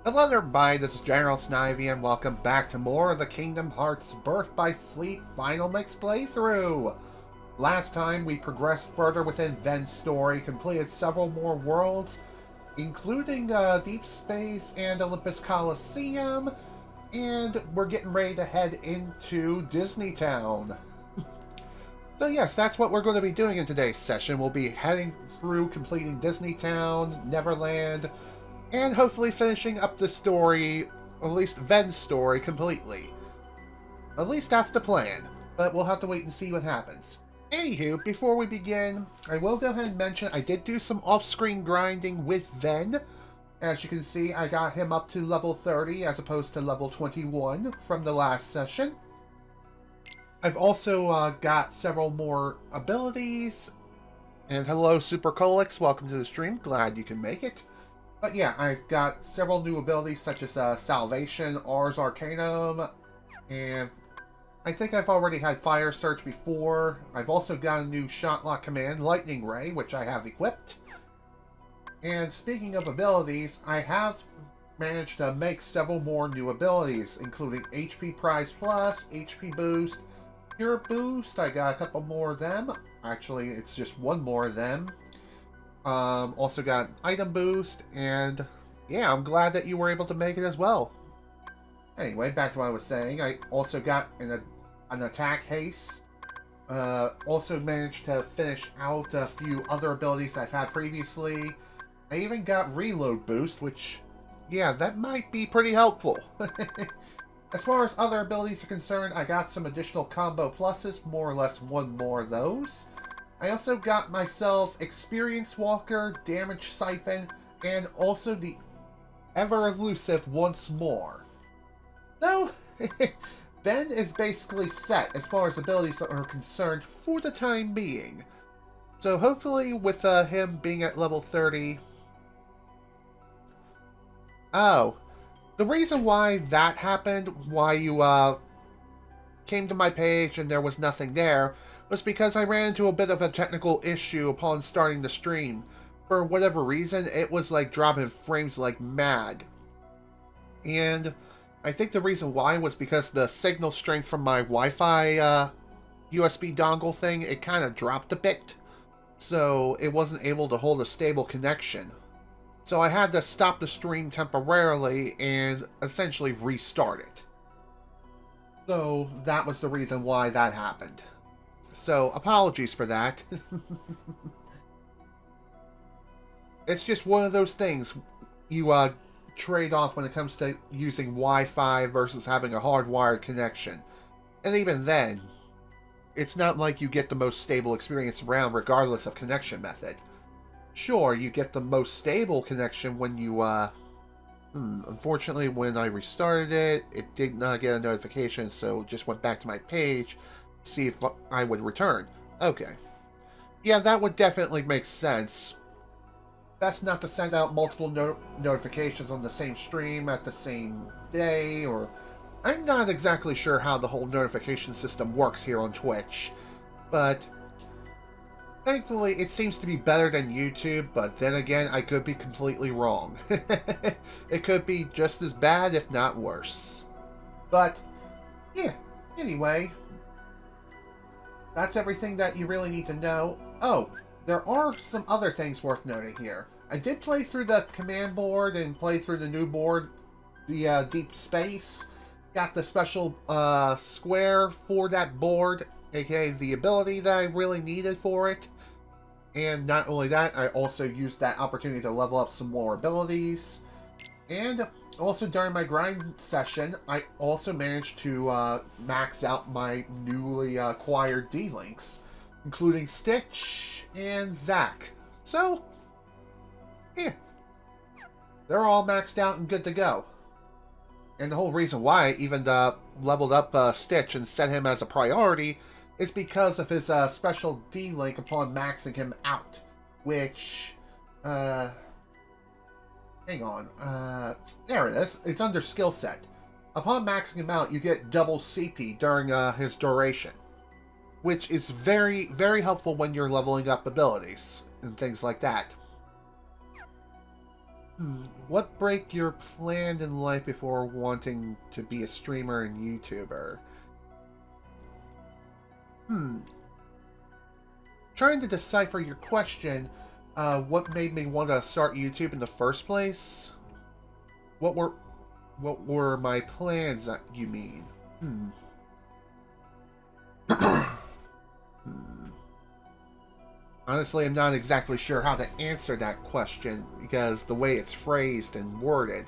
Hello everybody, this is General Snivy and welcome back to more of the Kingdom Hearts Birth by Sleep Final Mix playthrough. Last time we progressed further within Ven's story, completed several more worlds, including Deep Space and Olympus Coliseum, and we're getting ready to head into Disney Town. So yes, that's what we're going to be doing in today's session. We'll be heading through completing Disney Town, Neverland, and hopefully finishing up the story, or at least Ven's story, completely. At least that's the plan, but we'll have to wait and see what happens. Anywho, before we begin, I will go ahead and mention I did do some off-screen grinding with Ven. As you can see, I got him up to level 30 as opposed to level 21 from the last session. I've also got several more abilities. And hello, Super Colix, welcome to the stream, glad you can make it. But yeah, I've got several new abilities such as Salvation, Ars Arcanum, and I think I've already had Fire Search before. I've also got a new Shotlock command, Lightning Ray, which I have equipped. And speaking of abilities, I have managed to make several more new abilities, including HP Prize Plus, HP Boost, Cure Boost. I got a couple more of them. Actually, it's just one more of them. Also got Item Boost, and yeah, I'm glad that you were able to make it as well. Anyway, back to what I was saying. I also got an Attack Haste. Also managed to finish out a few other abilities I've had previously. I even got Reload Boost, which, yeah, that might be pretty helpful. As far as other abilities are concerned, I got some additional combo pluses, more or less one more of those. I also got myself Experience Walker, Damage Siphon, and also the ever-elusive Once More. So, Ben is basically set as far as abilities are concerned for the time being. So hopefully with him being at level 30... Oh, the reason why that happened, why you came to my page and there was nothing there, was because I ran into a bit of a technical issue upon starting the stream. For whatever reason, it was like dropping frames like mad. And I think the reason why was because the signal strength from my Wi-Fi USB dongle thing, it kind of dropped a bit. So it wasn't able to hold a stable connection. So I had to stop the stream temporarily and essentially restart it. So that was the reason why that happened. So apologies for that. It's just one of those things you trade off when it comes to using Wi-Fi versus having a hardwired connection. And even then, it's not like you get the most stable experience around regardless of connection method. Sure, you get the most stable connection when you, unfortunately, when I restarted it, it did not get a notification, so just went back to my page to see if I would return. Okay. Yeah, that would definitely make sense. Best not to send out multiple notifications on the same stream at the same day, or... I'm not exactly sure how the whole notification system works here on Twitch, but... Thankfully, it seems to be better than YouTube, but then again, I could be completely wrong. It could be just as bad, if not worse. But, yeah, anyway. That's everything that you really need to know. Oh, there are some other things worth noting here. I did play through the command board and play through the new board, the Deep Space. Got the special square for that board, aka the ability that I really needed for it. And not only that, I also used that opportunity to level up some more abilities. And also during my grind session, I also managed to max out my newly acquired D-Links, including Stitch and Zack. So, yeah, they're all maxed out and good to go. And the whole reason why I even leveled up Stitch and set him as a priority is because of his special D-Link upon maxing him out. Which, hang on, there it is. It's under skill set. Upon maxing him out, you get double CP during his duration. Which is very, very helpful when you're leveling up abilities and things like that. What break your plan in life before wanting to be a streamer and YouTuber? Trying to decipher your question, what made me want to start YouTube in the first place? What were my plans, you mean? Honestly, I'm not exactly sure how to answer that question, because the way it's phrased and worded.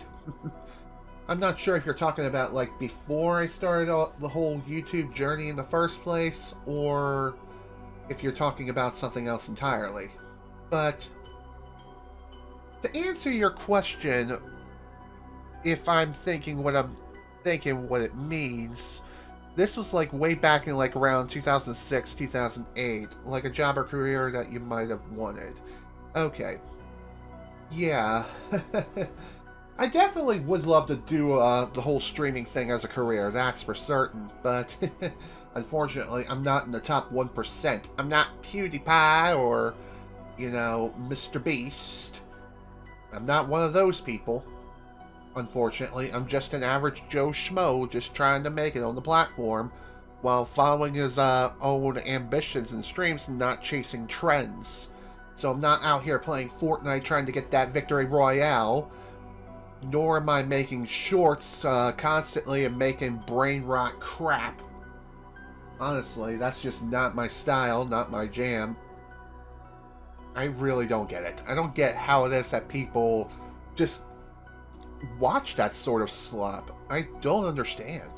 I'm not sure if you're talking about, like, before I started the whole YouTube journey in the first place, or if you're talking about something else entirely. But, to answer your question, if I'm thinking what it means, this was like way back in like around 2006, 2008, like a job or career that you might have wanted. Okay. Yeah. I definitely would love to do the whole streaming thing as a career, that's for certain, but unfortunately I'm not in the top 1%. I'm not PewDiePie or, you know, Mr. Beast. I'm not one of those people. Unfortunately, I'm just an average Joe Schmo just trying to make it on the platform while following his own ambitions and streams and not chasing trends. So I'm not out here playing Fortnite trying to get that victory royale, nor am I making shorts constantly and making brain rot crap. Honestly, that's just not my style, not my jam. I really don't get it. I don't get how it is that people just watch that sort of slop. I don't understand.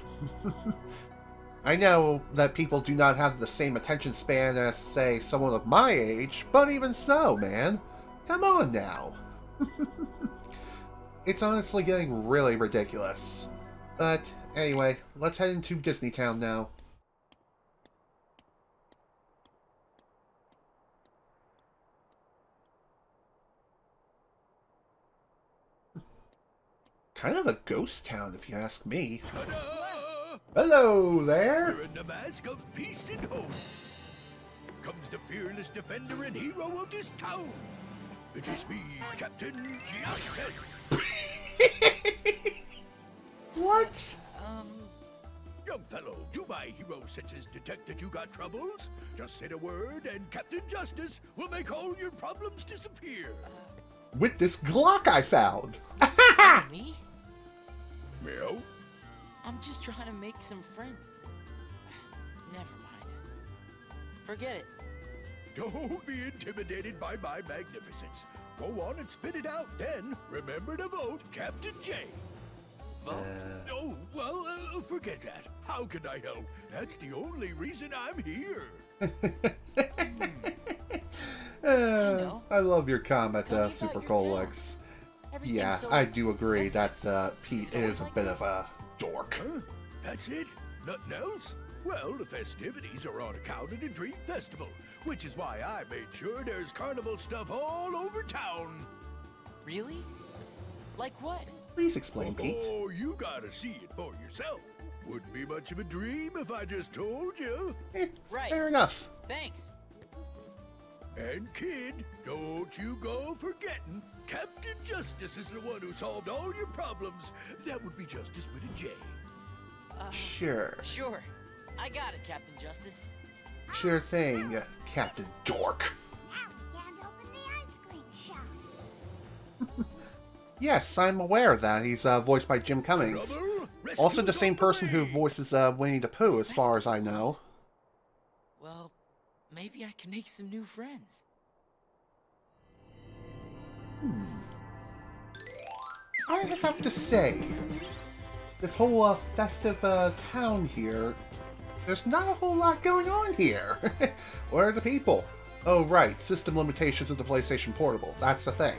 I know that people do not have the same attention span as, say, someone of my age, but even so, man. Come on now. It's honestly getting really ridiculous. But anyway, let's head into Disney Town now. Kind of a ghost town, if you ask me. Ta-da! Hello there! We're in the mask of peace and hope. Comes the fearless defender and hero of this town. It is me, Captain Justice. What? Young fellow, do my hero senses detect that you got troubles? Just say the word and Captain Justice will make all your problems disappear. With this Glock I found! Me? Meow? I'm just trying to make some friends. Never mind. Forget it. Don't be intimidated by my magnificence. Go on and spit it out, then remember to vote Captain J. Vote? Oh, well, forget that. How can I help? That's the only reason I'm here. I love your comment, Tell me about Super your Colex. Everything's Yeah, so I do agree pleasant. that Pete It's always is a like bit this. of a dork. Huh? That's it? Nothing else? Well, the festivities are on account of the Dream Festival, which is why I made sure there's carnival stuff all over town. Really? Like what? Please explain, Pete. Oh, you gotta see it for yourself. Wouldn't be much of a dream if I just told you. Right. Fair enough. Thanks. And kid, don't you go forgetting, Captain Justice is the one who solved all your problems. That would be Justice with a J. Sure. Sure. I got it, Captain Justice. Sure thing, Captain Dork. Now, can't open the ice cream shop. Yes, I'm aware of that. He's voiced by Jim Cummings. Brother, rescue Also the is same on person who way. voices Winnie the Pooh, as far as I know. Well, maybe I can make some new friends. I have to say, this whole festive town here, there's not a whole lot going on here. Where are the people? Oh, right, system limitations of the PlayStation Portable. That's the thing.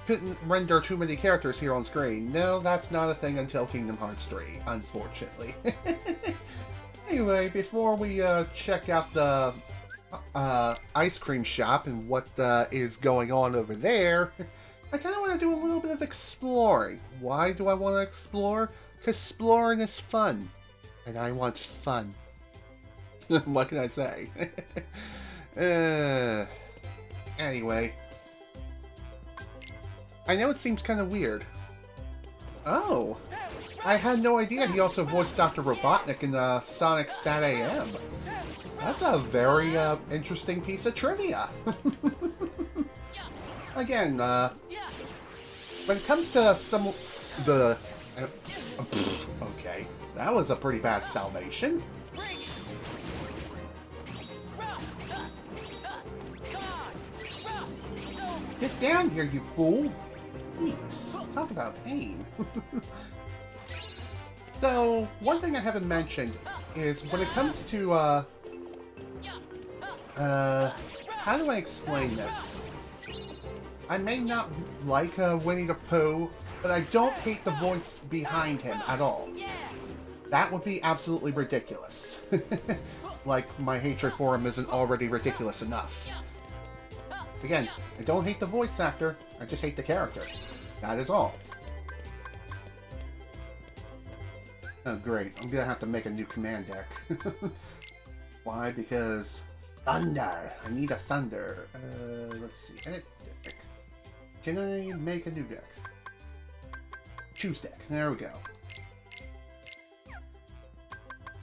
Couldn't render too many characters here on screen. No, that's not a thing until Kingdom Hearts 3, unfortunately. Anyway, before we check out the ice cream shop and what is going on over there, I kind of want to do a little bit of exploring. Why do I want to explore? Because exploring is fun. And I want fun. What can I say? Anyway. I know it seems kind of weird. Oh, I had no idea he also voiced Dr. Robotnik in Sonic Sat AM. That's a very interesting piece of trivia. Again, when it comes to okay, that was a pretty bad salvation. Get down here, you fool! Jeez, talk about pain. So, one thing I haven't mentioned is when it comes to, how do I explain this? I may not like Winnie the Pooh, but I don't hate the voice behind him at all. That would be absolutely ridiculous. Like my hatred for him isn't already ridiculous enough. Again, I don't hate the voice actor, I just hate the character. That is all. Oh great, I'm gonna have to make a new command deck. Why? Because thunder! I need a thunder. Let's see, edit deck. Can I make a new deck? Choose deck, there we go.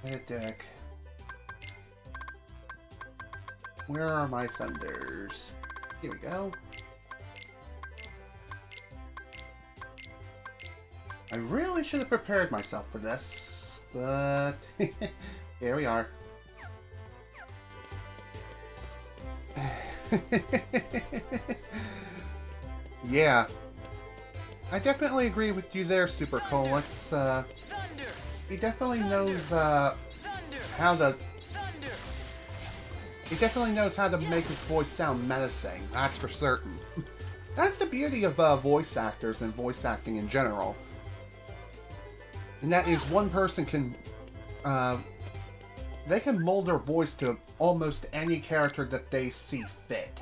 Edit deck. Where are my thunders? Here we go. I really should have prepared myself for this, but here we are. Yeah. I definitely agree with you there, Super Colix. He definitely knows how to... He definitely knows how to make his voice sound menacing, that's for certain. That's the beauty of voice actors and voice acting in general. And that is one person can... they can mold their voice to almost any character that they see fit.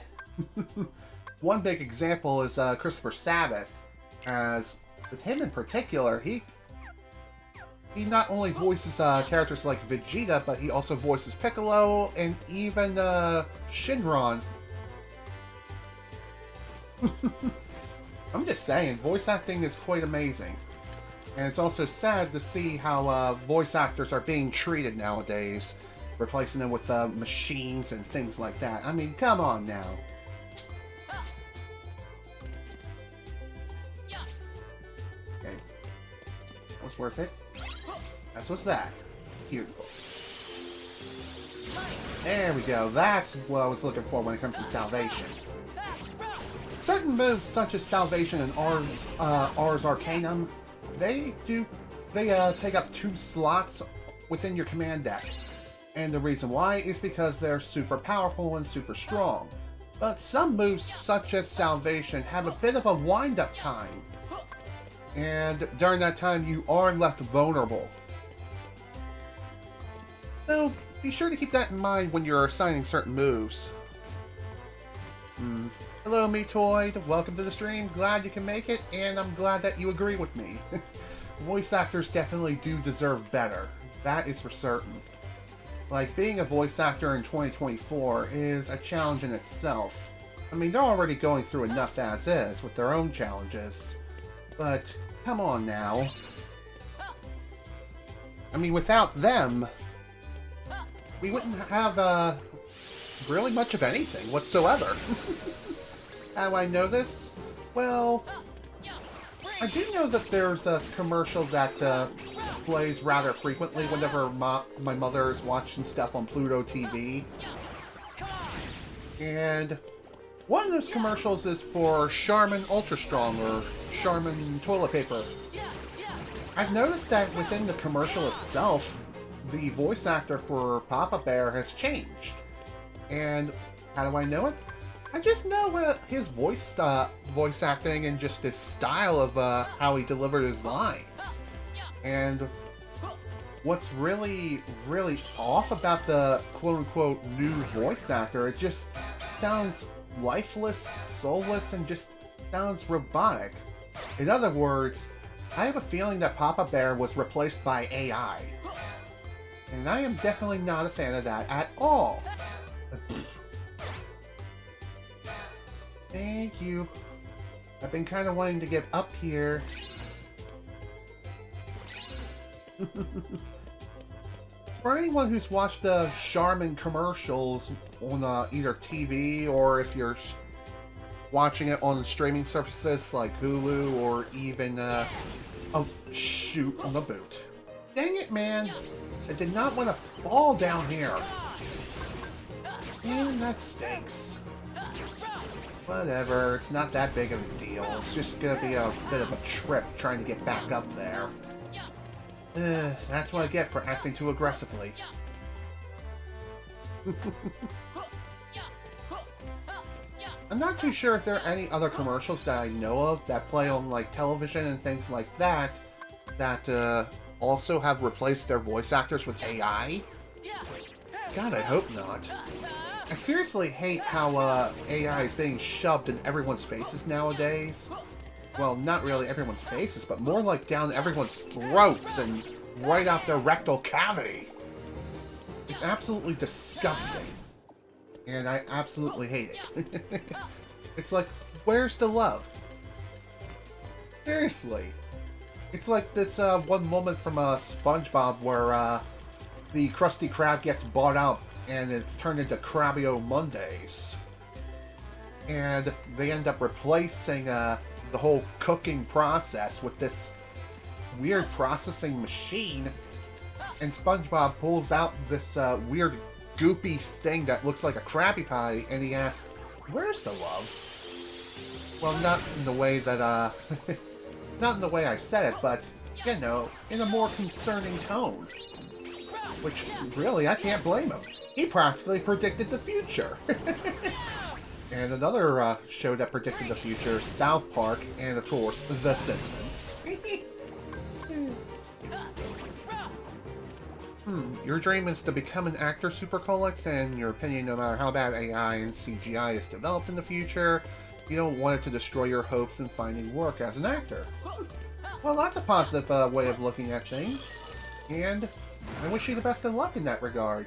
One big example is Christopher Sabat, as with him in particular, he not only voices characters like Vegeta, but he also voices Piccolo and even Shinron. I'm just saying, voice acting is quite amazing. And it's also sad to see how voice actors are being treated nowadays, replacing them with machines and things like that. I mean, come on now. Okay. That was worth it. That's what's that. Beautiful. There we go. That's what I was looking for when it comes to Salvation. Certain moves such as Salvation and Ars Arcanum, they take up 2 slots within your command deck. And the reason why is because they're super powerful and super strong. But some moves such as Salvation have a bit of a wind-up time. And during that time you are left vulnerable. So be sure to keep that in mind when you're assigning certain moves. Hello, Metoid. Welcome to the stream. Glad you can make it, and I'm glad that you agree with me. Voice actors definitely do deserve better. That is for certain. Like, being a voice actor in 2024 is a challenge in itself. I mean, they're already going through enough as is with their own challenges. But, come on now. I mean, without them, we wouldn't have, really much of anything whatsoever. How do I know this? Well, I do know that there's a commercial that plays rather frequently whenever my mother is watching stuff on Pluto TV. And one of those commercials is for Charmin Ultra Strong, or Charmin toilet paper. I've noticed that within the commercial itself, the voice actor for Papa Bear has changed. And how do I know it? I just know his voice acting and just his style of how he delivered his lines. And what's really, really off about the quote-unquote new voice actor, it just sounds lifeless, soulless, and just sounds robotic. In other words, I have a feeling that Papa Bear was replaced by AI. And I am definitely not a fan of that at all. Thank you. I've been kind of wanting to get up here. For anyone who's watched the Charmin commercials on either TV or if you're watching it on streaming services like Hulu or even, oh shoot, on the boot. Dang it, man! I did not want to fall down here. Man, that stinks. Whatever, it's not that big of a deal. It's just gonna be a bit of a trip trying to get back up there. That's what I get for acting too aggressively. I'm not too sure if there are any other commercials that I know of that play on like television and things like that that also have replaced their voice actors with AI. God, I hope not. I seriously hate how AI is being shoved in everyone's faces nowadays. Well, not really everyone's faces, but more like down everyone's throats and right out their rectal cavity. It's absolutely disgusting. And I absolutely hate it. It's like, where's the love? Seriously. It's like this one moment from SpongeBob where the Krusty Krab gets bought out and it's turned into Krabby-O Mondays. And they end up replacing the whole cooking process with this weird processing machine. And SpongeBob pulls out this weird goopy thing that looks like a Krabby Patty, and he asks, "Where's the love?" Well, not in the way that, not in the way I said it, but, you know, in a more concerning tone. Which, really, I can't blame him. He practically predicted the future. And another show that predicted the future, South Park, and of course, The Simpsons. Your dream is to become an actor, Supercolix, and your opinion, no matter how bad AI and CGI is developed in the future, you don't want it to destroy your hopes in finding work as an actor. Well, that's a positive way of looking at things, and I wish you the best of luck in that regard.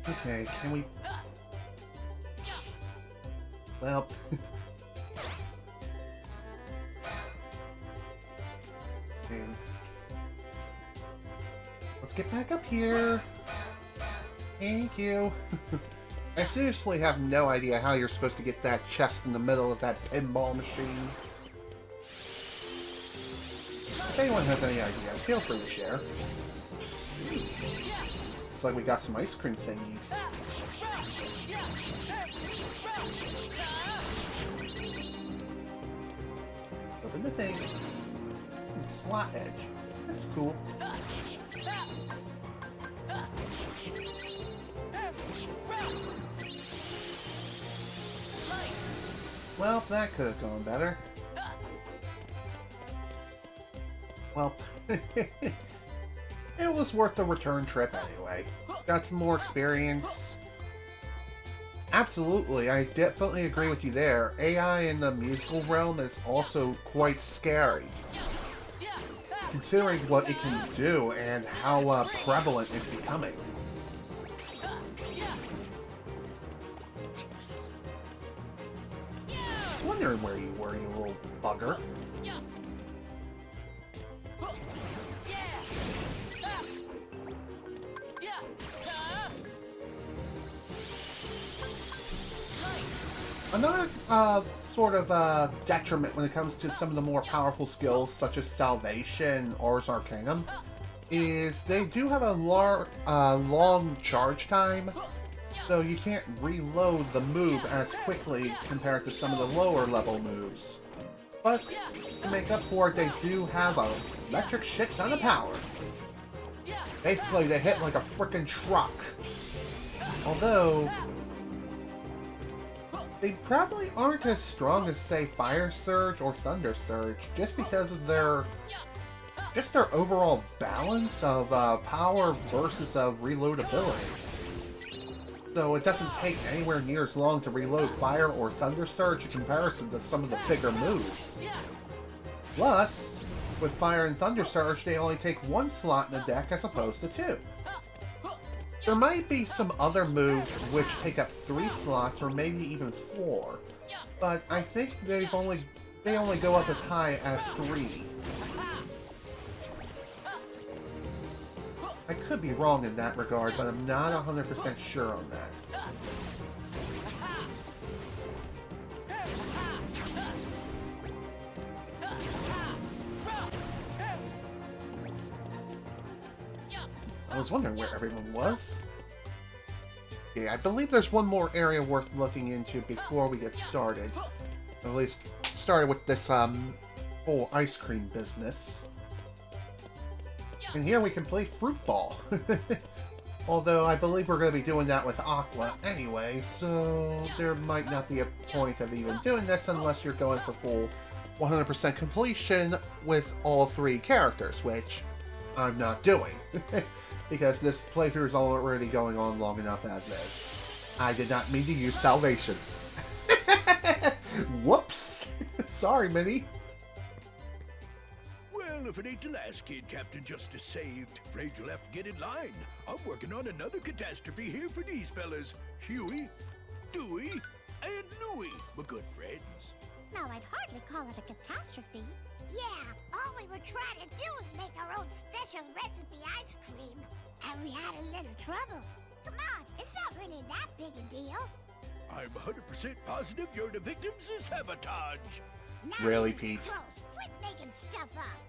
Okay, can we... Well... And let's get back up here. Thank you. I seriously have no idea how you're supposed to get that chest in the middle of that pinball machine. If anyone has any ideas, feel free to share. Looks like we got some ice cream thingies. Open the thing. Slot edge. That's cool. Well, that could have gone better. Well, it was worth the return trip anyway. Got some more experience. Absolutely, I definitely agree with you there. AI in the musical realm is also quite scary, considering what it can do and how prevalent it's becoming. I was wondering where you were, you little bugger. Another sort of detriment when it comes to some of the more powerful skills, such as Salvation or Ars Arcanum, is they do have a long charge time, so you can't reload the move as quickly compared to some of the lower level moves. But to make up for it, they do have a electric shit ton of power. Basically, they hit like a frickin' truck. Although they probably aren't as strong as, say, Fire Surge or Thunder Surge, just because of their overall balance of power versus reloadability. So it doesn't take anywhere near as long to reload Fire or Thunder Surge in comparison to some of the bigger moves. Plus, with Fire and Thunder Surge, they only take one slot in the deck as opposed to two. There might be some other moves which take up 3 slots or maybe even 4, but I think they only go up as high as 3. I could be wrong in that regard, but I'm not 100% sure on that. I was wondering where everyone was. Yeah, I believe there's one more area worth looking into before we get started. At least started with this whole ice cream business. And here we can play Fruit Ball. Although I believe we're going to be doing that with Aqua anyway, so there might not be a point of even doing this unless you're going for full 100% completion with all 3 characters, which I'm not doing. Because this playthrough is already going on long enough as is. I did not mean to use salvation. Whoops! Sorry, Minnie. Well, if it ain't the last kid Captain Justice saved, afraid you'll have to get in line. I'm working on another catastrophe here for these fellas. Huey, Dewey, and Louie, my good friends. Now, I'd hardly call it a catastrophe. Yeah, all we were trying to do was make our own special recipe ice cream. And we had a little trouble. Come on, it's not really that big a deal. I'm 100% positive you're the victims of sabotage. Now Really, you're Pete? Close. Quit making stuff up.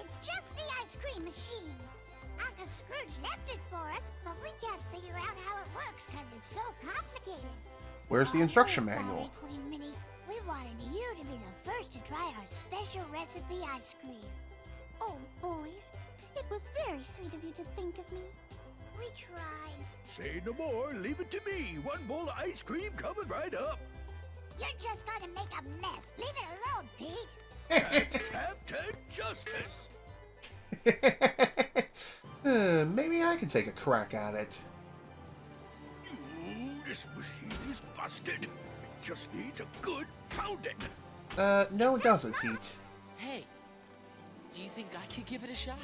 It's just the ice cream machine. Uncle Scrooge left it for us, but we can't figure out how it works because it's so complicated. Where's the Oh, instruction we're manual? Sorry, Queen Minnie. We wanted you to be the first to try our special recipe ice cream. Oh, boys, it was very sweet of you to think of me. We tried. Say no more, leave it to me. One bowl of ice cream coming right up. You're just gonna make a mess. Leave it alone, Pete. That's Captain Justice. Maybe I can take a crack at it. Ooh, this machine is busted. It just needs a good pounding. No it doesn't, Pete. Hey, do you think I could give it a shot?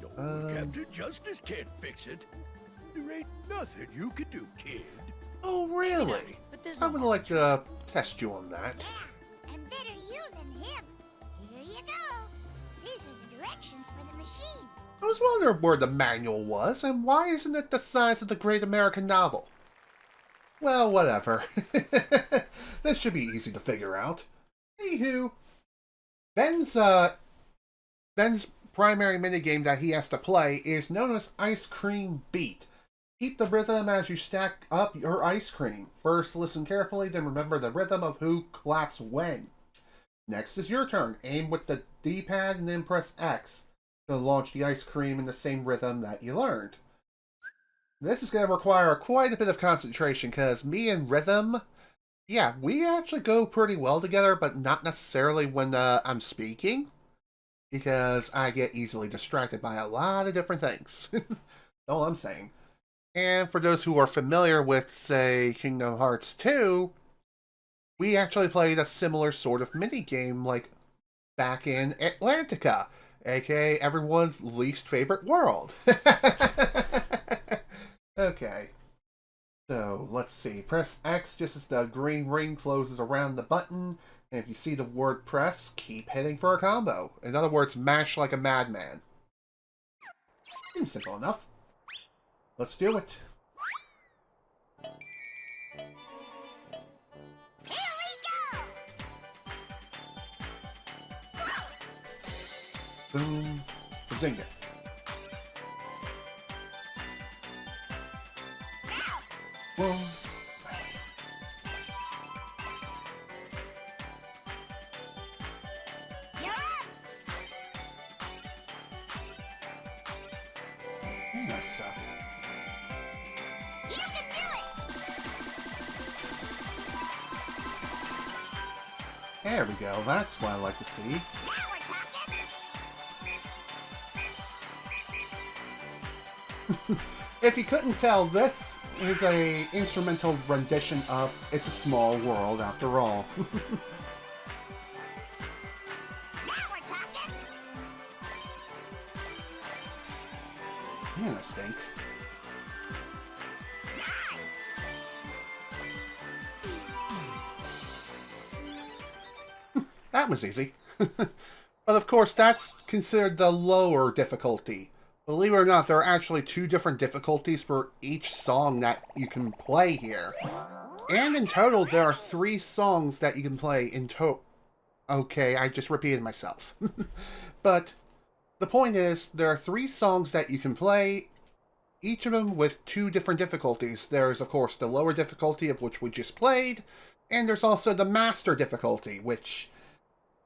No, Captain Justice can't fix it. There ain't nothing you can do, kid. Oh, really? But there's I no would harm like in trying. to test you on that. Yeah, and better you than him. Here you go. These are the directions for the machine. I was wondering where the manual was, and why isn't it the size of the Great American Novel? Well, whatever. This should be easy to figure out. Anywho, Ben's primary minigame that he has to play is known as Ice Cream Beat. Keep the rhythm as you stack up your ice cream. First, listen carefully, then remember the rhythm of who claps when. Next is your turn. Aim with the D-pad and then press X to launch the ice cream in the same rhythm that you learned. This is going to require quite a bit of concentration because me and rhythm, yeah, we actually go pretty well together, but not necessarily when I'm speaking, because I get easily distracted by a lot of different things. That's all I'm saying. And for those who are familiar with, say, Kingdom Hearts 2, we actually played a similar sort of minigame like back in Atlantica, aka everyone's least favorite world. Okay. So, let's see. Press X just as the green ring closes around the button, and if you see the word press, keep hitting for a combo. In other words, mash like a madman. Seems simple enough. Let's do it. Here we go. Boom. Bazinga. Boom. You're up. Nice. You can do it. There we go. That's what I like to see. Now we're talking. If you couldn't tell, this is a instrumental rendition of It's a Small World, after all. Now we're talking. Man, I stink. that was easy. But of course, that's considered the lower difficulty. Believe it or not, there are actually 2 different difficulties for each song that you can play here. And in total, there are 3 songs that you can play in total. Okay, I just repeated myself. But the point is, there are 3 songs that you can play, each of them with 2 different difficulties. There's, of course, the lower difficulty, of which we just played, and there's also the master difficulty, which...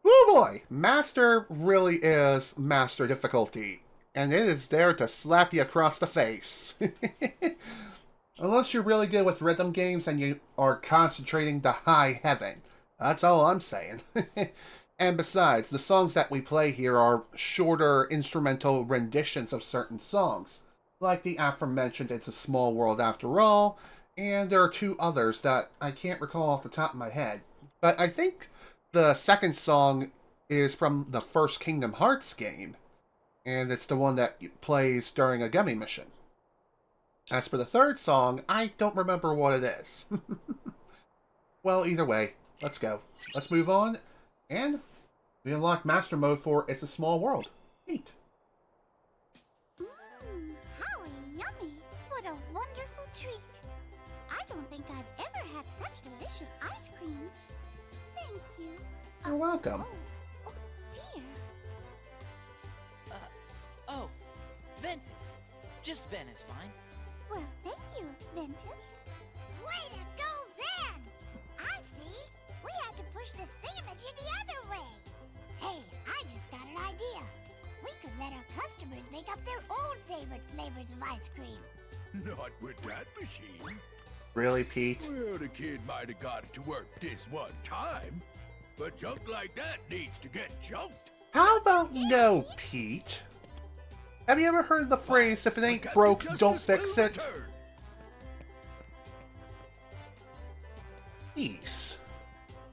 oh boy! Master really is master difficulty, and it is there to slap you across the face. Unless you're really good with rhythm games and you are concentrating to high heaven. That's all I'm saying. And besides, the songs that we play here are shorter instrumental renditions of certain songs, like the aforementioned It's a Small World After All, and there are 2 others that I can't recall off the top of my head. But I think the second song is from the first Kingdom Hearts game, and it's the one that plays during a gummy mission. As for the third song, I don't remember what it is. Well, either way, let's go. Let's move on, and we unlock Master Mode for It's a Small World. Neat. How yummy! What a wonderful treat! I don't think I've ever had such delicious ice cream. Thank you. You're welcome. Oh dear. Oh, Ventus. Just Ven is fine. Well, thank you, Ventus. Way to go, Van! I see. We have to push this thingamajig the other way. Hey, I just got an idea. We could let our customers make up their own favorite flavors of ice cream. Not with that machine. Really, Pete? Well, the kid might have got it to work this one time, but junk like that needs to get junked. How about no, Pete? Have you ever heard the phrase, if it ain't Captain broke, Justice don't will fix it? return. Peace.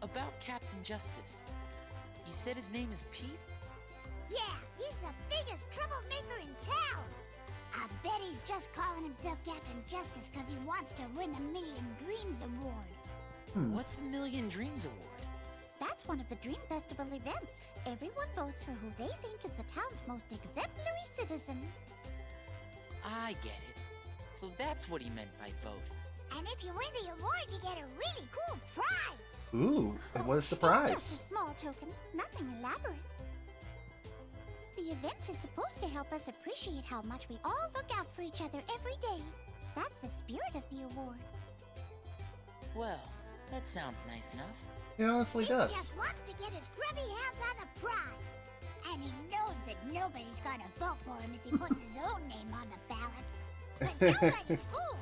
About Captain Justice. You said his name is Pete? Yeah, he's the biggest troublemaker in town. I bet he's just calling himself Captain Justice because he wants to win the Million Dreams Award. What's the Million Dreams Award? That's one of the Dream Festival events. Everyone votes for who they think is the town's most exemplary citizen. I get it. So that's what he meant by vote. And if you win the award, you get a really cool prize. Ooh, and what is the It's prize? just a small token, nothing elaborate. The event is supposed to help us appreciate how much we all look out for each other every day. That's the spirit of the award. Well, that sounds nice enough. It honestly He does. just wants to get his grubby hands on the prize. And he knows that nobody's gonna vote for him if he puts his own name on the ballot. But nobody's fooled.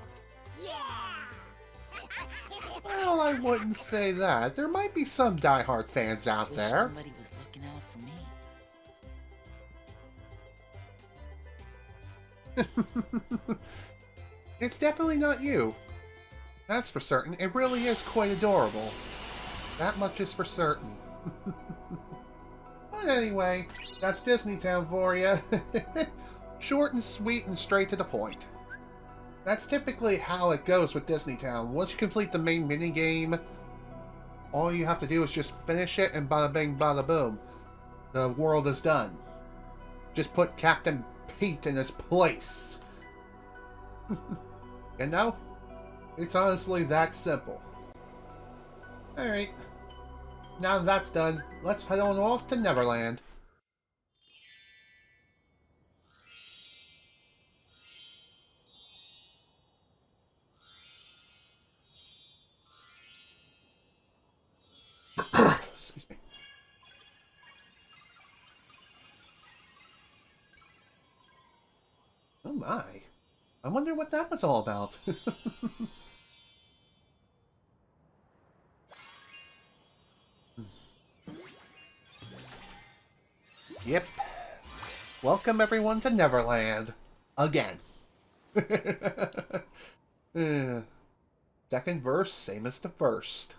Yeah! Well, I wouldn't say that. There might be some diehard fans out Wish there. somebody was looking out for me. It's definitely not you. That's for certain. It really is quite adorable. That much is for certain. But anyway, that's Disney Town for you. Short and sweet and straight to the point. That's typically how it goes with Disney Town. Once you complete the main minigame, all you have to do is just finish it and bada bing bada boom. The world is done. Just put Captain Pete in his place. You know? It's honestly that simple. Alright. Now that that's done, let's head on off to Neverland. Excuse me. Oh my. I wonder what that was all about. Yep. Welcome everyone to Neverland. Again. Second verse, same as the first.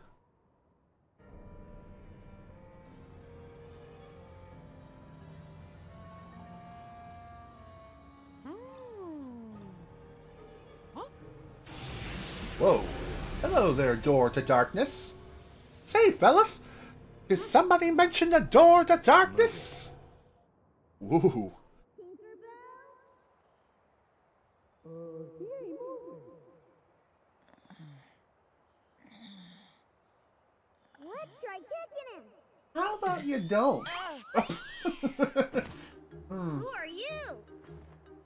Whoa. Hello there, door to darkness. Say, fellas. Did somebody mention the door to darkness? Ooh. Let's try kicking him. How about you don't? Who are you?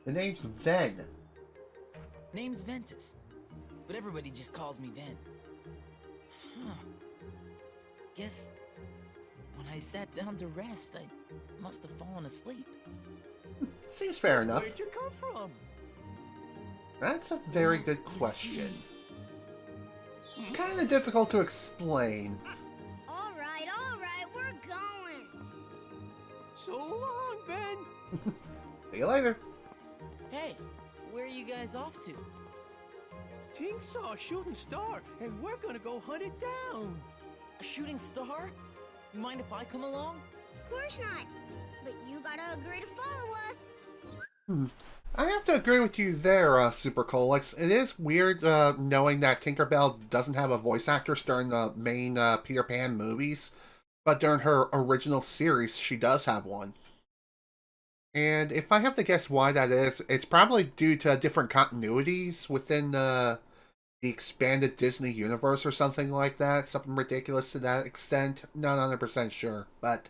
The name's Ven. Name's Ventus, but everybody just calls me Ven. Huh. Guess when I sat down to rest, I must have fallen asleep. Seems fair enough. Where'd you come from? That's a very good question. It's kind of difficult to explain. All right, we're going. So long, Ben. See you later. Hey, where are you guys off to? Tink saw a shooting star, and we're gonna go hunt it down. A shooting star? You mind if I come along? Of course not. But you gotta agree to follow us. I have to agree with you there, Super Colix. It is weird knowing that Tinkerbell doesn't have a voice actress during the main Peter Pan movies, but during her original series, she does have one. And if I have to guess why that is, it's probably due to different continuities within the expanded Disney universe or something like that. Something ridiculous to that extent. Not 100% sure, but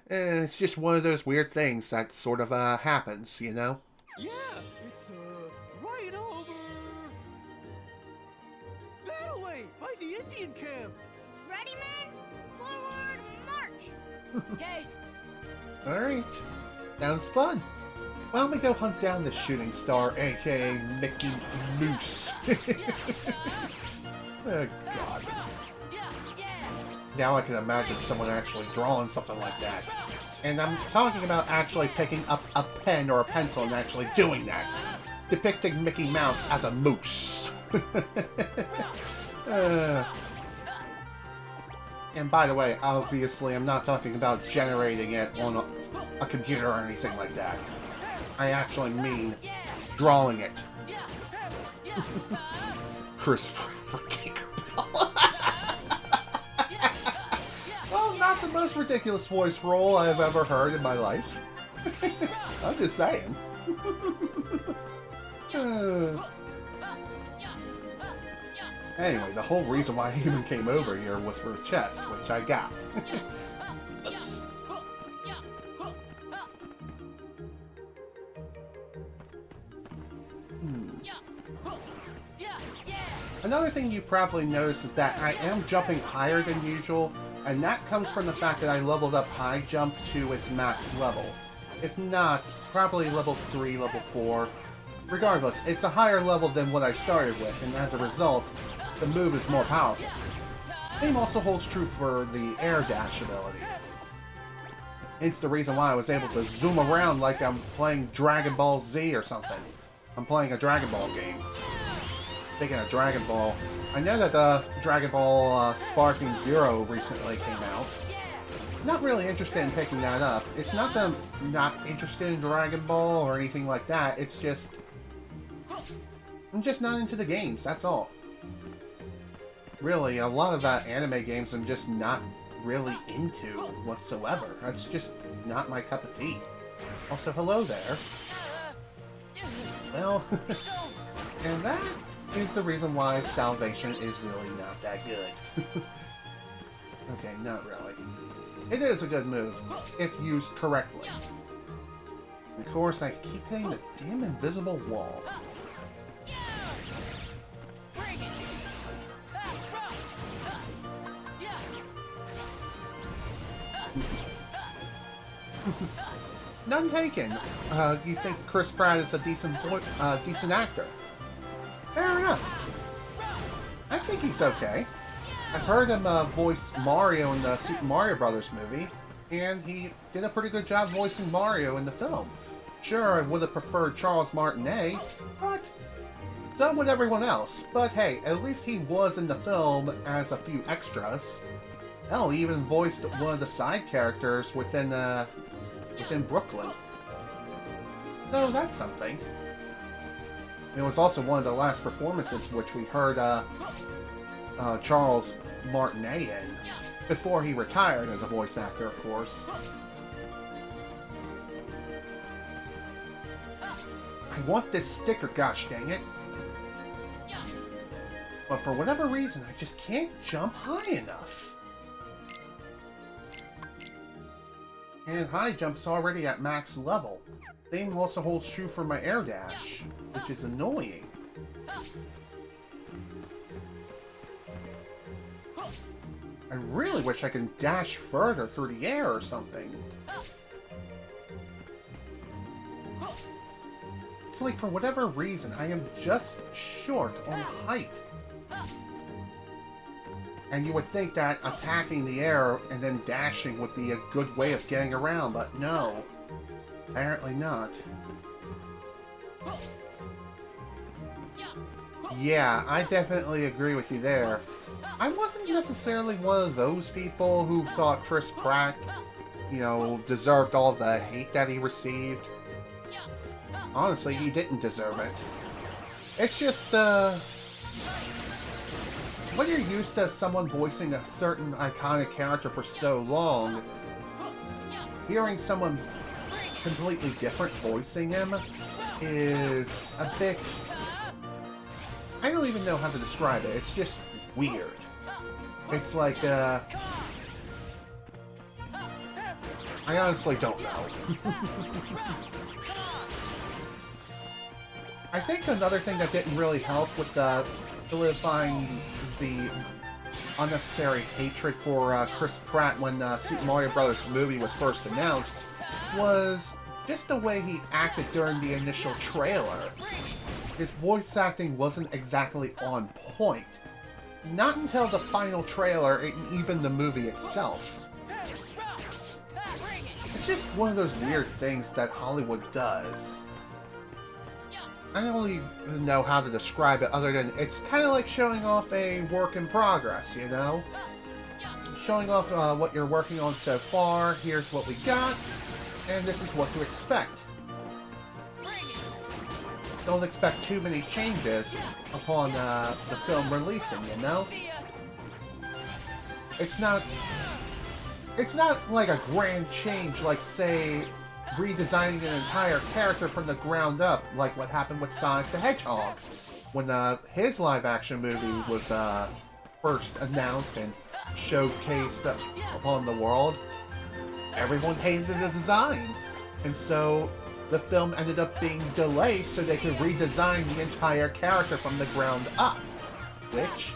it's just one of those weird things that sort of happens, you know? Yeah, it's right over that way by the Indian camp. Ready, men? Forward, march. Okay. Alright. Sounds fun. Why don't we go hunt down the shooting star, aka Mickey Moose? Oh, God. Now I can imagine someone actually drawing something like that. And I'm talking about actually picking up a pen or a pencil and actually doing that. Depicting Mickey Mouse as a moose. And by the way, obviously I'm not talking about generating it on a computer or anything like that. I actually mean drawing it. Chris Tinkerbell. Well, not the most ridiculous voice role I've ever heard in my life. I'm just saying. Anyway, the whole reason why I even came over here was for a chest, which I got. Oops. Another thing you probably noticed is that I am jumping higher than usual, and that comes from the fact that I leveled up high jump to its max level. If not, probably level 3, level 4. Regardless, it's a higher level than what I started with, and as a result, the move is more powerful. Same also holds true for the air dash ability. It's the reason why I was able to zoom around like I'm playing Dragon Ball Z or something. I'm playing a Dragon Ball game. Speaking of Dragon Ball, I know that Dragon Ball Sparking Zero recently came out. Not really interested in picking that up. It's not that I'm not interested in Dragon Ball or anything like that, it's just... I'm just not into the games, that's all. Really, a lot of anime games I'm just not really into whatsoever. That's just not my cup of tea. Also, hello there. Well, and that is the reason why Salvation is really not that good. Okay, not really. It is a good move, if used correctly. And of course, I keep hitting the damn invisible wall. None taken. You think Chris Pratt is a decent actor? Fair enough. I think he's okay. I've heard him voice Mario in the Super Mario Brothers movie, and he did a pretty good job voicing Mario in the film. Sure, I would have preferred Charles Martinet, but so would everyone else. But hey, at least he was in the film as a few extras. Hell, he even voiced one of the side characters within Brooklyn. So that's something. It was also one of the last performances which we heard Charles Martinet in. Before he retired as a voice actor, of course. I want this sticker, gosh dang it. But for whatever reason, I just can't jump high enough. And high jump's already at max level. Same also holds true for my air dash, which is annoying. I really wish I could dash further through the air or something. It's like for whatever reason, I am just short on height. And you would think that attacking the air and then dashing would be a good way of getting around, but no. Apparently not. Yeah, I definitely agree with you there. I wasn't necessarily one of those people who thought Chris Pratt, you know, deserved all the hate that he received. Honestly, he didn't deserve it. It's just, when you're used to someone voicing a certain iconic character for so long, hearing someone completely different voicing him is a bit... I don't even know how to describe it. It's just weird. It's like, I honestly don't know. I think another thing that didn't really help with solidifying the unnecessary hatred for Chris Pratt when Super Mario Bros. Movie was first announced was just the way he acted during the initial trailer. His voice acting wasn't exactly on point. Not until the final trailer and even the movie itself. It's just one of those weird things that Hollywood does. I don't really know how to describe it other than it's kind of like showing off a work in progress, you know? Showing off what you're working on so far, here's what we got, and this is what to expect. Don't expect too many changes upon the film releasing, you know? It's not like a grand change, like, say, redesigning an entire character from the ground up, like what happened with Sonic the Hedgehog. When his live-action movie was first announced and showcased upon the world, everyone hated the design. And so the film ended up being delayed so they could redesign the entire character from the ground up. Which,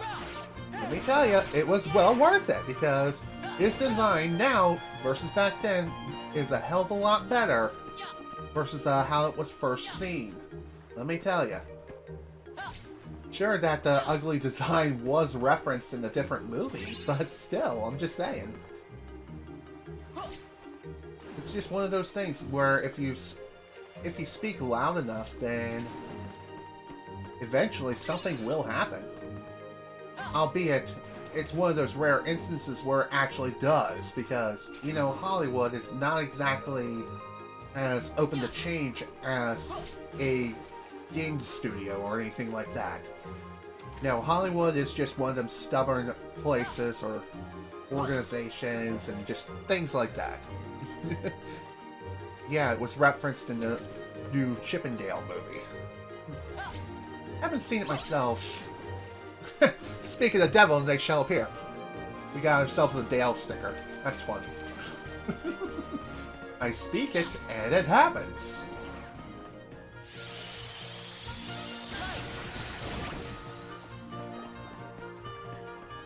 let me tell you, it was well worth it, because his design now versus back then is a hell of a lot better versus how it was first seen. Let me tell you. Sure that the ugly design was referenced in a different movie, but still, I'm just saying. It's just one of those things where if you speak loud enough, then eventually something will happen. Albeit, it's one of those rare instances where it actually does, because, you know, Hollywood is not exactly as open to change as a game studio or anything like that. No, Hollywood is just one of them stubborn places or organizations and just things like that. Yeah, it was referenced in the new Chippendale movie. I haven't seen it myself. Speak of the devil, they shall appear. We got ourselves a Dale sticker. That's funny. I speak it, and it happens.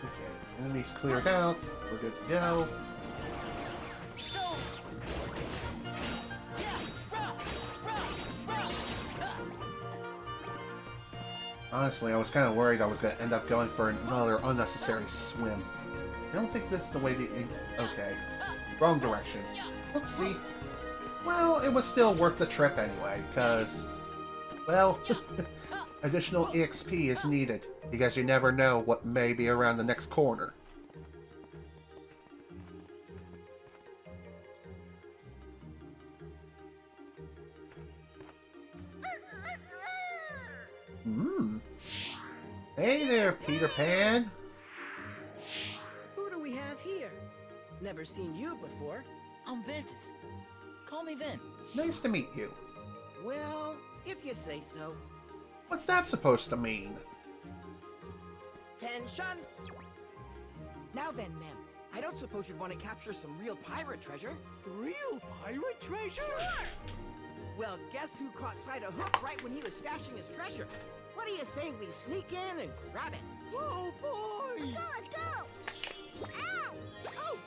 Okay, enemies cleared out. We're good to go. Honestly, I was kind of worried I was going to end up going for another unnecessary swim. I don't think this is the way to... Okay. Wrong direction. Oopsie. Well, it was still worth the trip anyway, because... Well, additional EXP is needed, because you never know what may be around the next corner. Hey there, Peter Pan! Who do we have here? never seen you before. I'm Ventus. Call me Ven. Nice to meet you. Well, if you say so. What's that supposed to mean? Tension! Now then, ma'am, I don't suppose you'd want to capture some real pirate treasure? Real pirate treasure? Sure! Well, guess who caught sight of Hook right when he was stashing his treasure? What do you say we sneak in and grab it? Oh boy! Let's go! Ow! Oh!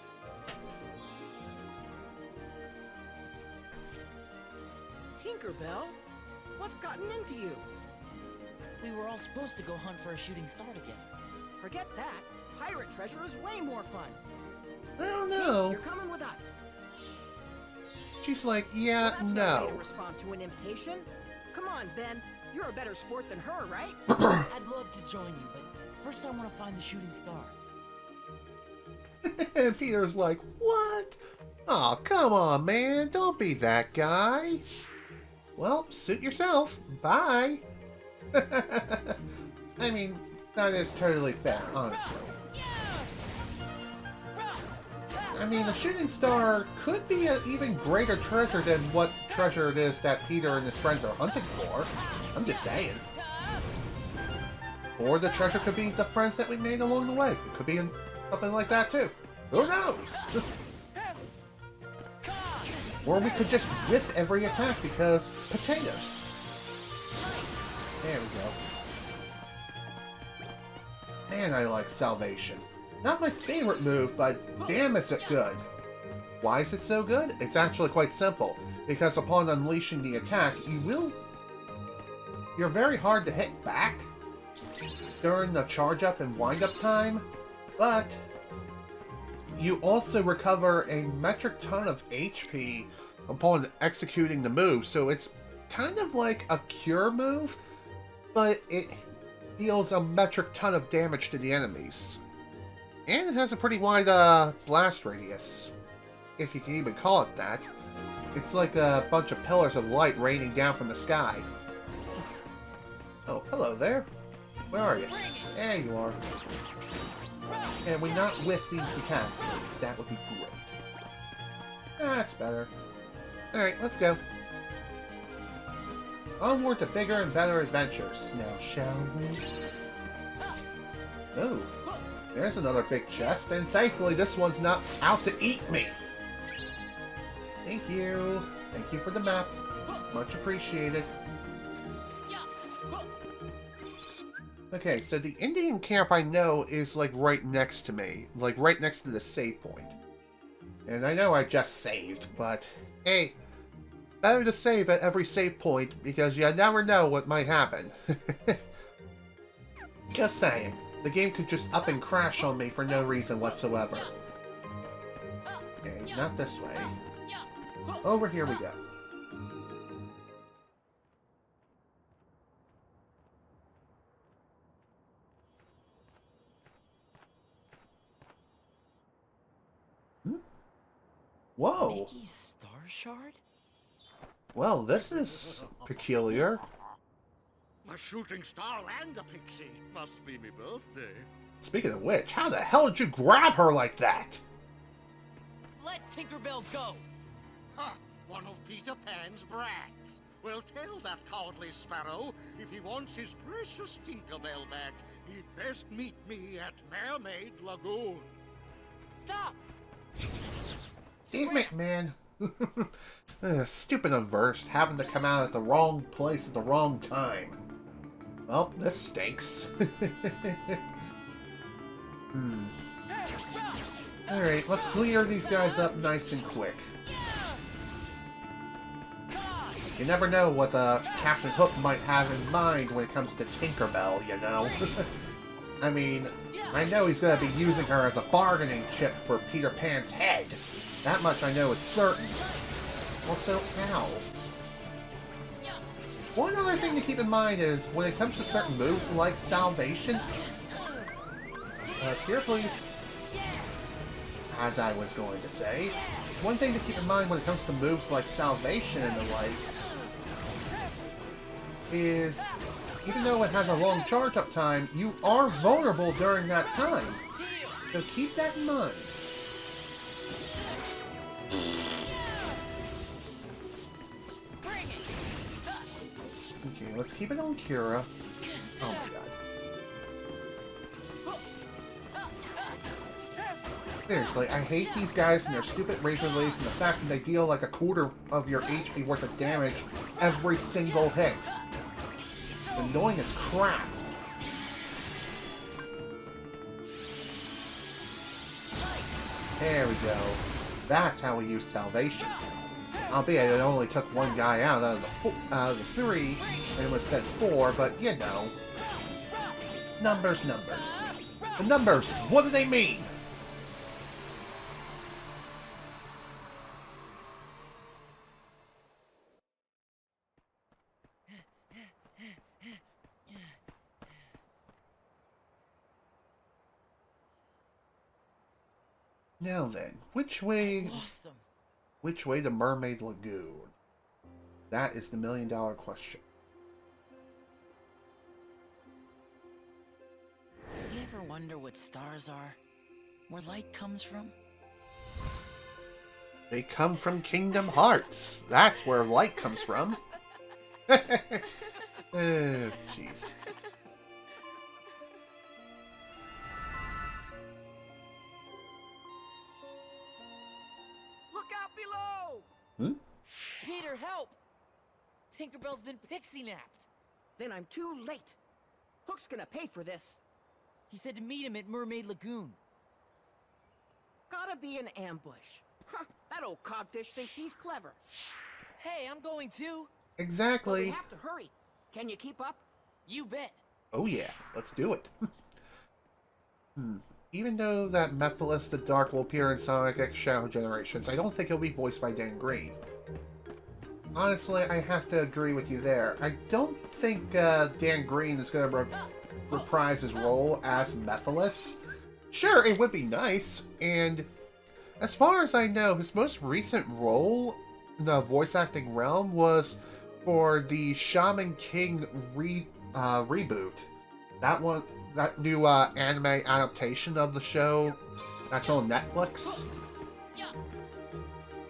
Tinkerbell, what's gotten into you? We were all supposed to go hunt for a shooting star together. Forget that. Pirate treasure is way more fun. I don't know. You're coming with us. She's like, Well, yeah, that's no way no. to respond to an invitation. Come on, Ben. You're a better sport than her, right? I'd love to join you, but first I want to find the shooting star. And Peter's like, what? Oh, come on, man. Don't be that guy. Well, suit yourself. Bye. I mean, that is totally fair, honestly. I mean, the shooting star could be an even greater treasure than what treasure it is that Peter and his friends are hunting for. I'm just saying. Or the treasure could be the friends that we made along the way. It could be something like that too. Who knows? Or we could just whiff every attack because potatoes. There we go. Man, I like Salvation. Not my favorite move, but damn is it good. Why is it so good? It's actually quite simple. Because upon unleashing the attack, you're very hard to hit back during the charge up and wind up time, but you also recover a metric ton of HP upon executing the move, so it's kind of like a cure move, but it deals a metric ton of damage to the enemies. And it has a pretty wide blast radius, if you can even call it that. It's like a bunch of pillars of light raining down from the sky. Oh, hello there. Where are you? There you are. Can we not whiff these attacks, please? That would be great. That's better. Alright, let's go. Onward to bigger and better adventures. Now, shall we? Oh, there's another big chest, and thankfully this one's not out to eat me. Thank you. Thank you for the map. Much appreciated. Okay, so the Indian camp I know is like right next to me. Like right next to the save point. And I know I just saved, but hey, better to save at every save point because you never know what might happen. Just saying. The game could just up and crash on me for no reason whatsoever. Okay, not this way. Over here we go. Whoa! Mickey's star shard? Well, this is peculiar. A shooting star and a pixie. Must be me birthday. Speaking of which, how the hell did you grab her like that? Let Tinkerbell go! Ha! One of Peter Pan's brats. Well, tell that cowardly sparrow if he wants his precious Tinkerbell back, he'd best meet me at Mermaid Lagoon. Stop! Damn it, man. Stupid unversed, having to come out at the wrong place at the wrong time. Well, this stinks. Alright, let's clear these guys up nice and quick. You never know what Captain Hook might have in mind when it comes to Tinkerbell, you know? I mean, I know he's going to be using her as a bargaining chip for Peter Pan's head. That much I know is certain. Also, ow. One other thing to keep in mind is, when it comes to certain moves like Salvation... here, please. As I was going to say, one thing to keep in mind when it comes to moves like Salvation and the like is, even though it has a long charge-up time, you are vulnerable during that time. So keep that in mind. let's keep it on Kira. Oh my god. Seriously, I hate these guys and their stupid razor blades and the fact that they deal like a quarter of your HP worth of damage every single hit. It's annoying as crap. There we go. That's how we use salvation. Albeit it only took one guy out of the 3, and it was said 4, but you know. Numbers. The numbers, what do they mean? Now then, which way to Mermaid Lagoon? That is the million-dollar question. You ever wonder what stars are? Where light comes from? They come from Kingdom Hearts. That's where light comes from. Jeez. Hmm? Peter, help! Tinkerbell's been pixie-napped. Then I'm too late. Hook's gonna pay for this. He said to meet him at Mermaid Lagoon. Gotta be an ambush. Huh, that old codfish thinks he's clever. Hey, I'm going too. But Exactly. we have to hurry. Can you keep up? You bet. Oh yeah, let's do it. Even though that Mephiles the Dark will appear in Sonic X Shadow Generations, I don't think he'll be voiced by Dan Green. Honestly, I have to agree with you there. I don't think Dan Green is going to reprise his role as Mephiles. Sure, it would be nice, and as far as I know, his most recent role in the voice acting realm was for the Shaman King reboot. That new anime adaptation of the show that's on Netflix.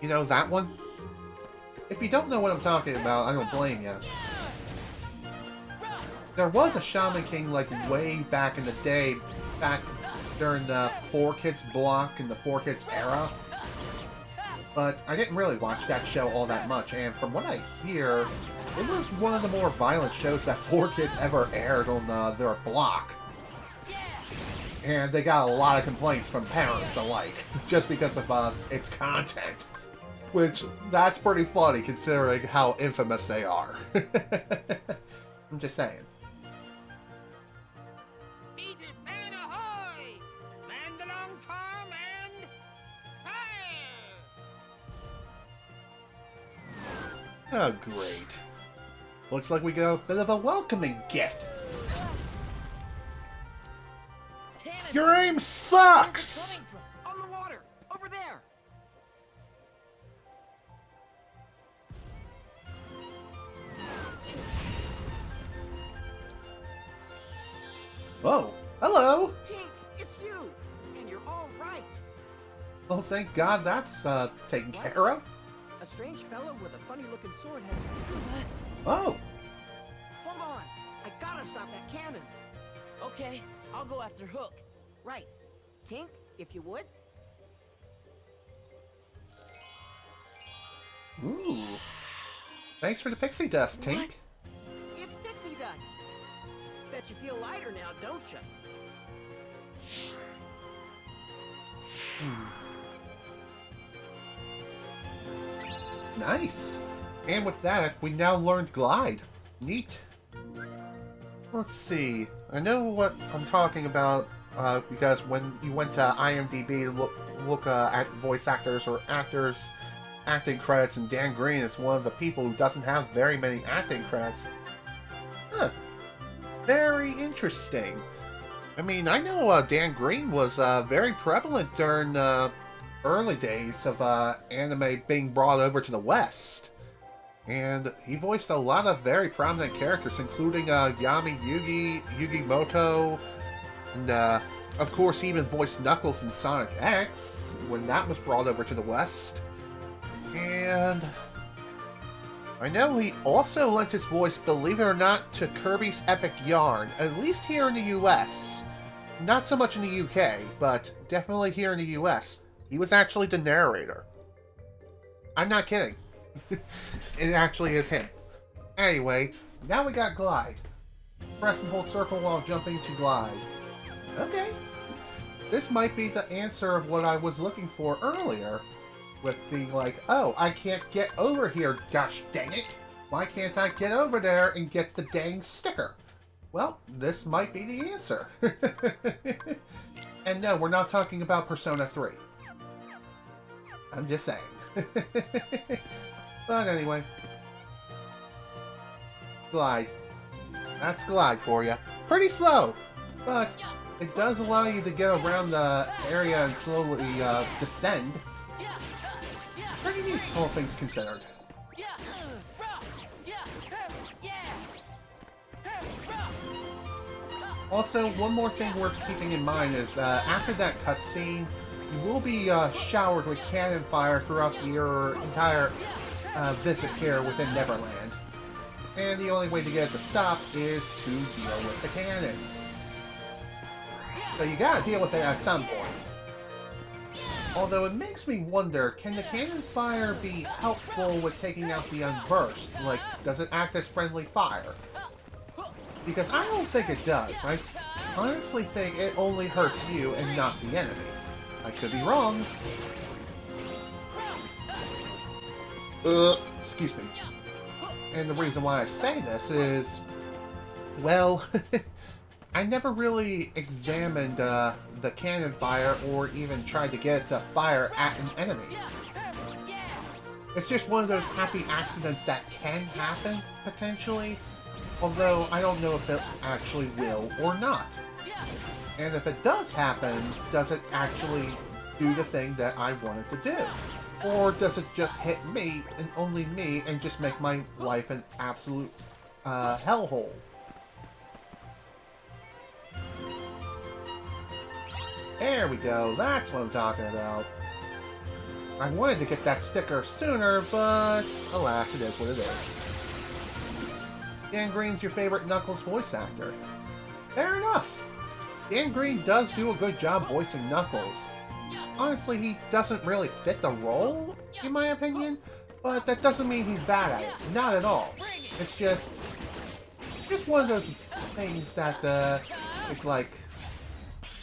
You know, that one? If you don't know what I'm talking about, I don't blame you. There was a Shaman King, like, way back in the day, back during the 4Kids block and the 4Kids era. But I didn't really watch that show all that much, and from what I hear, it was one of the more violent shows that 4Kids ever aired on their block. And they got a lot of complaints from parents alike, just because of its content. Which, that's pretty funny, considering how infamous they are. I'm just saying. Eat it, man ahoy! Man the long tom and fire! Oh, great. Looks like we got a bit of a welcoming gift. Your aim sucks! On the water! Over there! Oh, hello! Tink, it's you! And you're all right! Well, thank God that's taken care of. A strange fellow with a funny-looking sword has... Oh, Hold on! I gotta stop that cannon! Okay, I'll go after Hook. Right. Tink, if you would. ooh. Thanks for the pixie dust, Tink. What? It's pixie dust. Bet you feel lighter now, don't you? Nice. And with that, we now learned Glide. Neat. Let's see. I know what I'm talking about because when you went to IMDb to look at voice actors or actors acting credits, and Dan Green is one of the people who doesn't have very many acting credits. Huh. Very interesting. I mean, I know Dan Green was very prevalent during the early days of anime being brought over to the West. And he voiced a lot of very prominent characters, including Yami Yugi, Yugi Moto, and of course he even voiced Knuckles in Sonic X when that was brought over to the West. And I know he also lent his voice, believe it or not, to Kirby's Epic Yarn, at least here in the US. Not so much in the UK, but definitely here in the US. He was actually the narrator. I'm not kidding. It actually is him. Anyway, now we got Glide. Press and hold circle while jumping to glide. Okay. This might be the answer of what I was looking for earlier. With being like, oh, I can't get over here, gosh dang it. Why can't I get over there and get the dang sticker? Well, this might be the answer. And no, we're not talking about Persona 3. I'm just saying. But anyway. Glide. That's Glide for you. Pretty slow, but it does allow you to get around the area and slowly descend. Pretty neat, all things considered. Also, one more thing worth keeping in mind is after that cutscene, you will be showered with cannon fire throughout your entire visit here within Neverland. And the only way to get it to stop is to deal with the cannons. So you gotta deal with it at some point. Although it makes me wonder, can the cannon fire be helpful with taking out the unversed? Like, does it act as friendly fire? Because I don't think it does. I honestly think it only hurts you and not the enemy. I could be wrong. Excuse me. And the reason why I say this is, well, I never really examined the cannon fire or even tried to get it to fire at an enemy. It's just one of those happy accidents that can happen, potentially, although I don't know if it actually will or not. And if it does happen, does it actually do the thing that I want it to do? Or does it just hit me, and only me, and just make my life an absolute hellhole? There we go, that's what I'm talking about. I wanted to get that sticker sooner, but alas, it is what it is. Dan Green's your favorite Knuckles voice actor. Fair enough. Dan Green does do a good job voicing Knuckles. Honestly, he doesn't really fit the role, in my opinion, but that doesn't mean he's bad at it. Not at all. It's just one of those things that, it's like,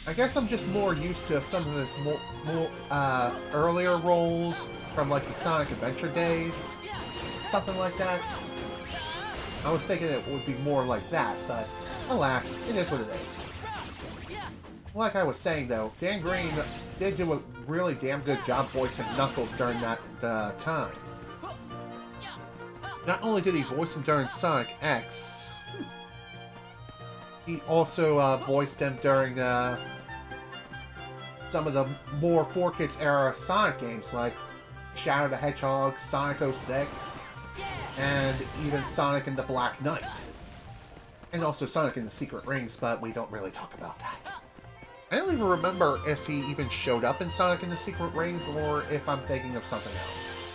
I guess I'm just more used to some of his more earlier roles from, like, the Sonic Adventure days. Something like that. I was thinking it would be more like that, but alas, it is what it is. Like I was saying, though, Dan Green did do a really damn good job voicing Knuckles during that time. Not only did he voice him during Sonic X, he also voiced him during some of the more 4Kids era Sonic games, like Shadow the Hedgehog, Sonic 06, and even Sonic and the Black Knight. And also Sonic and the Secret Rings, but we don't really talk about that. I don't even remember if he even showed up in Sonic and the Secret Rings, or if I'm thinking of something else.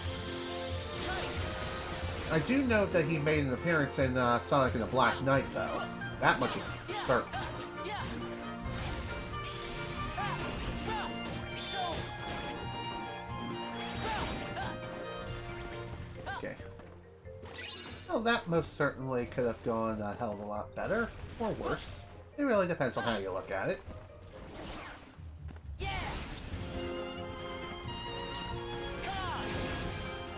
I do note that he made an appearance in Sonic and the Black Knight, though. That much is certain. Okay. Well, that most certainly could have gone a hell of a lot better, or worse. It really depends on how you look at it.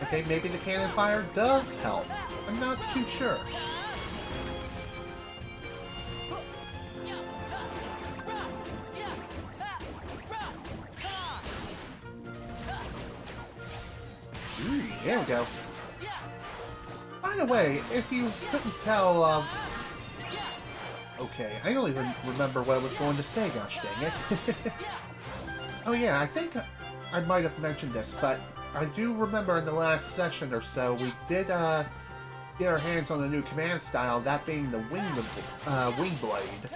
Okay, maybe the cannon fire does help. I'm not too sure. There we go. By the way, if you couldn't tell, okay, I don't even remember what I was going to say, gosh dang it. Oh yeah, I think I might have mentioned this, but I do remember in the last session or so, we did get our hands on a new command style, that being the wing blade.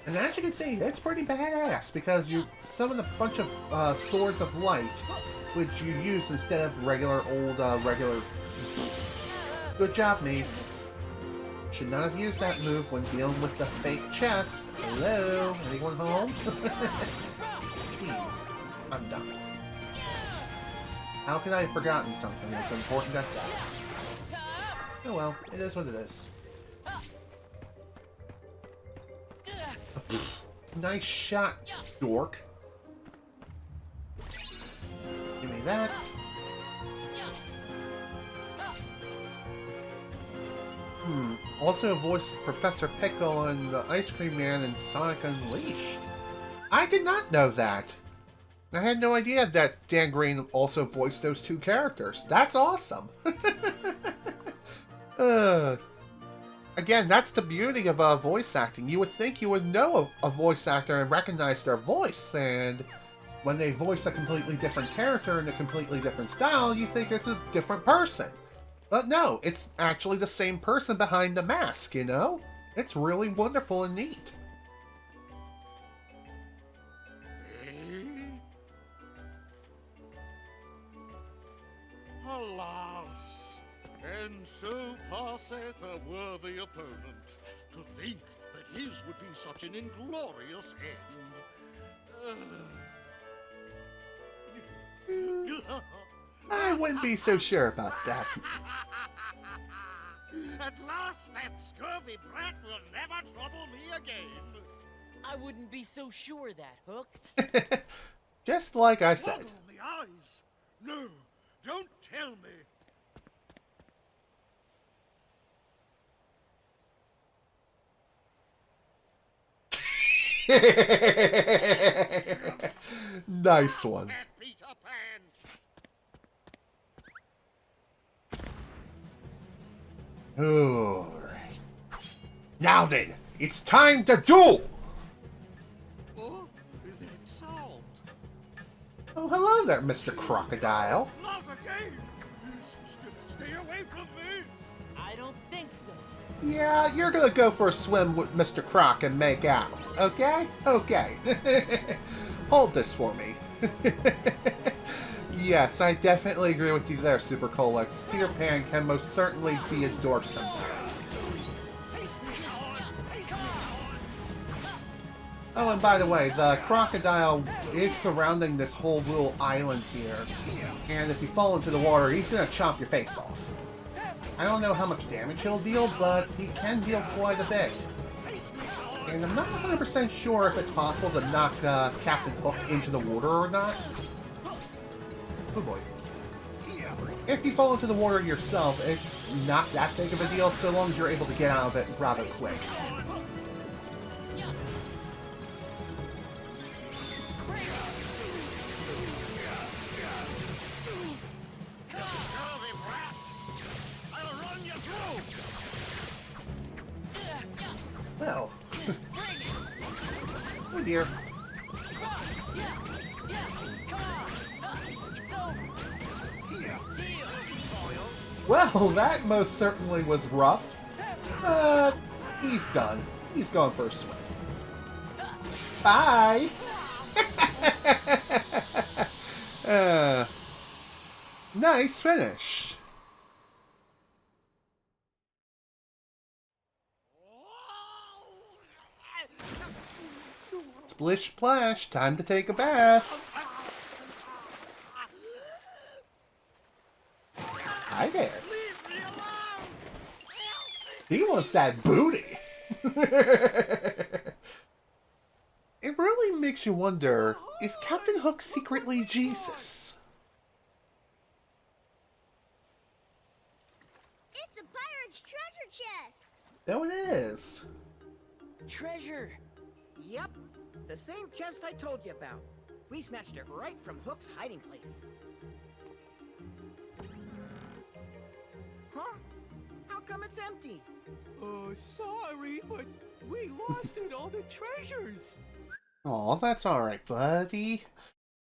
And as you can see, it's pretty badass, because you summon a bunch of swords of light, which you use instead of regular old, regular Good job, me. Should not have used that move when dealing with the fake chest. Hello? Anyone home? Please. I'm done. How could I have forgotten something as important as that? Oh well, it is what it is. Nice shot, dork. Give me that. Also voiced Professor Pickle and the Ice Cream Man in Sonic Unleashed. I did not know that. I had no idea that Dan Green also voiced those two characters. That's awesome. Again, that's the beauty of voice acting. You would think you would know a voice actor and recognize their voice, and when they voice a completely different character in a completely different style, you think it's a different person. But no, it's actually the same person behind the mask, you know? It's really wonderful and neat. Alas, and so passeth a worthy opponent. To think that his would be such an inglorious end. I wouldn't be so sure about that. At last, that scurvy brat will never trouble me again. I wouldn't be so sure that, Hook. Just like I said. What on the eyes? No, don't tell me. Nice one. That Peter Pan. Alright. Now then, it's time to duel! Oh, that sound. Oh, hello there, Mr. Crocodile. Not again. Stay away from me. I don't think so. Yeah, you're gonna go for a swim with Mr. Croc and make out, okay? Okay. Hold this for me. Yes, I definitely agree with you there, Super Colex. Peter Pan can most certainly be a dork sometimes. Oh, and by the way, the crocodile is surrounding this whole little island here. And if you fall into the water, he's gonna chomp your face off. I don't know how much damage he'll deal, but he can deal quite a bit. And I'm not 100% sure if it's possible to knock Captain Hook into the water or not. Oh boy. If you fall into the water yourself, it's not that big of a deal so long as you're able to get out of it rather quick. Well. Oh dear. Well, that most certainly was rough. He's done. He's going for a swim. Bye! Nice finish. Splish splash, time to take a bath. Hi there. Leave me alone. He wants that booty. It really makes you wonder, is Captain Hook secretly Jesus? It's a pirate's treasure chest. No, it is. Treasure. Yep, the same chest I told you about. We snatched it right from Hook's hiding place. Huh? How come it's empty? Sorry, but we lost it, all the treasures. Aw, that's alright, buddy.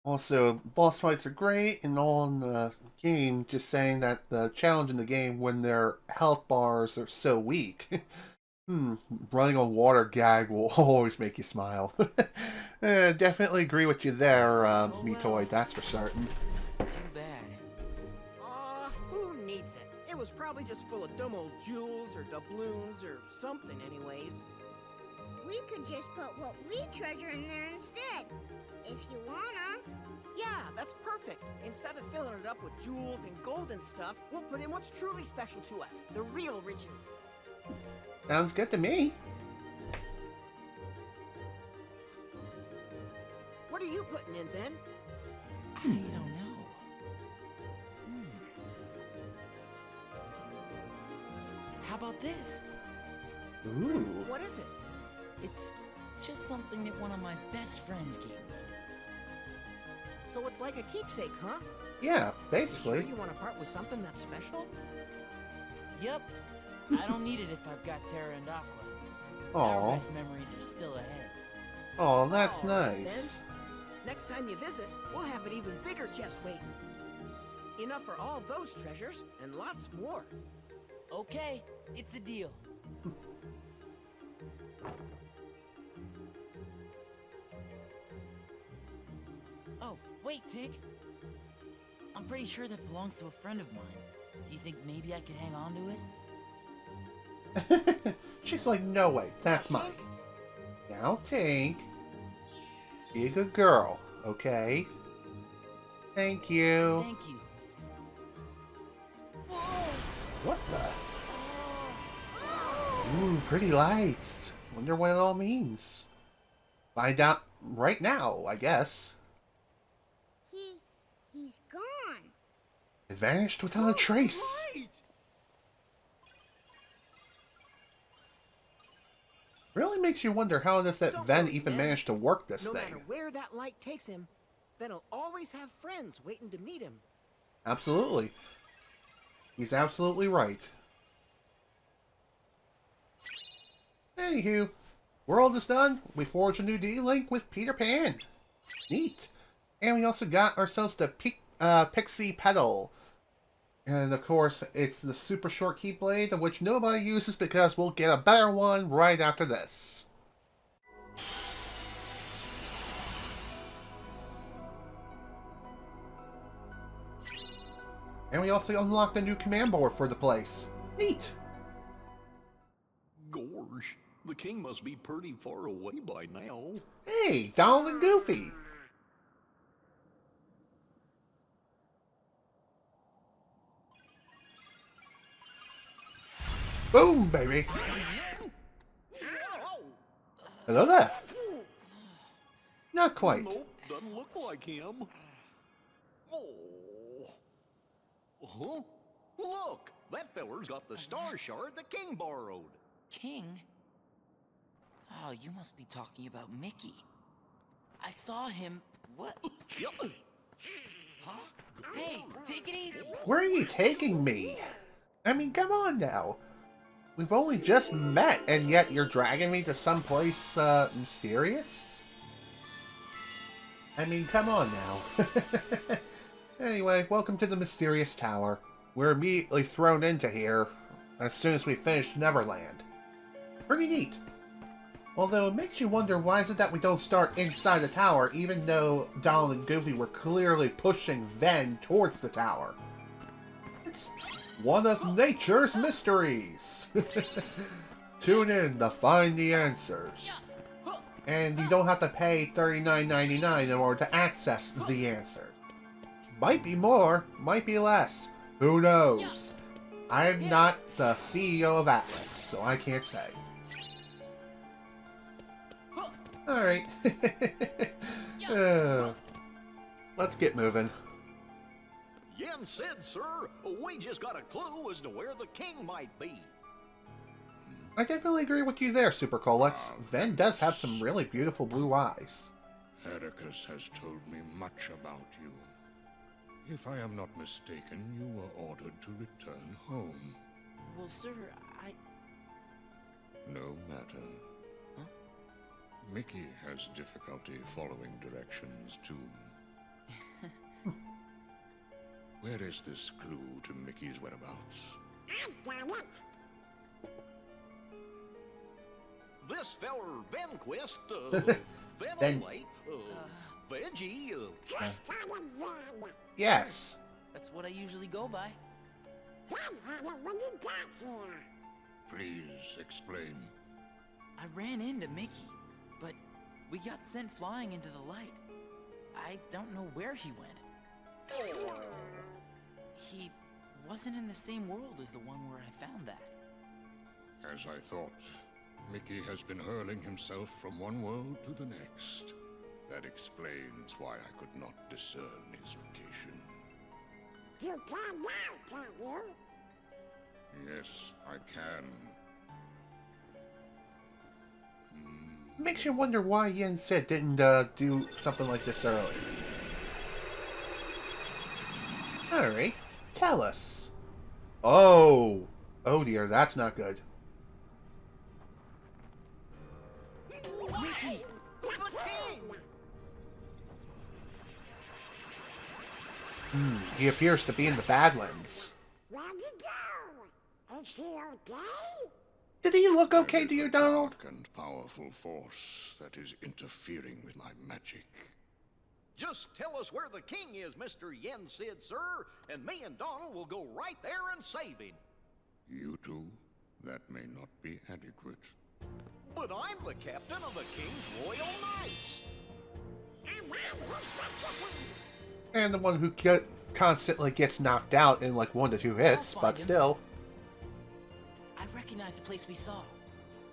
Also, boss fights are great and all in the game, just saying that the challenge in the game when their health bars are so weak. Running on water gag will always make you smile. Definitely agree with you there, Metoid, that's for certain. It's too bad. Who needs it? It It was probably just full of dumb old jewels or doubloons or something anyways. We could just put what we treasure in there instead. If you wanna. Yeah, that's perfect. Instead of filling it up with jewels and gold and stuff, we'll put in what's truly special to us, the real riches. Sounds good to me. What are you putting in, Ben? I don't know. How about this? Ooh. What is it? It's just something that one of my best friends gave me. So it's like a keepsake, huh? Yeah, You basically. sure you want to part with something that's special? Yep. I don't need it if I've got Terra and Aqua. Our Aw. best memories are still ahead. Oh, that's All right, nice. Next time you visit, we'll have an even bigger chest waiting. Enough for all those treasures and lots more. Okay, it's a deal. Oh, wait, Tink. I'm pretty sure that belongs to a friend of mine. Do you think maybe I could hang on to it? She's like, no way, that's mine. Now, Tink. Be a good girl, okay? Thank you. Thank you. What the? Ooh, pretty lights. Wonder what it all means. Find out right now, I guess. He's gone. It vanished without a trace. Right! Really makes you wonder how does that Don't Ven worry, even Ben. manage to work this No thing. matter where that light takes him, Ben'll always have friends waiting to meet him. Absolutely. He's absolutely right. Anywho, we're almost done. We forged a new D-Link with Peter Pan. Neat. And we also got ourselves the Pixie Pedal. And of course, it's the super short keyblade, which nobody uses because we'll get a better one right after this. And we also unlocked a new command board for the place. Neat. Gorge, the king must be pretty far away by now. Hey, Donald and Goofy. Boom, baby. Hello there. Not quite. Nope, doesn't look like him. Oh. Huh? Look, that feller's got the star shard the king borrowed. King? Oh, you must be talking about Mickey. I saw him. What? Yep. Huh? Hey, take it easy. Where are you taking me? I mean, come on now. We've only just met, and yet you're dragging me to someplace, mysterious? I mean, come on now. Anyway, welcome to the Mysterious Tower. We're immediately thrown into here as soon as we finish Neverland. Pretty neat. Although it makes you wonder why is it that we don't start inside the tower, even though Donald and Goofy were clearly pushing Ven towards the tower. It's one of nature's mysteries. Tune in to find the answers. And you don't have to pay $39.99 in order to access the answer. Might be more, might be less. Who knows? I'm not the CEO of Atlas, so I can't say. Alright. Let's get moving. Yen said, sir, we just got a clue as to where the king might be. I definitely agree with you there, Super Colex. Ven does have some really beautiful blue eyes. Atticus has told me much about you. If I am not mistaken, you were ordered to return home. Well, sir, No matter. Huh? Mickey has difficulty following directions, too. Where is this clue to Mickey's whereabouts? This feller Venquist, Ven- Venolite, Veggie, Yes. That's what I usually go by. When you got here. Please explain. I ran into Mickey, but we got sent flying into the light. I don't know where he went. He wasn't in the same world as the one where I found that. As I thought, Mickey has been hurling himself from one world to the next. That explains why I could not discern his location. You can now, can you? Yes, I can. Makes you wonder why Yen Sid didn't do something like this earlier. Alright, tell us. Oh dear, that's not good. Mickey! He appears to be in the Badlands. Where'd you go? Is he okay? Did he look okay to you, There is a Donald? dark and powerful force that is interfering with my magic. Just tell us where the king is, Mr. Yen Sid, sir, and me and Donald will go right there and save him. You two? That may not be adequate. But I'm the captain of the King's Royal Knights. And the one who constantly gets knocked out in like 1 to 2 hits, I'll but find him. still. I recognize the place we saw.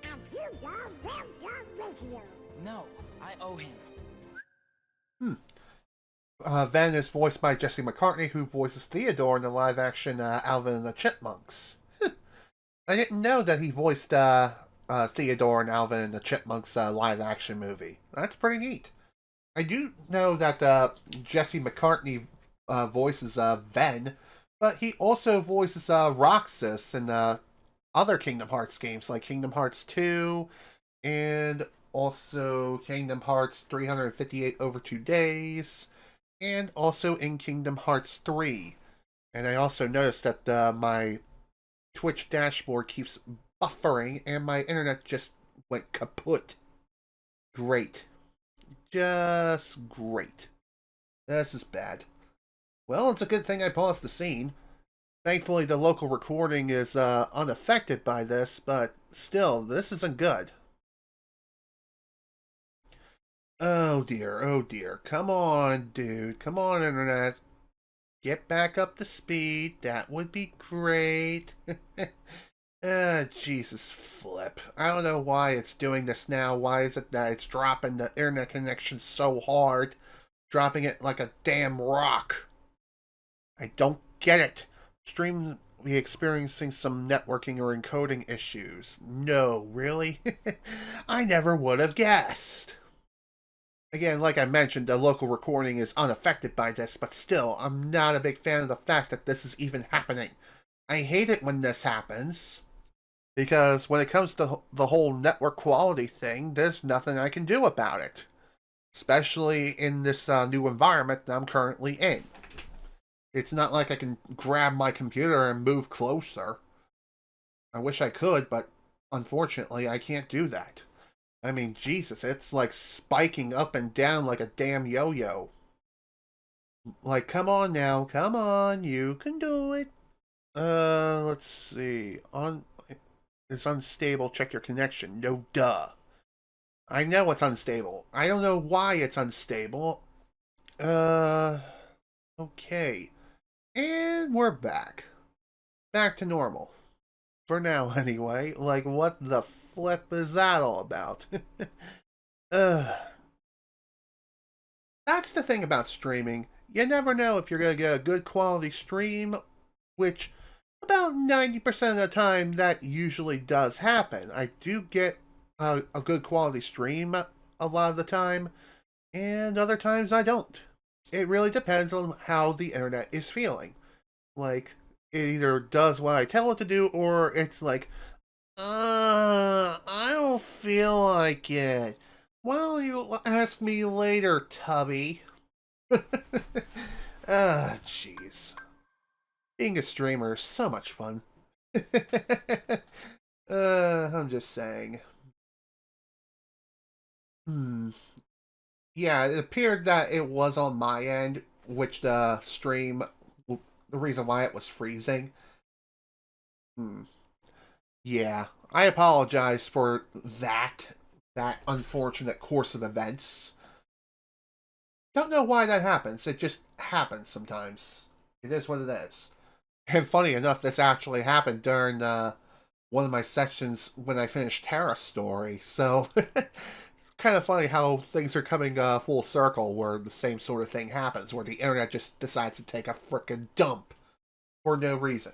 And you go, we'll go with you. No, I owe him. Ven is voiced by Jesse McCartney, who voices Theodore in the live-action Alvin and the Chipmunks. I didn't know that he voiced Theodore in Alvin and the Chipmunks live-action movie. That's pretty neat. I do know that Jesse McCartney voices Ven, but he also voices Roxas in other Kingdom Hearts games, like Kingdom Hearts 2, and also Kingdom Hearts 358 Over 2 Days, and also in Kingdom Hearts 3. And I also noticed that my Twitch dashboard keeps buffering, and my internet just went kaput. Great. Just great. This is bad. Well, it's a good thing I paused the scene. Thankfully, the local recording is unaffected by this, but still, this isn't good. Oh dear. Come on, dude. Come on, internet. Get back up to speed. That would be great. Jesus flip. I don't know why it's doing this now. Why is it that it's dropping the internet connection so hard? Dropping it like a damn rock. I don't get it. Stream be experiencing some networking or encoding issues. No, really? I never would have guessed. Again, like I mentioned, the local recording is unaffected by this, but still, I'm not a big fan of the fact that this is even happening. I hate it when this happens, because when it comes to the whole network quality thing, there's nothing I can do about it. Especially in this new environment that I'm currently in. It's not like I can grab my computer and move closer. I wish I could, but unfortunately I can't do that. I mean, Jesus, it's like spiking up and down like a damn yo-yo. Like, come on now, come on, you can do it. Let's see. It's unstable, check your connection. No, duh. I know it's unstable. I don't know why it's unstable. Okay. And we're back. Back to normal. For now, anyway. Like, what the flip is that all about? That's the thing about streaming. You never know if you're going to get a good quality stream, which about 90% of the time that usually does happen. I do get a good quality stream a lot of the time, and other times I don't. It really depends on how the internet is feeling. Like, it either does what I tell it to do, or it's like, I don't feel like it. Well, you ask me later, Tubby. Jeez. Being a streamer is so much fun. I'm just saying. Yeah, it appeared that it was on my end, which the stream, the reason why it was freezing. Yeah, I apologize for that unfortunate course of events. Don't know why that happens. It just happens sometimes. It is what it is. And funny enough, this actually happened during one of my sections when I finished Terra's story. So it's kind of funny how things are coming full circle, where the same sort of thing happens, where the internet just decides to take a frickin' dump for no reason.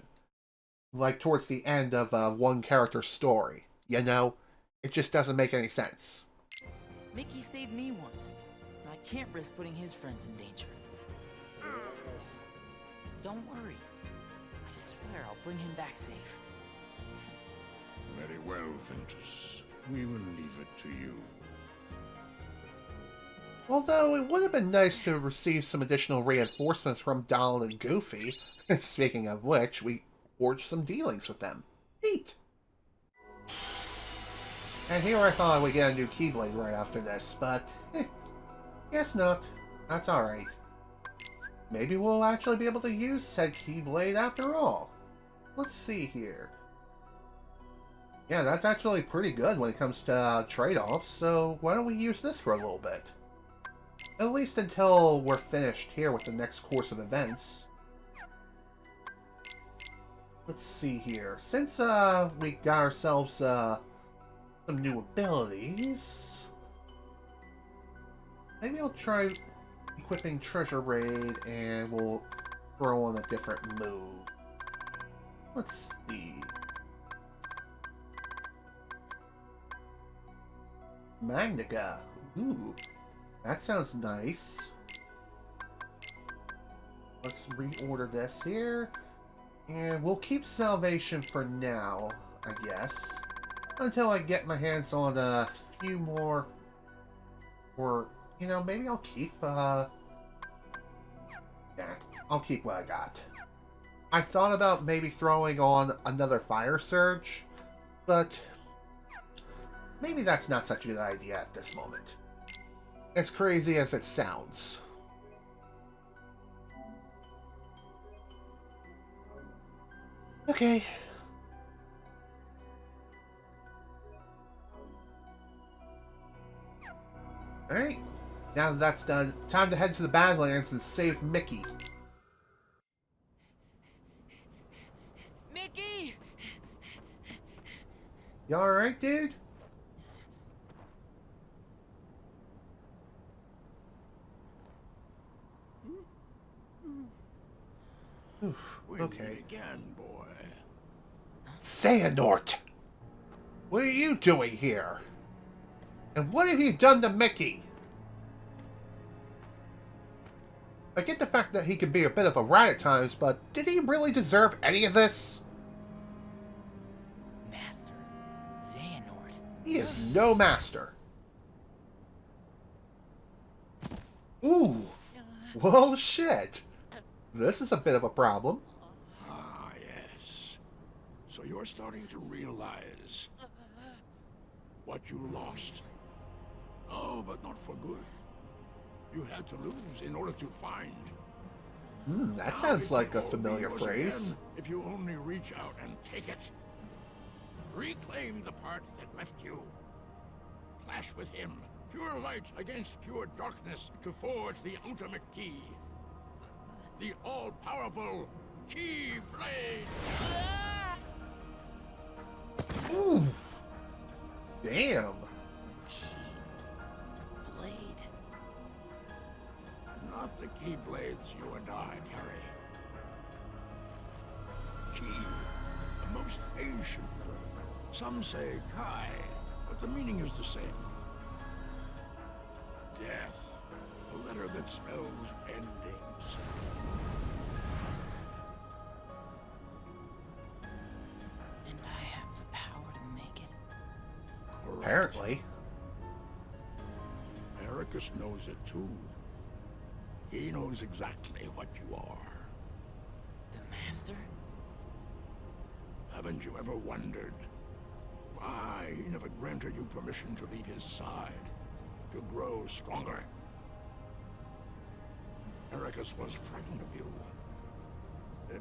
Like towards the end of one character's story. You know? It just doesn't make any sense. Mickey saved me once, and I can't risk putting his friends in danger. Don't worry. I swear I'll bring him back safe. Very well, Ventus. We will leave it to you. Although it would have been nice to receive some additional reinforcements from Donald and Goofy. Speaking of which, we forged some dealings with them. Neat! And here I thought I would get a new keyblade right after this, but guess not. That's alright. Maybe we'll actually be able to use said keyblade after all. Let's see here. Yeah, that's actually pretty good when it comes to trade-offs, so why don't we use this for a little bit? At least until we're finished here with the next course of events. Let's see here. Since we got ourselves some new abilities, maybe I'll try equipping Treasure Raid and we'll throw on a different move. Let's see. Magnica. Ooh, that sounds nice. Let's reorder this here. And we'll keep Salvation for now, I guess. Until I get my hands on a few more. Or, you know, maybe I'll keep, yeah, I'll keep what I got. I thought about maybe throwing on another Fire Surge, but maybe that's not such a good idea at this moment. As crazy as it sounds. Okay. Alright. Now that that's done, time to head to the Badlands and save Mickey. Mickey! You alright, dude? Oof, okay. Again, boy. Xehanort! What are you doing here? And what have you done to Mickey? I get the fact that he can be a bit of a rat at times, but did he really deserve any of this? Master Xehanort. He is no master. Ooh! Well, shit. This is a bit of a problem. Ah, yes. So you're starting to realize what you lost. Oh, but not for good. You had to lose in order to find. That sounds like a familiar phrase. If you only reach out and take it. Reclaim the part that left you. Clash with him. Pure light against pure darkness to forge the ultimate key. The all-powerful keyblade. Ooh! Damn! Blade. Not the keyblades you and I carry. Key, the most ancient. Some say Kai, but the meaning is the same. Death, a letter that spells endings. And I have the power to make it. Correct. Apparently. Ericus knows it too. He knows exactly what you are. The Master? Haven't you ever wondered why he never granted you permission to leave his side, to grow stronger? Ericus was frightened of you.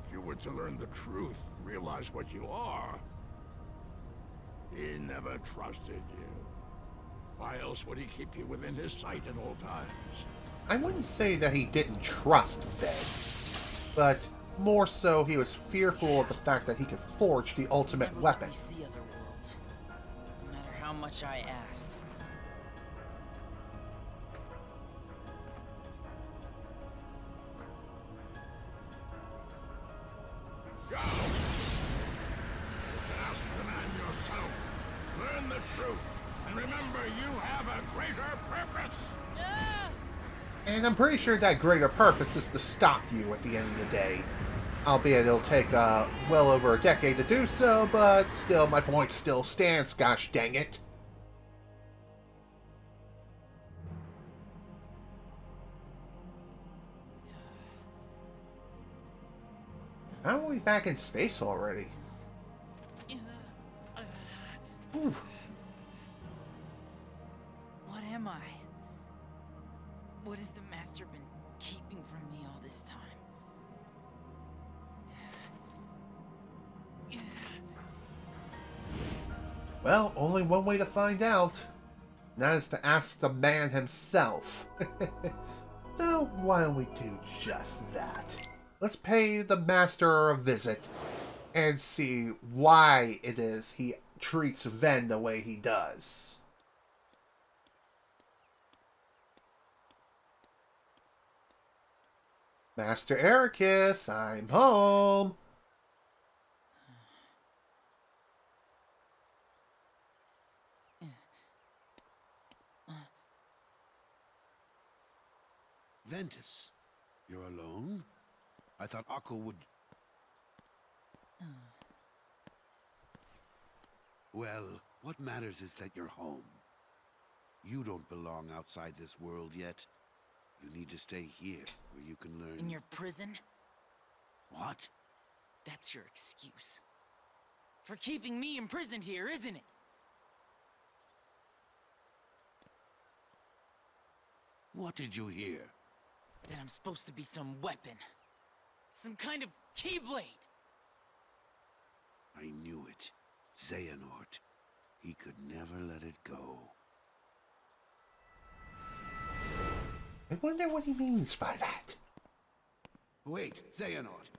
if you were to learn the truth, realize what you are, he never trusted you. Why else would he keep you within his sight at all times? I wouldn't say that he didn't trust Ven, but more so he was fearful of the fact that he could forge the ultimate Never weapon. let me see other worlds, no matter how much I asked. Go! Ask the man yourself. Learn the truth. And remember, you have a greater purpose. And I'm pretty sure that greater purpose is to stop you at the end of the day. Albeit it'll take well over a decade to do so, but still, my point still stands, gosh dang it. How are we back in space already? Ooh. What am I? What has the Master been keeping from me all this time? Well, only one way to find out. And that is to ask the man himself. So, why don't we do just that? Let's pay the Master a visit and see why it is he treats Ven the way he does. Master Ericus, I'm home. Ventus, you're alone? I thought Aqua would... Well, what matters is that you're home. You don't belong outside this world yet. You need to stay here, where you can learn... In your prison? What? That's your excuse. For keeping me imprisoned here, isn't it? What did you hear? That I'm supposed to be some weapon. Some kind of keyblade. I knew it. Xehanort. He could never let it go. I wonder what he means by that. Wait, Xehanort.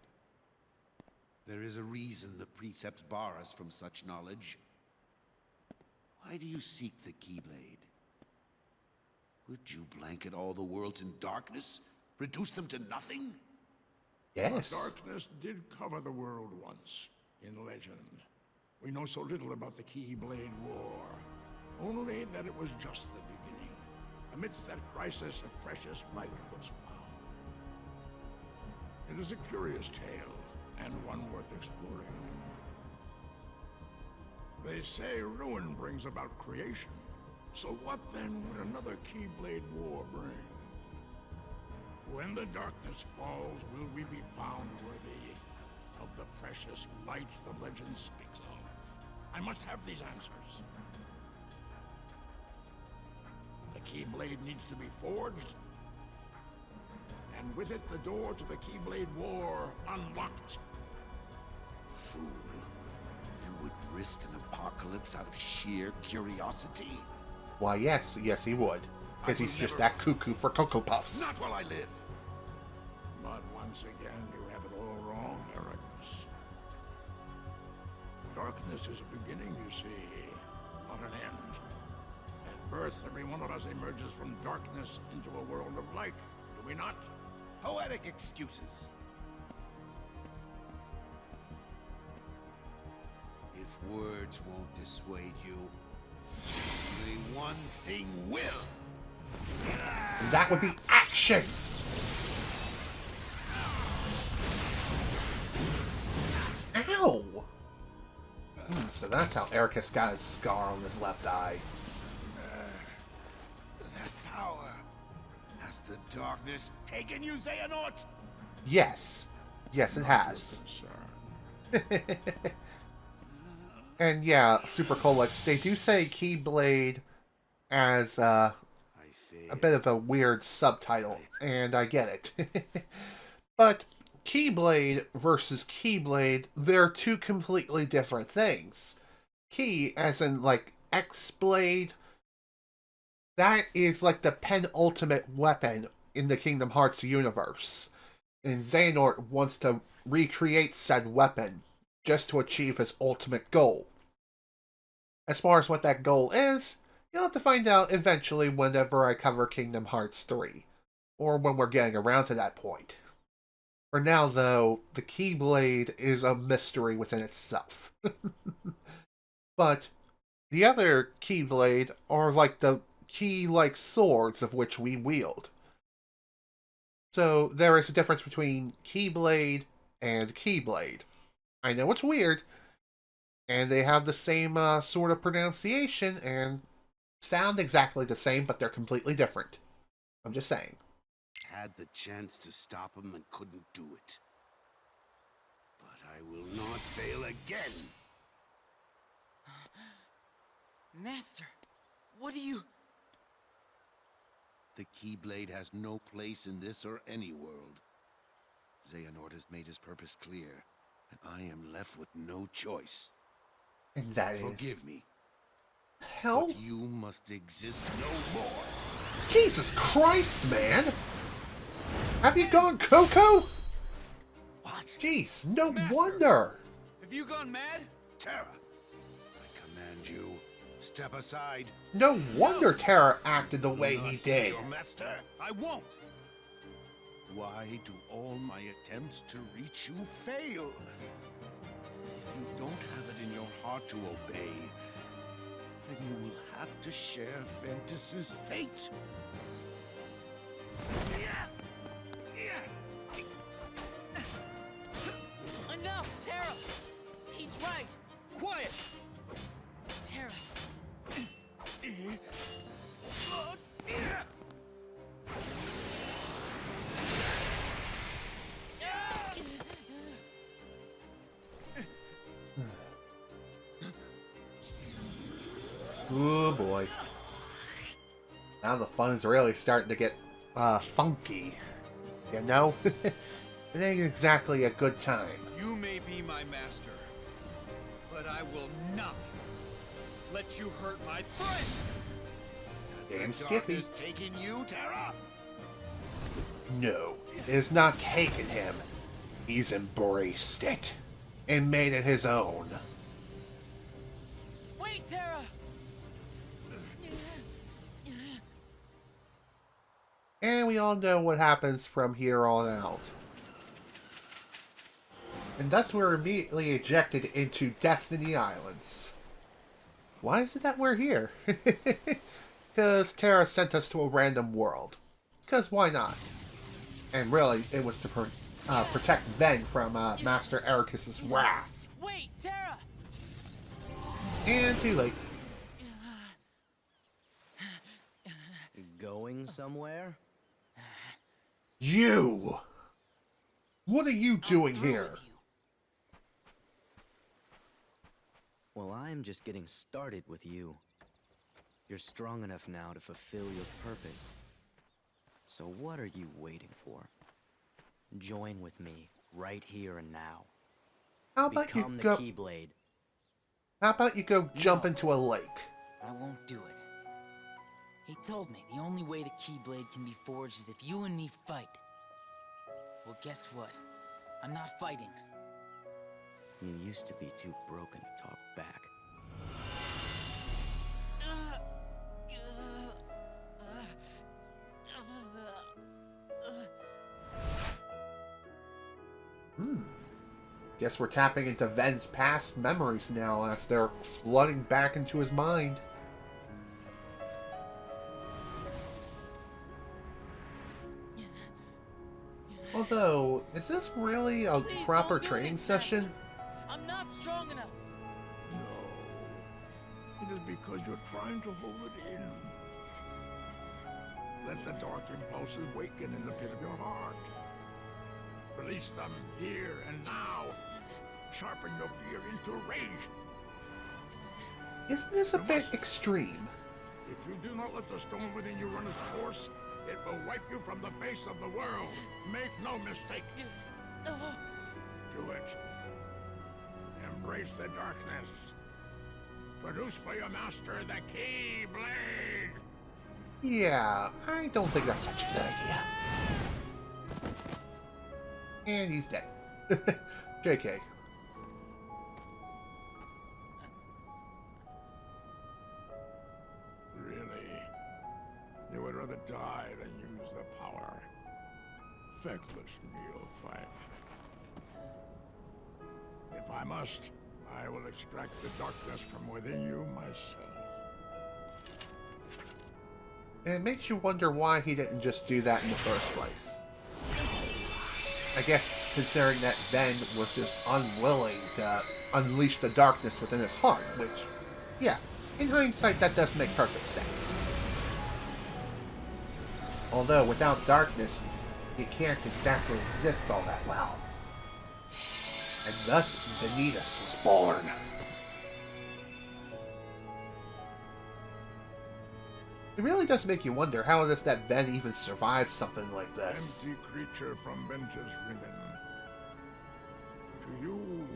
There is a reason the precepts bar us from such knowledge. Why do you seek the keyblade? Would you blanket all the worlds in darkness? Reduce them to nothing? Yes. Darkness did cover the world once, in legend. We know so little about the Keyblade War. Only that it was just the beginning. Amidst that crisis, a precious light was found. It is a curious tale, and one worth exploring. They say ruin brings about creation. So what then would another Keyblade War bring? When the darkness falls, will we be found worthy of the precious light the legend speaks of? I must have these answers. The Keyblade needs to be forged, and with it the door to the Keyblade War unlocked. Fool. You would risk an apocalypse out of sheer curiosity? Why, yes he would. Because he's just that cuckoo for Cocoa Puffs. Not while I live. But once again, you have it all wrong, Ericus. Darkness is a beginning, you see, not an end. At birth, every one of us emerges from darkness into a world of light, do we not? Poetic excuses. If words won't dissuade you, only one thing will. That would be action! Ow! So that's how Ericus got his scar on his left eye. That power. Has the darkness taken you, Xehanort? Yes. Yes, it has. And yeah, Super Colex, they do say Keyblade as a bit of a weird subtitle, and I get it. But Keyblade versus Keyblade, they're two completely different things. Key, as in like X-Blade, that is like the penultimate weapon in the Kingdom Hearts universe. And Xehanort wants to recreate said weapon just to achieve his ultimate goal. As far as what that goal is, you'll have to find out eventually whenever I cover Kingdom Hearts 3. Or when we're getting around to that point. For now, though, the Keyblade is a mystery within itself. But the other Keyblade are like the key-like swords of which we wield. So there is a difference between Keyblade and Keyblade. I know it's weird, and they have the same sort of pronunciation and sound exactly the same, but they're completely different. I'm just saying. Had the chance to stop him and couldn't do it. But I will not fail again. Master, what do you... The Keyblade has no place in this or any world. Xehanort has made his purpose clear, and I am left with no choice. And that is... Forgive me. Hell? But you must exist no more. Jesus Christ, man! Have you gone Coco? What? Jeez, no Master, wonder. Have you gone mad? Terra, I command you, step aside. No wonder Terra acted the way he Not did. your master. I won't. Why do all my attempts to reach you fail? If you don't have it in your heart to obey, then you will have to share Vanitas' fate. Enough, Terra! He's right! Quiet! Terra! Oh boy. Now the fun's really starting to get funky. You know? It ain't exactly a good time. You may be my master, but I will not let you hurt my friend. Damn The Skippy. darkness taking you, Terra? No, it has not taken him. He's embraced it and made it his own. Wait, Terra! And we all know what happens from here on out. And thus we're immediately ejected into Destiny Islands. Why is it that we're here? Because Terra sent us to a random world. Because why not? And really, it was to protect Ven from Master Ericus's wrath. Wait, Terra! And too late. Going somewhere? You! What are you doing through here? with you. Well, I'm just getting started with you. You're strong enough now to fulfill your purpose. So what are you waiting for? Join with me, right here and now. How about Become you the go? Keyblade. How about you go jump into a lake? I won't do it. He told me the only way the Keyblade can be forged is if you and me fight. Well, guess what? I'm not fighting. You used to be too broken to talk back. Guess we're tapping into Ven's past memories now as they're flooding back into his mind. Although, is this really a Please proper don't do training this, session? Master. I'm not strong enough. No. It is because you're trying to hold it in. Let the dark impulses waken in the pit of your heart. Release them here and now. Sharpen your fear into rage. Isn't this a You bit must. extreme? If you do not let the stone within you run its course, it will wipe you from the face of the world. Make no mistake. Do it. Embrace the darkness. Produce for your master the keyblade. Yeah, I don't think that's such a good idea. And he's dead. JK. Really? You would rather die than use the power. Feckless neophyte. If I must, I will extract the darkness from within you myself. And it makes you wonder why he didn't just do that in the first place. I guess considering that Ben was just unwilling to unleash the darkness within his heart, which, yeah, in hindsight that does make perfect sense. Although without darkness, you can't exactly exist all that well. And thus, Vanitas was born. It really does make you wonder how it is that Ven even survived something like this. Empty creature from Venter's Riven. To you,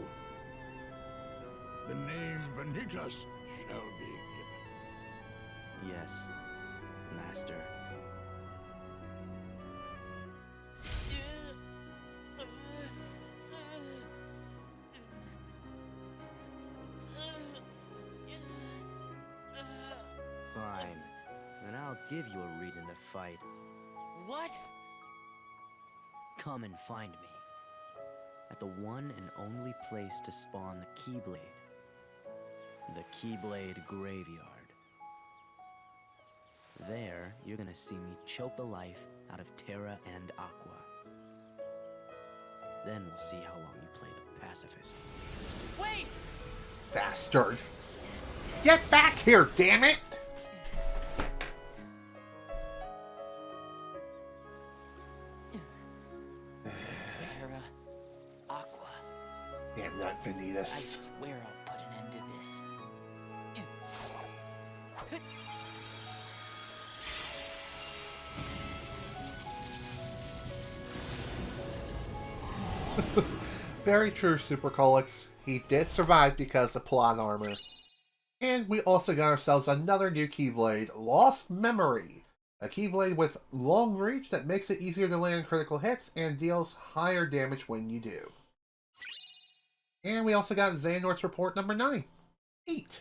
the name Vanitas shall be given. Yes, Master. Fine. Then I'll give you a reason to fight. What? Come and find me. At the one and only place to spawn the keyblade. The Keyblade Graveyard. There, you're gonna see me choke the life out of Terra and Aqua. Then we'll see how long you play the pacifist. Wait! Bastard! Get back here, damn it! Terra, Aqua. Damn that I Vanitas. swear I'll put an end to this. Very true, Supercolix. He did survive because of plot armor. And we also got ourselves another new Keyblade, Lost Memory. A Keyblade with long reach that makes it easier to land critical hits and deals higher damage when you do. And we also got Xehanort's Report number 9. 8.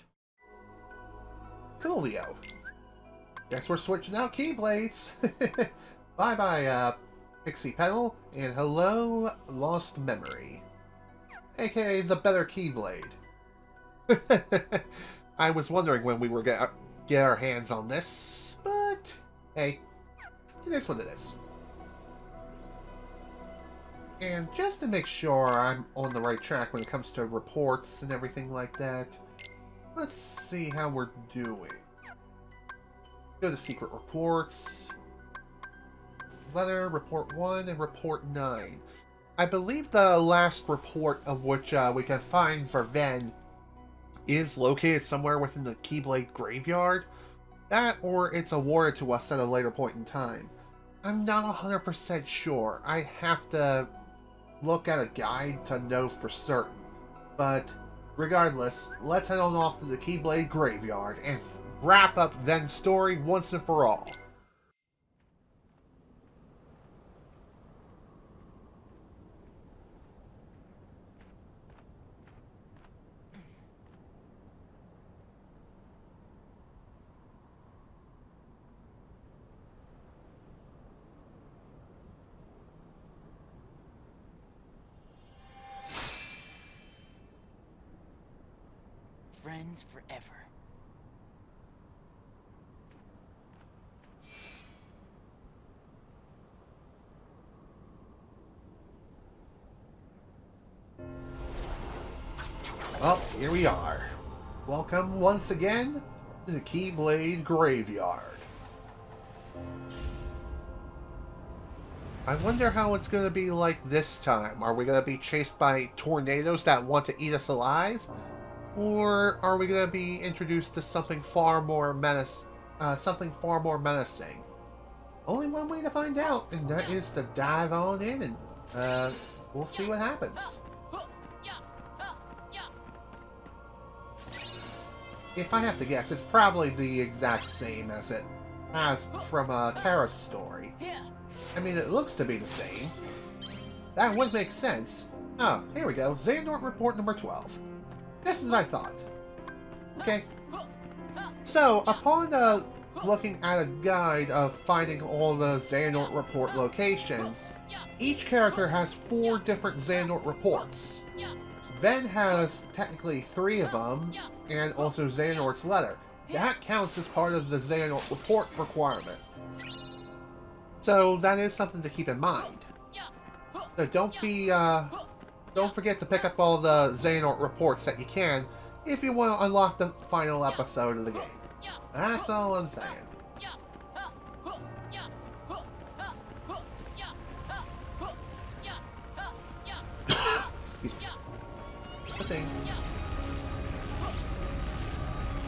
Coolio. Guess we're switching out Keyblades. Bye-bye, Pixie Petal, and hello, Lost Memory. AKA the better Keyblade. I was wondering when we were gonna get our hands on this, but hey, it is what it is. And just to make sure I'm on the right track when it comes to reports and everything like that, let's see how we're doing. Go to secret reports. Letter, report 1, and report 9. I believe the last report of which we can find for Ven is located somewhere within the Keyblade Graveyard. That, or it's awarded to us at a later point in time. I'm not 100% sure. I have to look at a guide to know for certain. But regardless, let's head on off to the Keyblade Graveyard and wrap up Ven's story once and for all. Friends forever. Well, here we are. Welcome once again to the Keyblade Graveyard. I wonder how it's going to be like this time. Are we going to be chased by tornadoes that want to eat us alive? Or are we going to be introduced to something far more menacing? Only one way to find out, and that is to dive on in and we'll see what happens. If I have to guess, it's probably the exact same as it has from Terra's story. I mean, it looks to be the same. That would make sense. Oh, here we go. Xehanort Report number 12. Just as I thought. Okay. So, upon looking at a guide of finding all the Xehanort Report locations, each character has 4 different Xehanort Reports. Ven has technically 3 of them, and also Xehanort's letter. That counts as part of the Xehanort Report requirement. So that is something to keep in mind. So don't forget to pick up all the Xehanort Reports that you can if you want to unlock the final episode of the game. That's all I'm saying. Excuse me. The thing.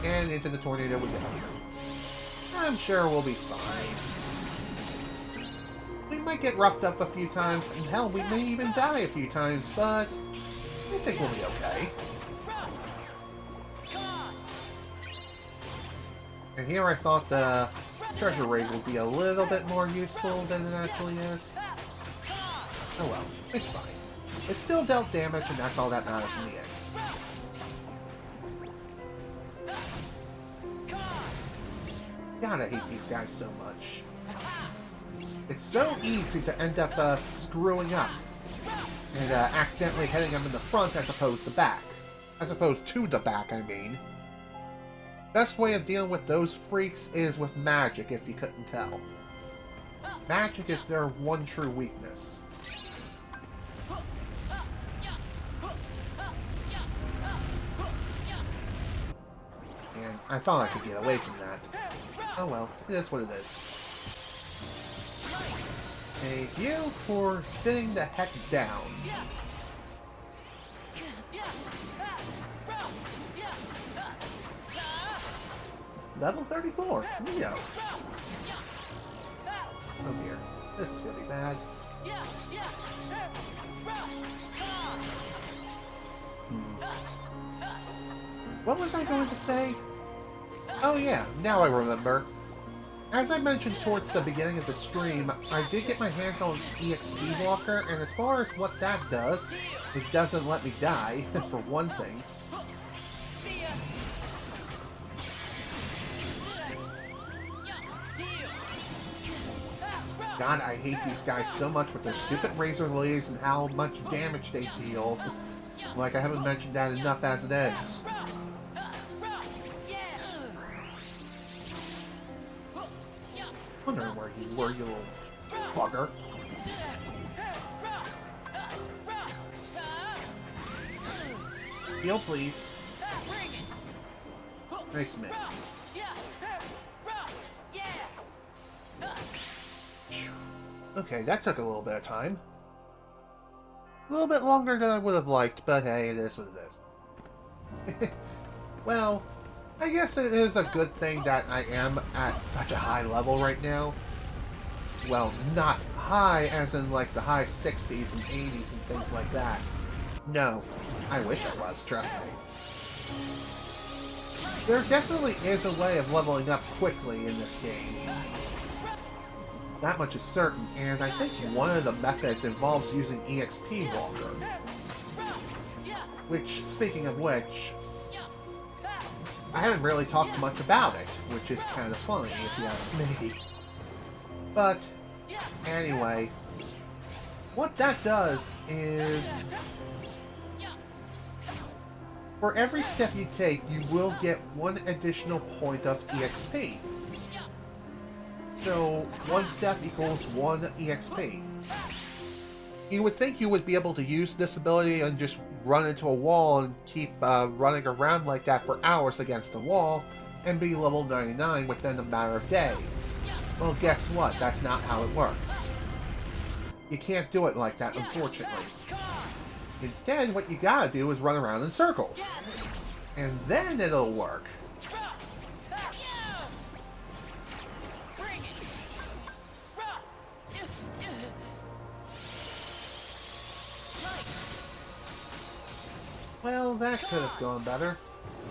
And into the tornado we go. I'm sure we'll be fine. We might get roughed up a few times, and hell, we may even die a few times, but I think we'll be okay. And here I thought the treasure raid would be a little bit more useful than it actually is. Oh well, it's fine. It still dealt damage, and that's all that matters in the end. God, I hate these guys so much. It's so easy to end up screwing up and accidentally hitting them in the front as opposed to back. As opposed to the back, I mean. Best way of dealing with those freaks is with magic, if you couldn't tell. Magic is their one true weakness. And I thought I could get away from that. Oh well, it is what it is. Thank you for sitting the heck down. Level 34, Neato. Oh dear, this is gonna be bad. What was I going to say? Oh yeah, now I remember. As I mentioned towards the beginning of the stream, I did get my hands on EXP Walker, and as far as what that does, it doesn't let me die, for one thing. God, I hate these guys so much with their stupid razor leaves and how much damage they deal. Like, I haven't mentioned that enough as it is. Wondering where you were, you little bugger. Heal, please. Nice miss. Okay, that took a little bit of time. A little bit longer than I would have liked, but hey, it is what it is. Well, I guess it is a good thing that I am at such a high level right now. Well, not high as in like the high 60s and 80s and things like that. No, I wish I was, trust me. There definitely is a way of leveling up quickly in this game. That much is certain, and I think one of the methods involves using EXP Walker. Which, speaking of which, I haven't really talked much about it, which is kind of funny if you ask me. But, anyway, what that does is, for every step you take, you will get 1 additional point of EXP. So, 1 step equals 1 EXP. You would think you would be able to use this ability and just run into a wall and keep running around like that for hours against a wall and be level 99 within a matter of days. Well, guess what? That's not how it works. You can't do it like that, unfortunately. Instead, what you gotta do is run around in circles. And then it'll work. Well, that could have gone better.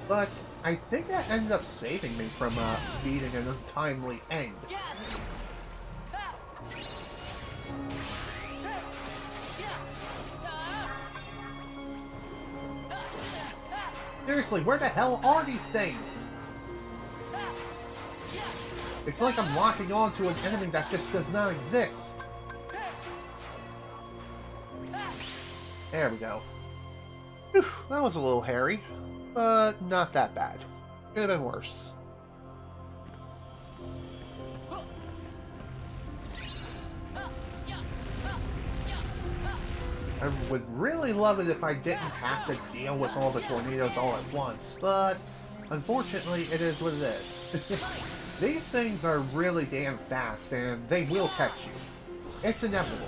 But I think that ended up saving me from meeting an untimely end. Seriously, where the hell are these things? It's like I'm locking onto an enemy that just does not exist. There we go. Whew, that was a little hairy, but not that bad. Could have been worse. I would really love it if I didn't have to deal with all the tornadoes all at once, but unfortunately it is what it is. These things are really damn fast and they will catch you. It's inevitable.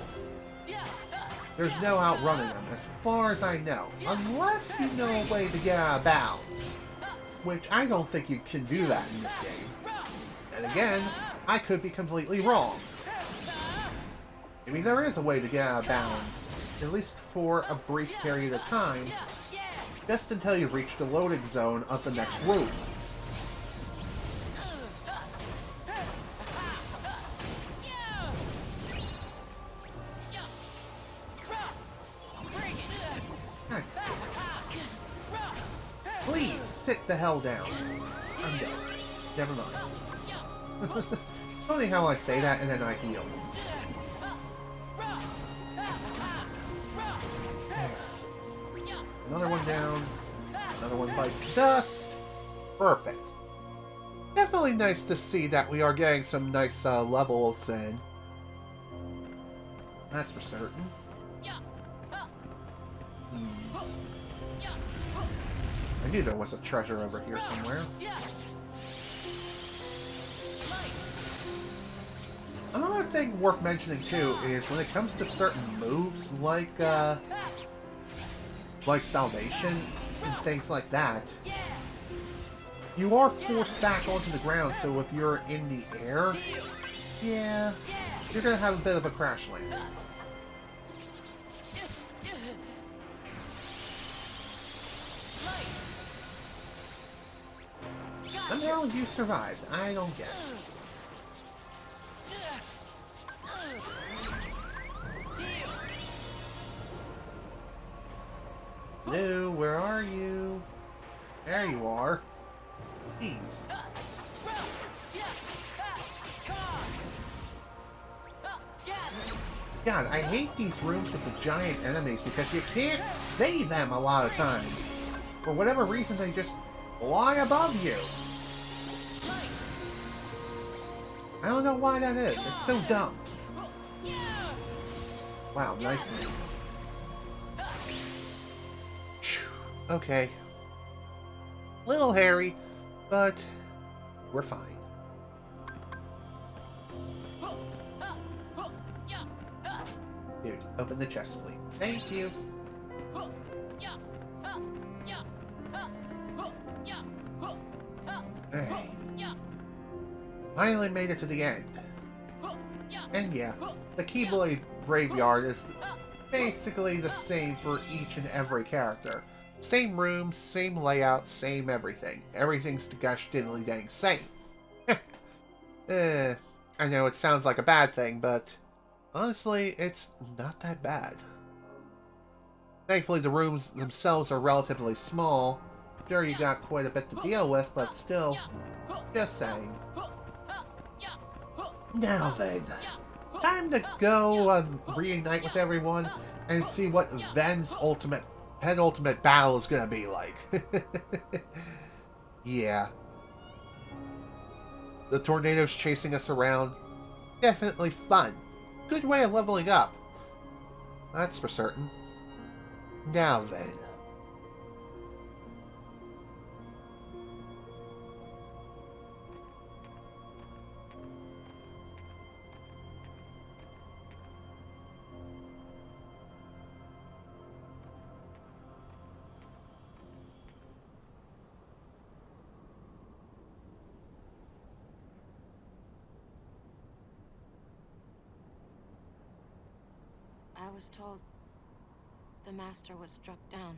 There's no outrunning them, as far as I know, unless you know a way to get out of bounds. Which I don't think you can do that in this game. And again, I could be completely wrong. Maybe there is a way to get out of bounds, at least for a brief period of time, just until you reach the loading zone of the next room. Please sit the hell down. I'm done. Never mind. Funny how I say that and then I heal. Another one down. Another one bites dust. Perfect. Definitely nice to see that we are getting some nice levels in. That's for certain. I knew there was a treasure over here somewhere. Another thing worth mentioning too is when it comes to certain moves like salvation and things like that, you are forced back onto the ground, so if you're in the air, yeah, you're gonna have a bit of a crash land. Somehow you survived. I don't get it. Hello, where are you? There you are. Jeez. God, I hate these rooms with the giant enemies because you can't see them a lot of times. For whatever reason, they just fly above you. I don't know why that is. It's so dumb. Wow, nice. Okay. Little hairy, but we're fine. Dude, open the chest, please. Thank you. Hey. Finally made it to the end. And yeah, the keyblade graveyard is basically the same for each and every character. Same rooms, same layout, same everything. Everything's the gosh diddly dang same. I know it sounds like a bad thing, but honestly, it's not that bad. Thankfully, the rooms themselves are relatively small. Sure, you got quite a bit to deal with, but still, just saying. Now then, time to go reunite with everyone and see what Ven's penultimate battle is gonna be like. Yeah. The tornadoes chasing us around. Definitely fun. Good way of leveling up. That's for certain. Now then. I was told the Master was struck down.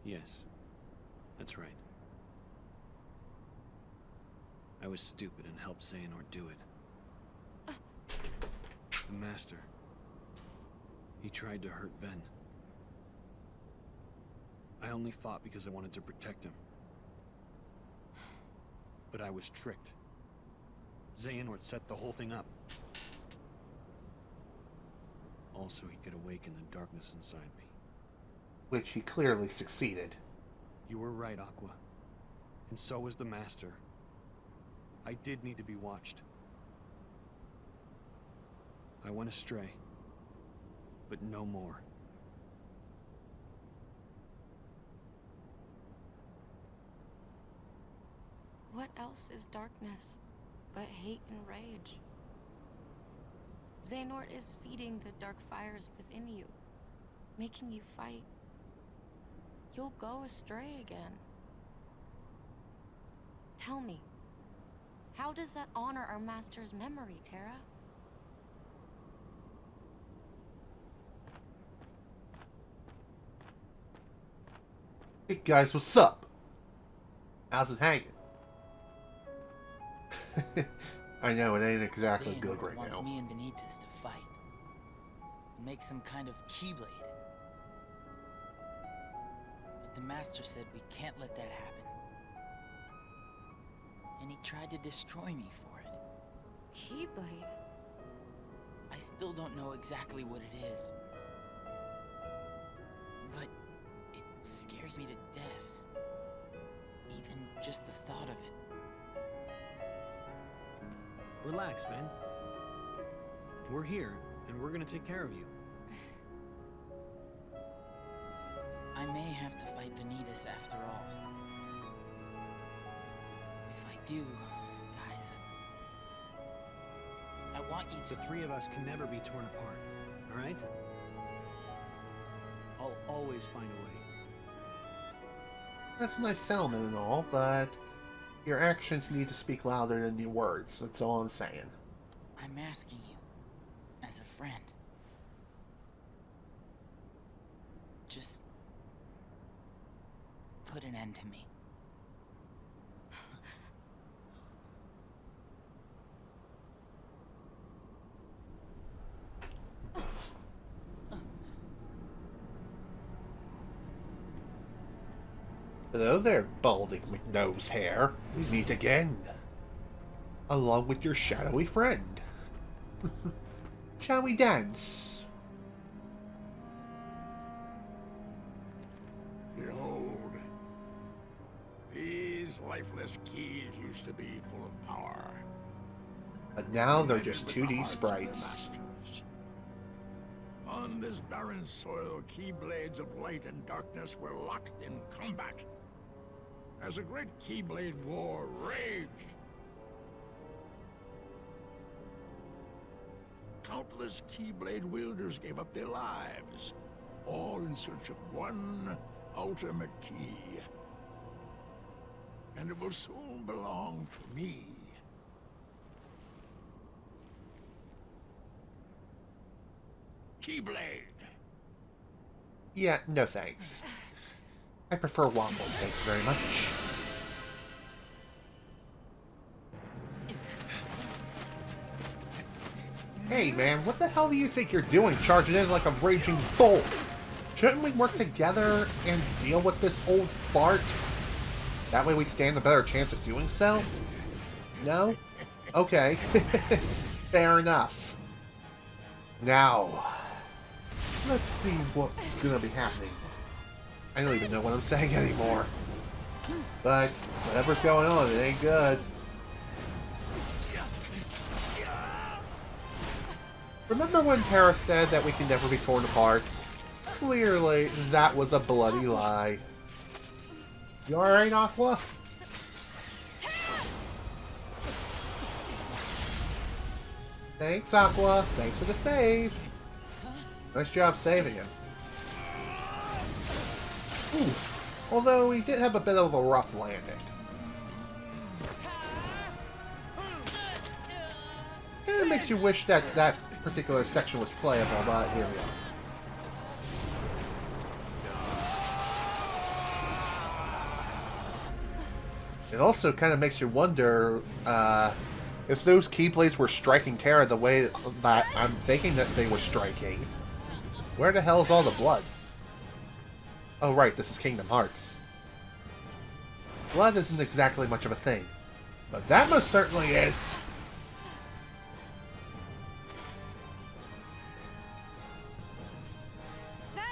Yes, that's right. I was stupid and helped Xehanort do it. The Master. He tried to hurt Ven. I only fought because I wanted to protect him. But I was tricked. Xehanort set the whole thing up. Also, he could awaken the darkness inside me. Which he clearly succeeded. You were right, Aqua. And so was the Master. I did need to be watched. I went astray. But no more. What else is darkness but hate and rage? Xehanort is feeding the dark fires within you, making you fight. You'll go astray again. Tell me, how does that honor our master's memory, Terra? Hey guys, what's up? How's it hanging? I know, it ain't exactly Xehanort good right wants now. me and Vanitas to fight. And make some kind of keyblade. But the Master said we can't let that happen. And he tried to destroy me for it. Keyblade? I still don't know exactly what it is. But it scares me to death. Even just the thought of it. Relax, man. We're here, and we're gonna take care of you. I may have to fight Vanitas after all. If I do, guys, I want you to... The three of us can never be torn apart, alright? I'll always find a way. That's a nice sentiment and all, but your actions need to speak louder than your words. That's all I'm saying. I'm asking you, as a friend. Just put an end to me. Hello there, balding McNose hair. We meet again. Along with your shadowy friend. Shall we dance? Behold, these lifeless keys used to be full of power. But now they're United just with the 2D hearts of sprites. their masters. On this barren soil, keyblades of light and darkness were locked in combat. As a great keyblade war raged, countless keyblade wielders gave up their lives, all in search of one ultimate key. And it will soon belong to me. Keyblade. Yeah, no thanks. I prefer waffles, thank you very much. Hey man, what the hell do you think you're doing charging in like a raging bull? Shouldn't we work together and deal with this old fart? That way we stand a better chance of doing so? No? Okay. Fair enough. Now, let's see what's gonna be happening. I don't even know what I'm saying anymore. But whatever's going on, it ain't good. Remember when Terra said that we can never be torn apart? Clearly, that was a bloody lie. You alright, Aqua? Thanks, Aqua. Thanks for the save. Nice job saving him. Oof. Although he did have a bit of a rough landing. It makes you wish that that particular section was playable, but here we are. It also kind of makes you wonder if those keyblades were striking Terra the way that I'm thinking that they were striking. Where the hell is all the blood? Oh right, this is Kingdom Hearts. Blood isn't exactly much of a thing, but that most certainly is. Ben,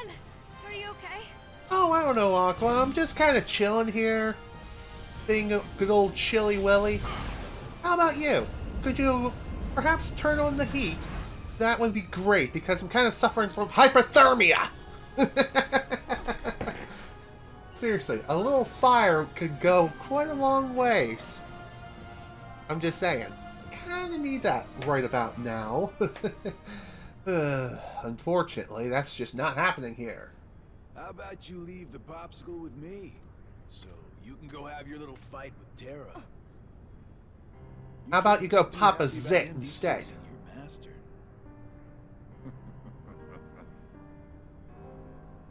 are you okay? Oh, I don't know, Aqua. I'm just kind of chilling here, being a good old chilly willy. How about you? Could you perhaps turn on the heat? That would be great, because I'm kind of suffering from hypothermia. Seriously, a little fire could go quite a long ways. I'm just saying. Kinda need that right about now. Unfortunately, that's just not happening here. How about you leave the popsicle with me? So you can go have your little fight with Terra. How about you go pop a zit instead? Your master.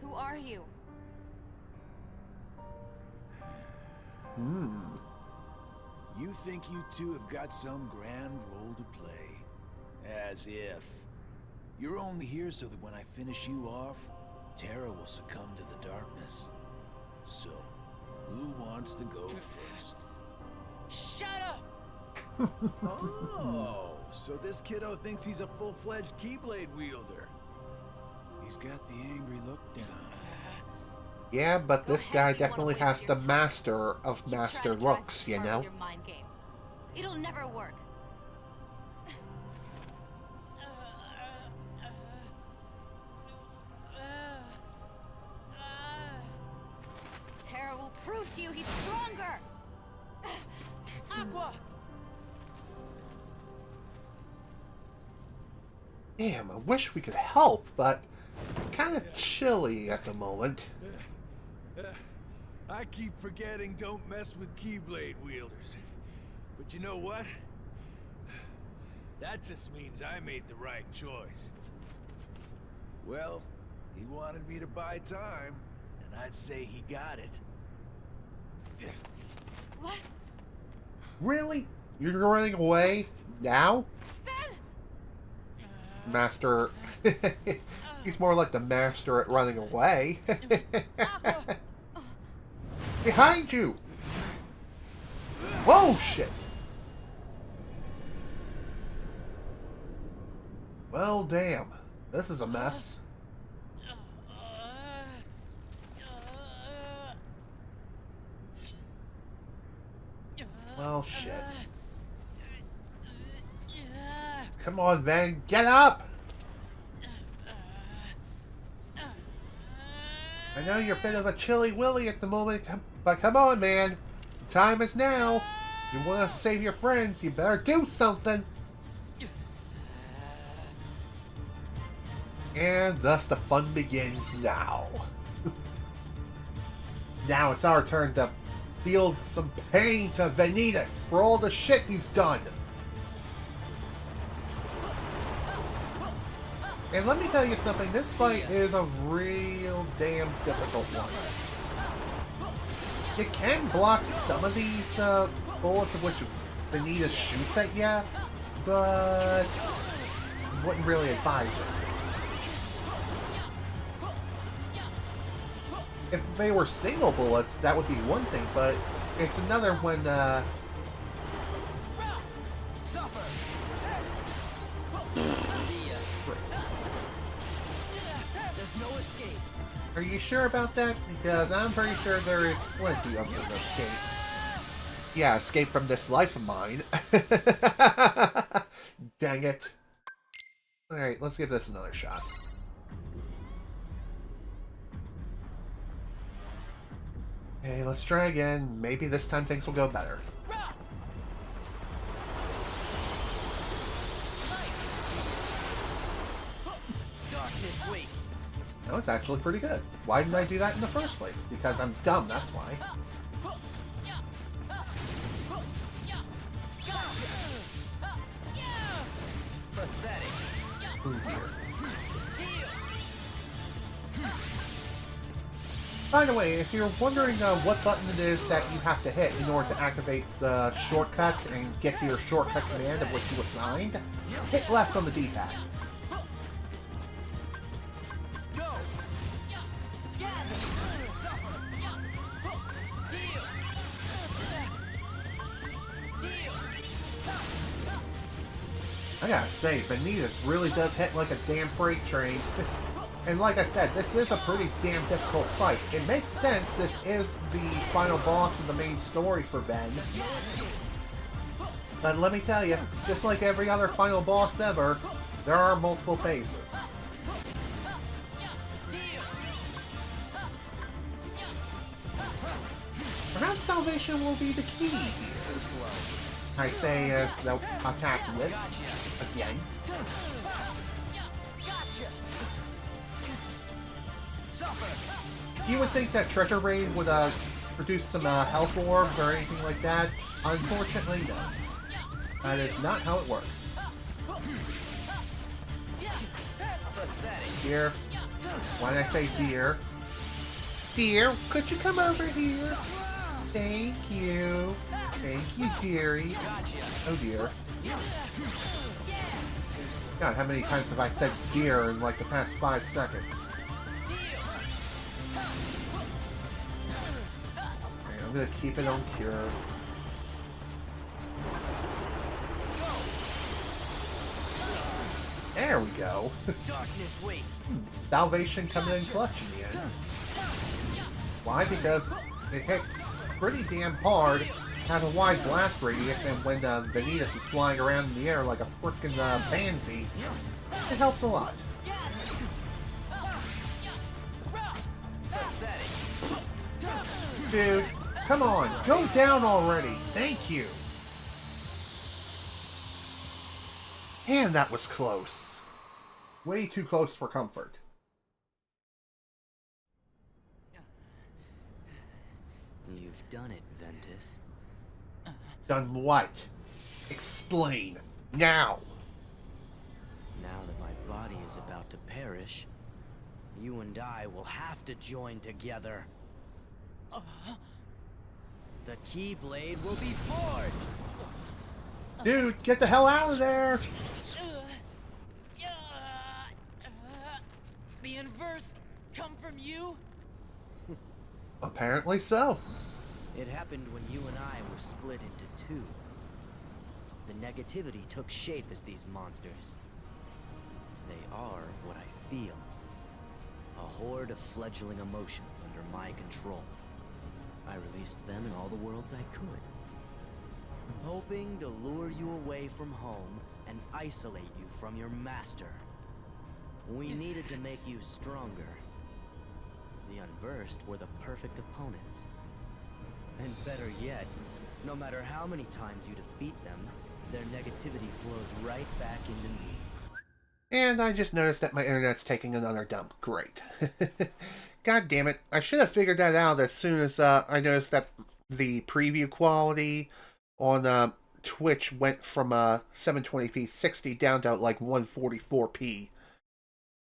Who are you? You think you two have got some grand role to play? As if. You're only here so that when I finish you off, Terra will succumb to the darkness. So, who wants to go first? Shut up! Oh, so this kiddo thinks he's a full-fledged keyblade wielder. He's got the angry look down. Yeah, but this guy definitely has the master of master looks, you know? Your mind games. It'll never work. Terra will prove to you he's stronger. Aqua. Damn, I wish we could help, but kind of chilly at the moment. I keep forgetting don't mess with keyblade wielders. But you know what? That just means I made the right choice. Well, he wanted me to buy time, and I'd say he got it. What? Really? You're running away? Now? Ben! Master... He's more like the master at running away. Behind you! Whoa, shit! Well, damn. This is a mess. Well, shit. Come on, Van, get up! I know you're a bit of a chilly willy at the moment, but come on, man. The time is now. You want to save your friends, you better do something. And thus the fun begins now. Now it's our turn to feel some pain to Vanitas for all the shit he's done. And let me tell you something, this fight is a real damn difficult one. You can block some of these bullets of which Vanitas shoots at you, but wouldn't really advise it. If they were single bullets, that would be one thing, but it's another when, Are you sure about that? Because I'm pretty sure there is plenty of them escape. Yeah, escape from this life of mine. Dang it. Alright, let's give this another shot. Okay, let's try again. Maybe this time things will go better. That was actually pretty good. Why didn't I do that in the first place? Because I'm dumb, that's why. Ooh, dear. By the way, if you're wondering what button it is that you have to hit in order to activate the shortcut and get to your shortcut command of which you assigned, hit left on the D-pad. I gotta say, Vanitas really does hit like a damn freight train. And like I said, this is a pretty damn difficult fight. It makes sense, this is the final boss of the main story for Ben. But let me tell you, just like every other final boss ever, there are multiple phases. Perhaps salvation will be the key here. I say as the attack whips again. You would think that Treasure Raid would produce some health orbs or anything like that. Unfortunately, no. That is not how it works. Dear, why did I say dear? Dear, could you come over here? Thank you. Thank you, dearie. Oh dear. God, how many times have I said dear in like the past 5 seconds? Okay, I'm gonna keep it on cure. There we go. Salvation coming in clutch in the end. Why? Because it hits pretty damn hard, has a wide blast radius, and when Vanitas is flying around in the air like a frickin' pansy, it helps a lot. Dude, come on, go down already! Thank you! And that was close. Way too close for comfort. You've done it, Ventus. Done what? Explain. Now! Now that my body is about to perish, you and I will have to join together. The keyblade will be forged! Dude, get the hell out of there! The inverse come from you? Apparently so. It happened when you and I were split into two. The negativity took shape as these monsters. They are what I feel. A horde of fledgling emotions under my control. I released them in all the worlds I could. Hoping to lure you away from home and isolate you from your master. We needed to make you stronger. The Unversed were the perfect opponents. And better yet, no matter how many times you defeat them, their negativity flows right back into me. And I just noticed that my internet's taking another dump. Great. God damn it. I should have figured that out as soon as I noticed that the preview quality on Twitch went from 720p 60 down to like 144p.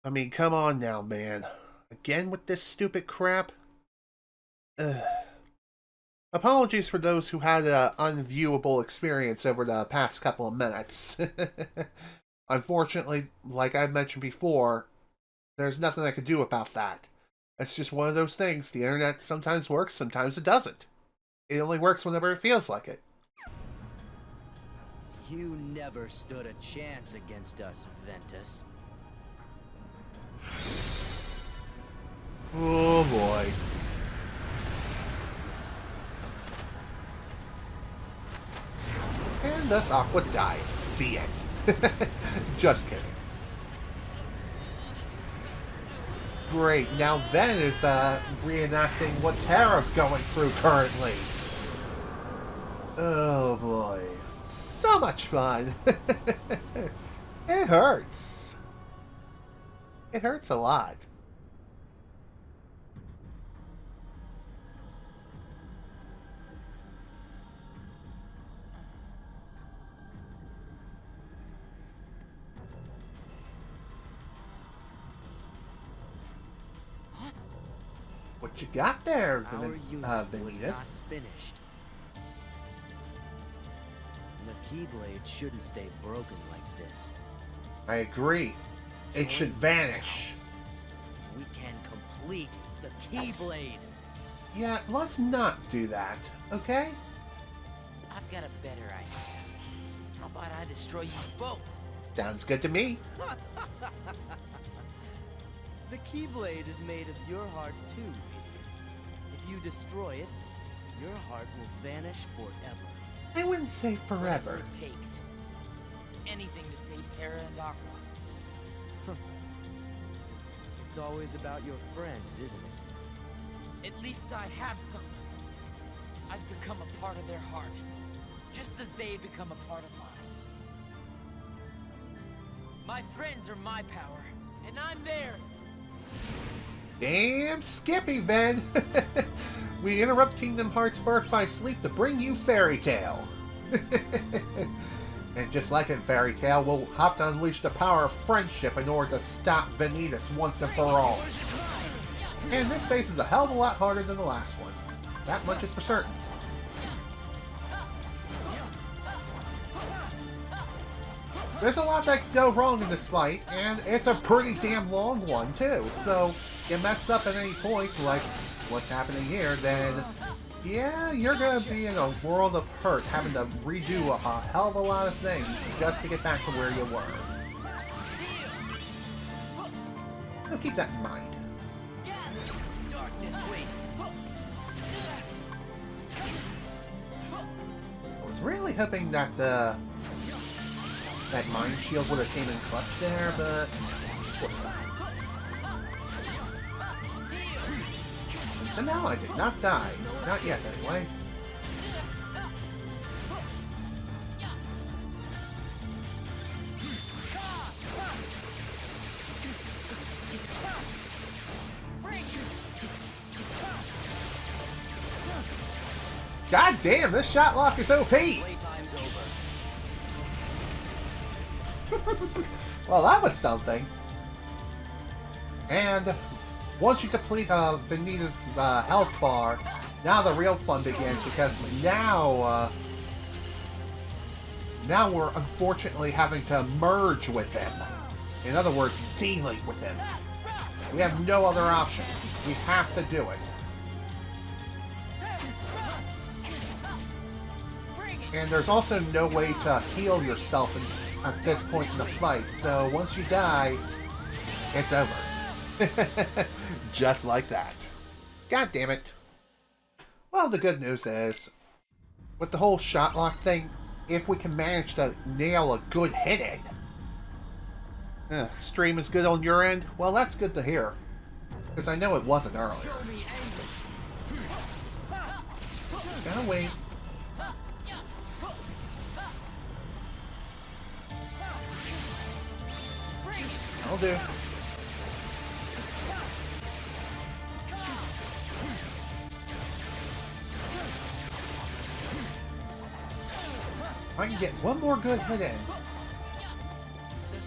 I mean, come on now, man. Again with this stupid crap? Ugh. Apologies for those who had an unviewable experience over the past couple of minutes. Unfortunately, like I've mentioned before, there's nothing I could do about that. It's just one of those things. The internet sometimes works, sometimes it doesn't. It only works whenever it feels like it. You never stood a chance against us, Ventus. Oh boy. And thus Aqua died. The end. Just kidding. Great, now Ven is reenacting what Terra's going through currently. Oh boy. So much fun. It hurts. It hurts a lot. what you got there, Our unit was not Vanitas. finished. The keyblade shouldn't stay broken like this. I agree. It should vanish. We can complete the keyblade. Yeah, let's not do that, okay? I've got a better idea. How about I destroy you both? Sounds good to me. The keyblade is made of your heart too, idiot. If you destroy it, your heart will vanish forever. I wouldn't say forever. Whatever it takes. Anything to save Terra and Aqua. It's always about your friends, isn't it? At least I have some. I've become a part of their heart, just as they become a part of mine. My friends are my power, and I'm theirs. Damn Skippy, Ven! We interrupt Kingdom Hearts Birth by Sleep to bring you Fairy Tail. And just like in Fairy Tail, we'll have to unleash the power of friendship in order to stop Vanitas once and for all. And this phase is a hell of a lot harder than the last one. That much is for certain. There's a lot that can go wrong in this fight, and it's a pretty damn long one, too. So, you mess up at any point, like what's happening here, then, yeah, you're gonna be in a world of hurt, having to redo a hell of a lot of things just to get back to where you were. So keep that in mind. I was really hoping that that Mind Shield would have came in clutch there, but of course not. And somehow I did not die. Not yet, anyway. God damn, this shot lock is OP! Well, that was something. And once you deplete Vanitas' health bar, now the real fun begins, because now we're unfortunately having to merge with him. In other words, delete with him. We have no other option. We have to do it. And there's also no way to heal yourself at this point in the fight, so once you die, it's over. Just like that. God damn it. Well, the good news is, with the whole shot lock thing, if we can manage to nail a good hit in, stream is good on your end, well, that's good to hear. Because I know it wasn't earlier. Gotta wait. I'll do. If I can get one more good hit in,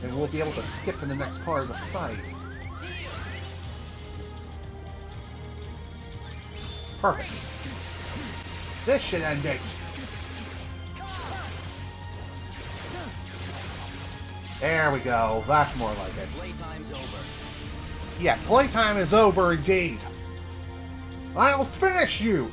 then we'll be able to skip to the next part of the fight. Perfect. This should end it. There we go. That's more like it. Playtime's over. Yeah, playtime is over indeed. I'll finish you!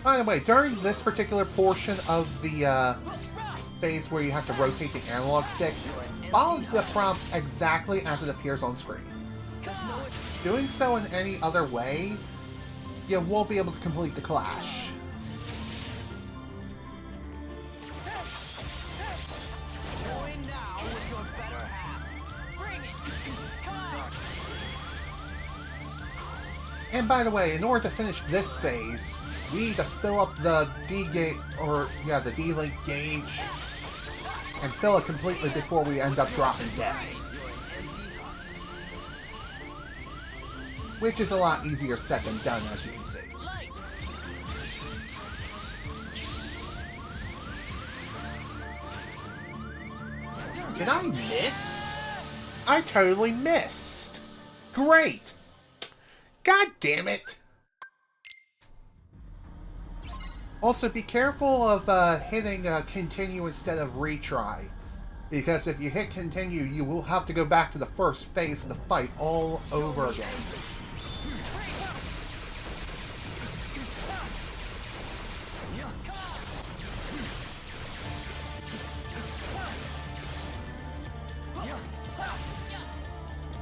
By the way, during this particular portion of the phase where you have to rotate the analog stick, follow the prompt exactly as it appears on screen. Doing so in any other way, you won't be able to complete the clash. Join now with your better half. Bring it. Come on. And by the way, in order to finish this phase, we need to fill up the D-gate, or yeah, the D-link gauge, and fill it completely before we end up dropping dead. Which is a lot easier said than done, as you can see. Did I miss? I totally missed. Great. God damn it. Also, be careful of hitting continue instead of retry. Because if you hit continue, you will have to go back to the first phase of the fight all over again.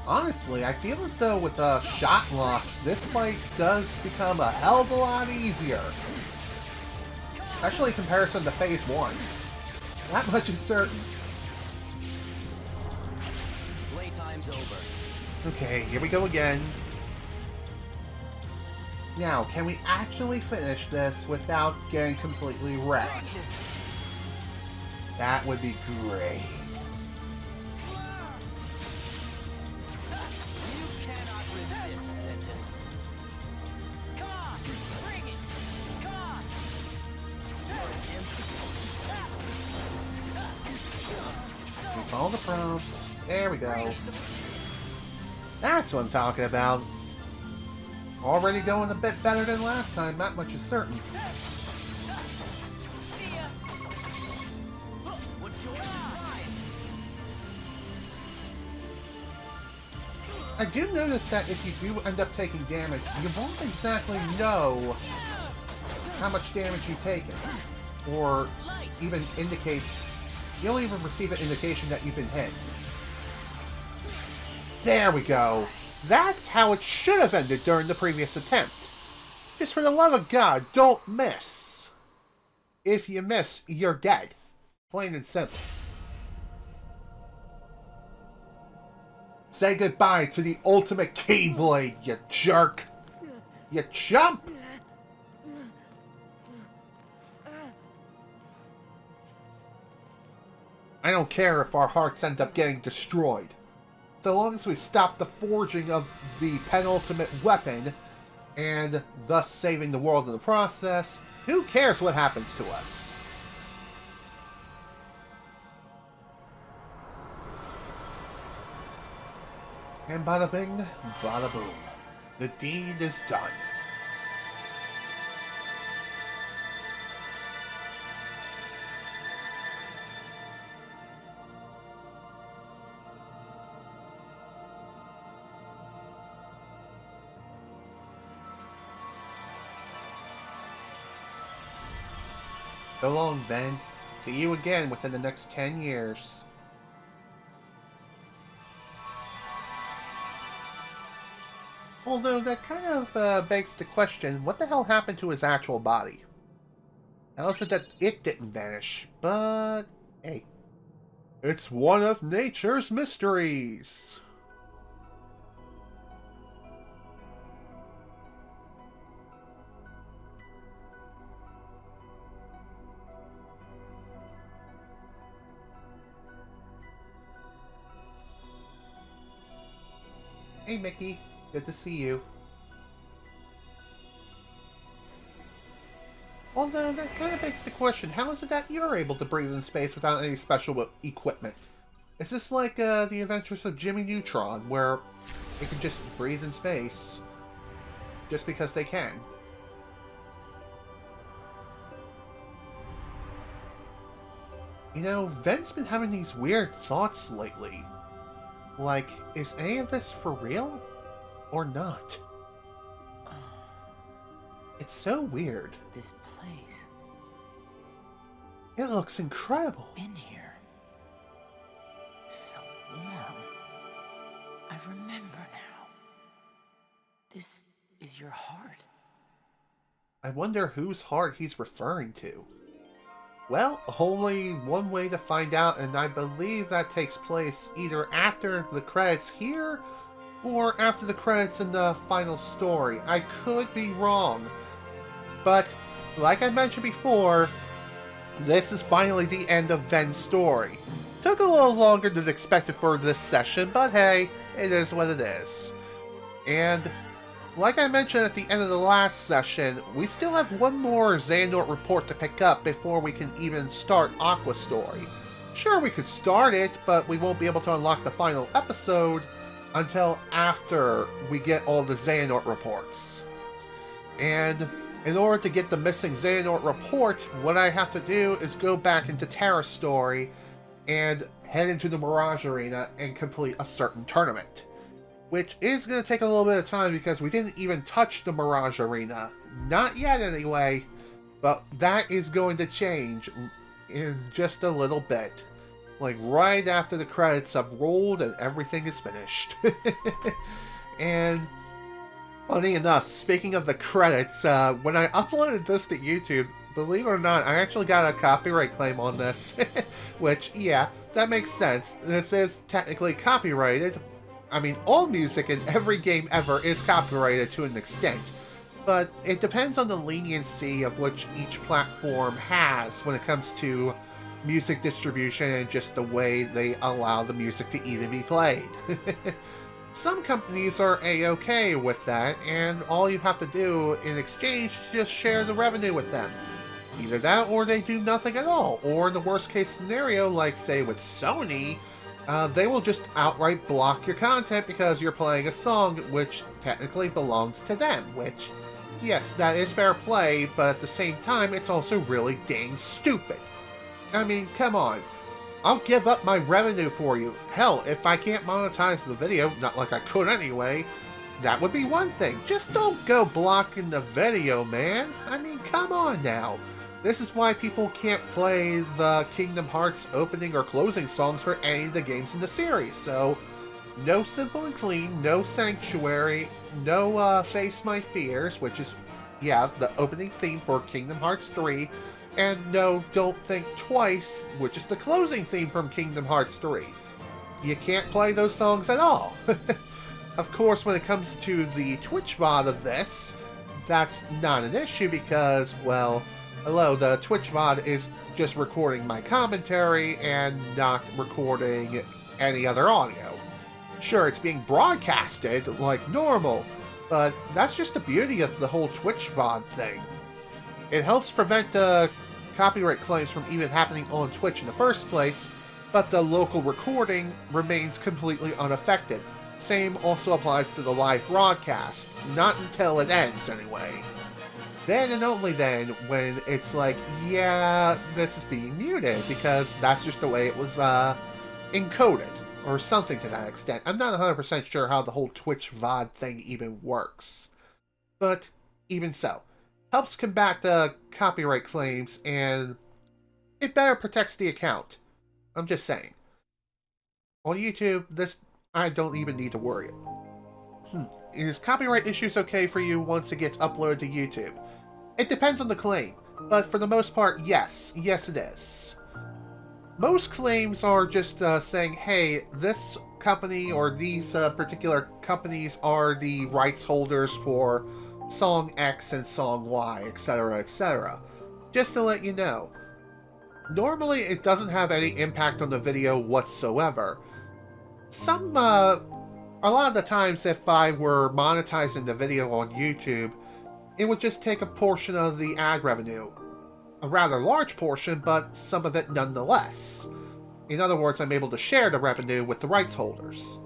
Honestly, I feel as though with shot locks, this fight does become a hell of a lot easier. Especially in comparison to Phase 1. That much is certain. Playtime's over. Okay, here we go again. Now, can we actually finish this without getting completely wrecked? That would be great. All the prompts. There we go. That's what I'm talking about. Already going a bit better than last time, that much is certain. I do notice that if you do end up taking damage, you won't exactly know how much damage you've taken. Or even indicate... You don't even receive an indication that you've been hit. There we go. That's how it should have ended during the previous attempt. Just for the love of God, don't miss. If you miss, you're dead. Plain and simple. Say goodbye to the ultimate keyblade, you jerk. You chump. I don't care if our hearts end up getting destroyed. So long as we stop the forging of the penultimate weapon, and thus saving the world in the process, who cares what happens to us? And bada bing, bada boom. The deed is done. So long, Ben. See you again within the next 10 years. Although that kind of begs the question, what the hell happened to his actual body? How is it that it didn't vanish? But, hey. It's one of nature's mysteries! Hey, Mickey. Good to see you. Although, that kind of begs the question, how is it that you're able to breathe in space without any special equipment? Is this like the Adventures of Jimmy Neutron, where they can just breathe in space just because they can? You know, Ven's been having these weird thoughts lately. Like, is any of this for real? Or not? It's so weird. This place. It looks incredible. In here. So warm. I remember now. This is your heart. I wonder whose heart he's referring to. Well, only one way to find out, and I believe that takes place either after the credits here, or after the credits in the final story. I could be wrong. But, like I mentioned before, this is finally the end of Ven's story. Took a little longer than expected for this session, but hey, it is what it is. And, like I mentioned at the end of the last session, we still have one more Xehanort Report to pick up before we can even start Aqua's story. Sure, we could start it, but we won't be able to unlock the final episode until after we get all the Xehanort reports. And in order to get the missing Xehanort report, what I have to do is go back into Terra's story and head into the Mirage Arena and complete a certain tournament. Which is going to take a little bit of time because we didn't even touch the Mirage Arena. Not yet anyway, but that is going to change in just a little bit. Like right after the credits have rolled and everything is finished. And funny enough, speaking of the credits, when I uploaded this to YouTube, believe it or not, I actually got a copyright claim on this. Which, yeah, that makes sense. This is technically copyrighted. I mean, all music in every game ever is copyrighted to an extent. But it depends on the leniency of which each platform has when it comes to music distribution and just the way they allow the music to even be played. Some companies are a-okay with that, and all you have to do in exchange is just share the revenue with them. Either that or they do nothing at all, or in the worst case scenario, like say with Sony, they will just outright block your content because you're playing a song which technically belongs to them, which, yes, that is fair play, but at the same time, it's also really dang stupid. I mean, come on. I'll give up my revenue for you. Hell, if I can't monetize the video, not like I could anyway, that would be one thing. Just don't go blocking the video, man. I mean, come on now. This is why people can't play the Kingdom Hearts opening or closing songs for any of the games in the series. So, no Simple and Clean, no Sanctuary, no Face My Fears, which is, yeah, the opening theme for Kingdom Hearts 3, and no Don't Think Twice, which is the closing theme from Kingdom Hearts 3. You can't play those songs at all. Of course, when it comes to the Twitch VOD of this, that's not an issue because, well, hello, the Twitch VOD is just recording my commentary and not recording any other audio. Sure, it's being broadcasted like normal, but that's just the beauty of the whole Twitch VOD thing. It helps prevent copyright claims from even happening on Twitch in the first place, but the local recording remains completely unaffected. Same also applies to the live broadcast, not until it ends anyway. Then and only then when it's like, yeah, this is being muted, because that's just the way it was encoded, or something to that extent. I'm not 100% sure how the whole Twitch VOD thing even works. But even so, helps combat the copyright claims, and it better protects the account. I'm just saying. On YouTube, this I don't even need to worry. Is copyright issues okay for you once it gets uploaded to YouTube? It depends on the claim, but for the most part, yes. Yes, it is. Most claims are just saying, hey, this company or these particular companies are the rights holders for Song X and Song Y, etc., etc. Just to let you know. Normally, it doesn't have any impact on the video whatsoever. A lot of the times, if I were monetizing the video on YouTube, it would just take a portion of the ad revenue. A rather large portion, but some of it nonetheless. In other words, I'm able to share the revenue with the rights holders.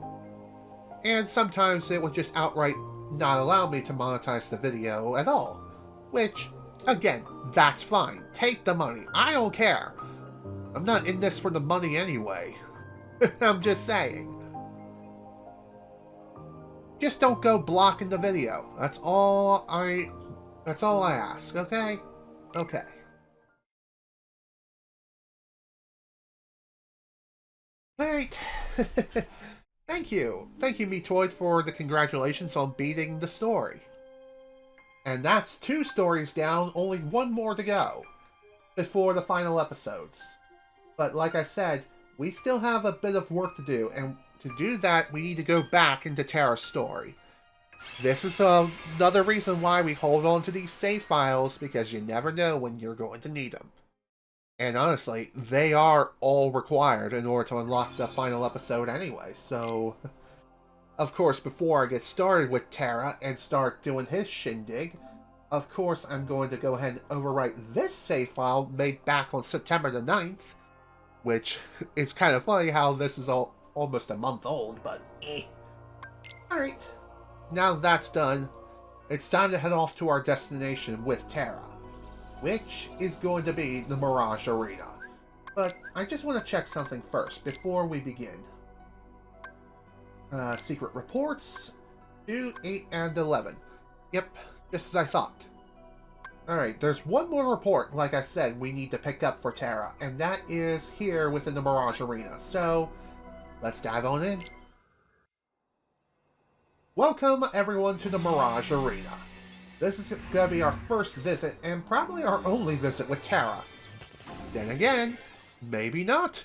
And sometimes it would just outright not allow me to monetize the video at all. Which, again, that's fine. Take the money. I don't care. I'm not in this for the money anyway. I'm just saying. Just don't go blocking the video. That's all I ask, okay? Okay. Alright. Thank you. Thank you, Metoid, for the congratulations on beating the story. And that's 2 stories down, only 1 more to go before the final episodes. But like I said, we still have a bit of work to do, and to do that, we need to go back into Terra's story. This is another reason why we hold on to these save files, because you never know when you're going to need them. And honestly, they are all required in order to unlock the final episode anyway, so... Of course, before I get started with Terra and start doing his shindig, of course I'm going to go ahead and overwrite this save file made back on September the 9th, which it's kind of funny how this is almost a month old, but eh. Alright, now that's done, it's time to head off to our destination with Terra, which is going to be the Mirage Arena. But I just want to check something first before we begin. Secret reports, 2, 8, and 11. Yep, just as I thought. Alright, there's one more report, like I said, we need to pick up for Terra, and that is here within the Mirage Arena. So, let's dive on in. Welcome, everyone, to the Mirage Arena. This is going to be our first visit, and probably our only visit with Terra. Then again, maybe not.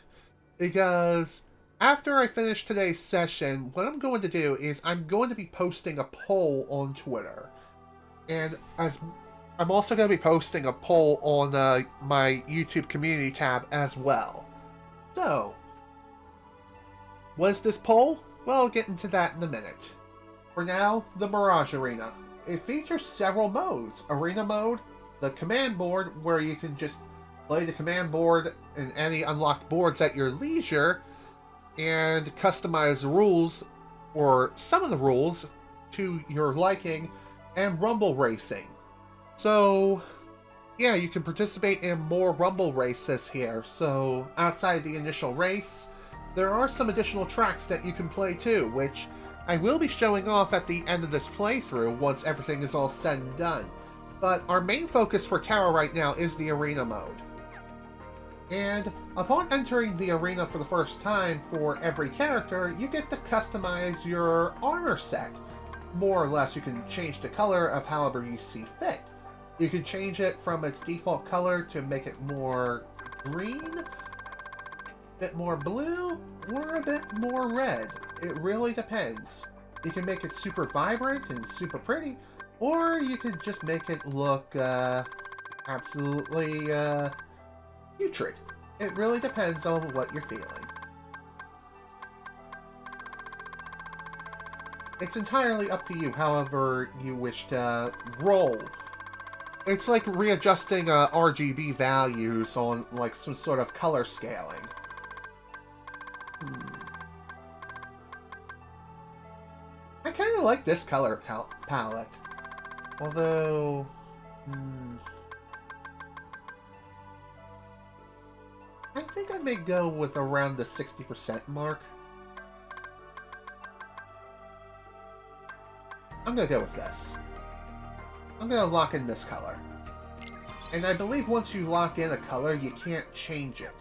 Because after I finish today's session, what I'm going to do is I'm going to be posting a poll on Twitter. And I'm also going to be posting a poll on my YouTube community tab as well. So, what is this poll? Well, I'll get into that in a minute. For now, the Mirage Arena. It features several modes. Arena mode, the command board, where you can just play the command board and any unlocked boards at your leisure, and customize the rules, or some of the rules, to your liking, and rumble racing. So, yeah, you can participate in more rumble races here. So, outside the initial race, there are some additional tracks that you can play too, which I will be showing off at the end of this playthrough once everything is all said and done. But our main focus for Terra right now is the arena mode. And upon entering the arena for the first time for every character, you get to customize your armor set. More or less, you can change the color of however you see fit. You can change it from its default color to make it more green, a bit more blue, or a bit more red. It really depends. You can make it super vibrant and super pretty, or you can just make it look absolutely putrid. It really depends on what you're feeling. It's entirely up to you however you wish to roll. It's like readjusting RGB values on like some sort of color scaling. I kind of like this color palette. Although... I think I may go with around the 60% mark. I'm gonna go with this. I'm gonna lock in this color. And I believe once you lock in a color, you can't change it.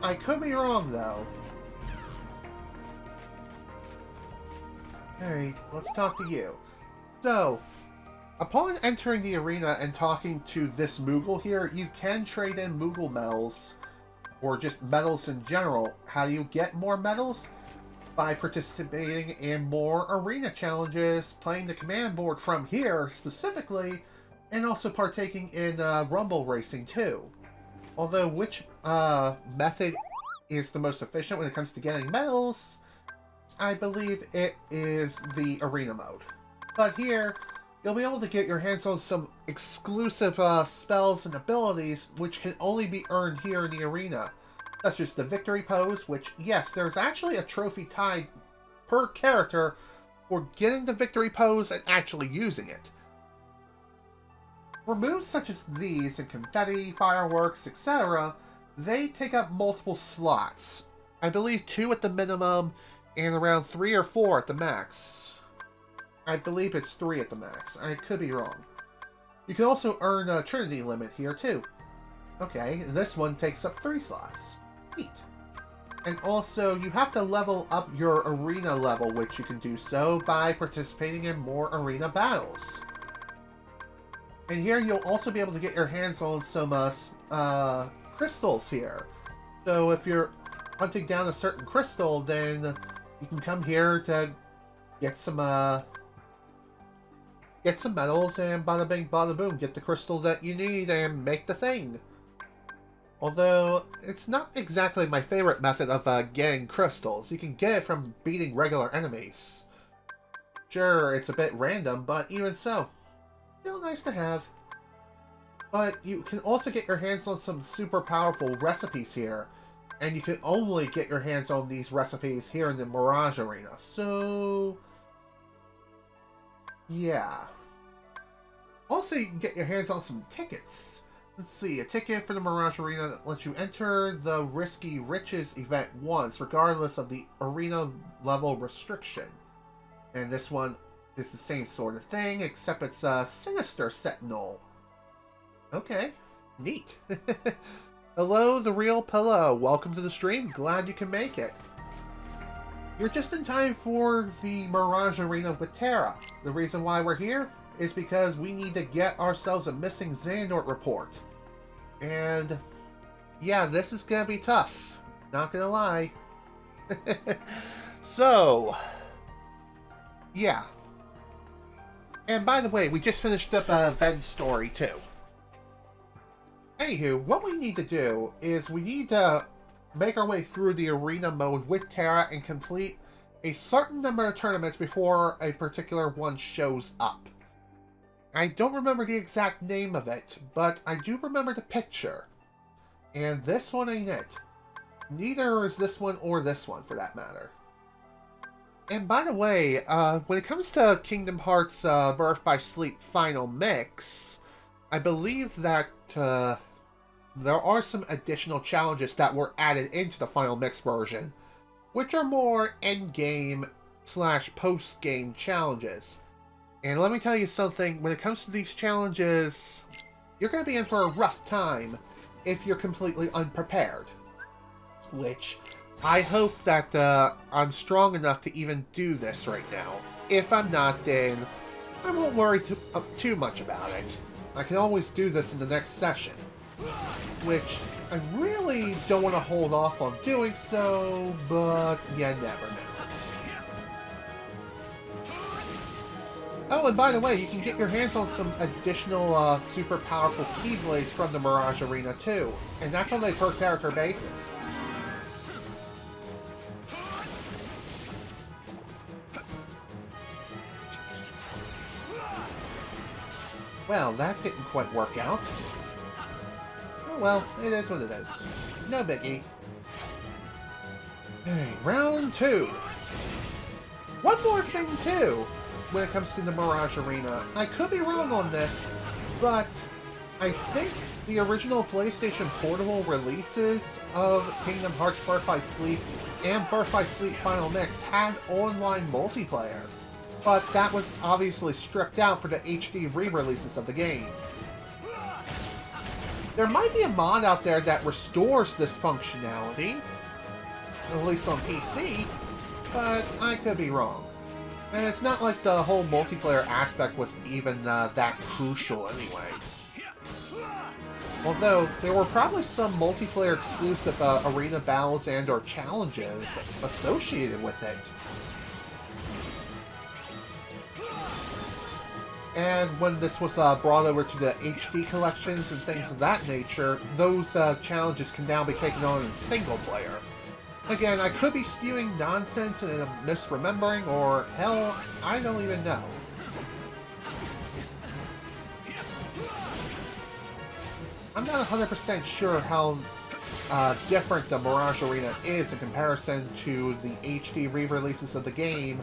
I could be wrong, though. Alright, let's talk to you. So, upon entering the arena and talking to this Moogle here, you can trade in Moogle medals, or just medals in general. How do you get more medals? By participating in more arena challenges, playing the command board from here specifically, and also partaking in rumble racing too. Although which method is the most efficient when it comes to getting medals, I believe it is the arena mode. But here, you'll be able to get your hands on some exclusive spells and abilities which can only be earned here in the arena. Such as the victory pose, which, yes, there's actually a trophy tied per character for getting the victory pose and actually using it. For moves such as these and confetti, fireworks, etc., they take up multiple slots. I believe 2 at the minimum and around 3 or 4 at the max. I believe it's 3 at the max. I could be wrong. You can also earn a Trinity limit here too. Okay, and this one takes up 3 slots. Neat. And also, you have to level up your arena level, which you can do so by participating in more arena battles. And here you'll also be able to get your hands on some crystals here. So if you're hunting down a certain crystal, then you can come here to get some medals, and bada bing, bada boom, get the crystal that you need and make the thing. Although, it's not exactly my favorite method of getting crystals. You can get it from beating regular enemies. Sure, it's a bit random, but even so, still nice to have. But you can also get your hands on some super powerful recipes here. And you can only get your hands on these recipes here in the Mirage Arena. So, yeah. Also, you can get your hands on some tickets. Let's see, a ticket for the Mirage Arena that lets you enter the Risky Riches event once, regardless of the arena level restriction. And this one is the same sort of thing, except it's a Sinister Sentinel. Okay, neat. Hello, the real Pillow. Welcome to the stream. Glad you can make it. You're just in time for the Mirage Arena with Terra. The reason why we're here is because we need to get ourselves a missing Xehanort report. And yeah, this is gonna be tough. Not gonna lie. So, yeah. And by the way, we just finished up Ven's story too. Anywho, what we need to do is we need to make our way through the arena mode with Terra and complete a certain number of tournaments before a particular one shows up. I don't remember the exact name of it, but I do remember the picture. And this one ain't it. Neither is this one or this one, for that matter. And by the way, when it comes to Kingdom Hearts Birth by Sleep Final Mix, I believe that there are some additional challenges that were added into the Final Mix version, which are more endgame / post-game challenges. And let me tell you something, when it comes to these challenges, you're going to be in for a rough time if you're completely unprepared. Which, I hope that I'm strong enough to even do this right now. If I'm not, then I won't worry too much about it. I can always do this in the next session. Which, I really don't want to hold off on doing so, but you never know. Oh, and by the way, you can get your hands on some additional super powerful keyblades from the Mirage Arena too, and that's on a per character basis. Well, that didn't quite work out. Oh well, it is what it is. No biggie. Hey, round 2. One more thing too, when it comes to the Mirage Arena. I could be wrong on this, but I think the original PlayStation Portable releases of Kingdom Hearts Birth by Sleep and Birth by Sleep Final Mix had online multiplayer. But that was obviously stripped out for the HD re-releases of the game. There might be a mod out there that restores this functionality, at least on PC, but I could be wrong. And it's not like the whole multiplayer aspect was even that crucial anyway. Although, there were probably some multiplayer exclusive arena battles and or challenges associated with it. And when this was brought over to the HD collections and things of that nature, those challenges can now be taken on in single player. Again, I could be spewing nonsense and misremembering, or hell, I don't even know. I'm not 100% sure how different the Mirage Arena is in comparison to the HD re-releases of the game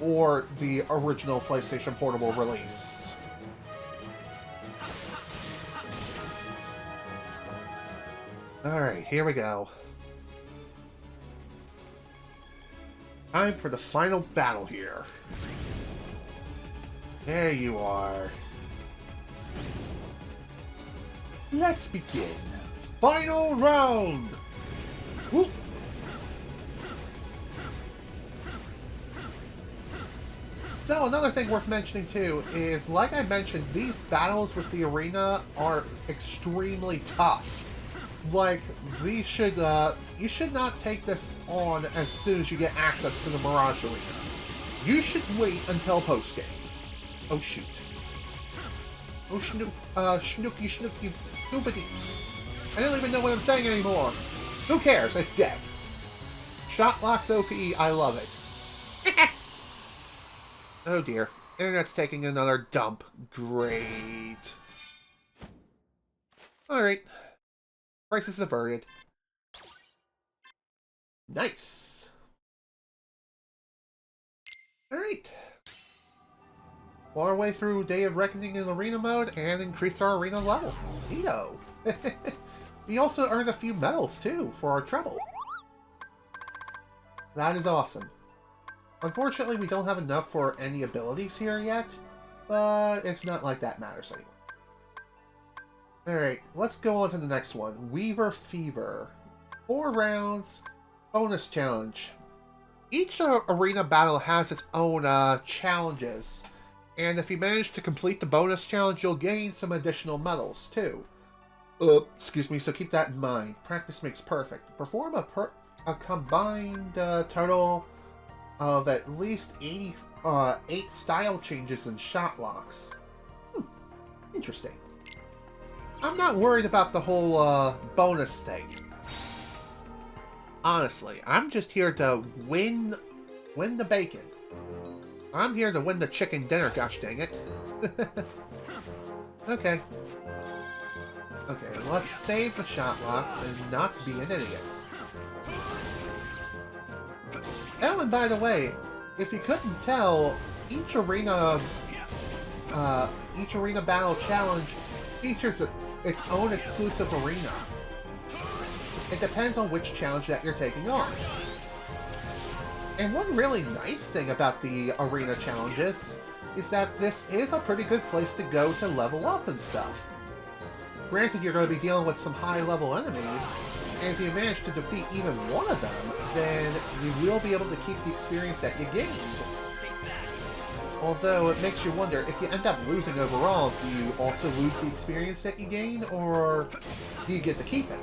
or the original PlayStation Portable release. Alright, here we go. Time for the final battle here. There you are. Let's begin. Final round! Whoop. So, another thing worth mentioning too is, like I mentioned, these battles with the arena are extremely tough. Like, these should, you should not take this on as soon as you get access to the Mirage Arena. You should wait until post-game. Oh shoot. Oh snooky, snoopity. I don't even know what I'm saying anymore. Who cares? It's dead. Shotlocks OP, I love it. Oh dear. Internet's taking another dump. Great. Alright. Crisis averted. Nice. Alright. Fought our way through Day of Reckoning in arena mode and increased our arena level. Neato. We also earned a few medals too for our trouble. That is awesome. Unfortunately, we don't have enough for any abilities here yet, but it's not like that matters anymore. Alright, let's go on to the next one. Weaver Fever. 4 rounds, bonus challenge. Each arena battle has its own challenges, and if you manage to complete the bonus challenge, you'll gain some additional medals too. Excuse me, so keep that in mind. Practice makes perfect. Perform a combined total of at least 8 style changes and shot locks. Interesting. I'm not worried about the whole bonus thing. Honestly, I'm just here to win the bacon. I'm here to win the chicken dinner, gosh dang it. Okay. Okay, let's save the shot locks and not be an idiot. Oh, and by the way, if you couldn't tell, each arena battle challenge features its own exclusive arena. It depends on which challenge that you're taking on. And one really nice thing about the arena challenges is that this is a pretty good place to go to level up and stuff. Granted, you're going to be dealing with some high-level enemies, and if you manage to defeat even one of them, then you will be able to keep the experience that you gained. Although, it makes you wonder, if you end up losing overall, do you also lose the experience that you gain, or do you get to keep it?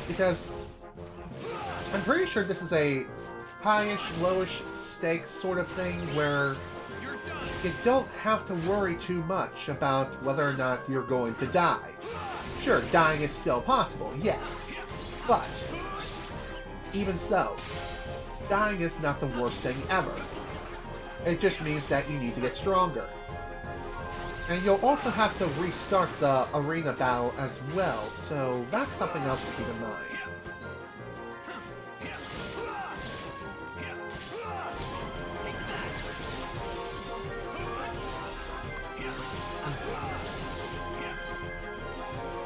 Because I'm pretty sure this is a highish, lowish stakes sort of thing where you don't have to worry too much about whether or not you're going to die. Sure, dying is still possible, yes. But, even so, dying is not the worst thing ever. It just means that you need to get stronger. And you'll also have to restart the arena battle as well, so that's something else to keep in mind.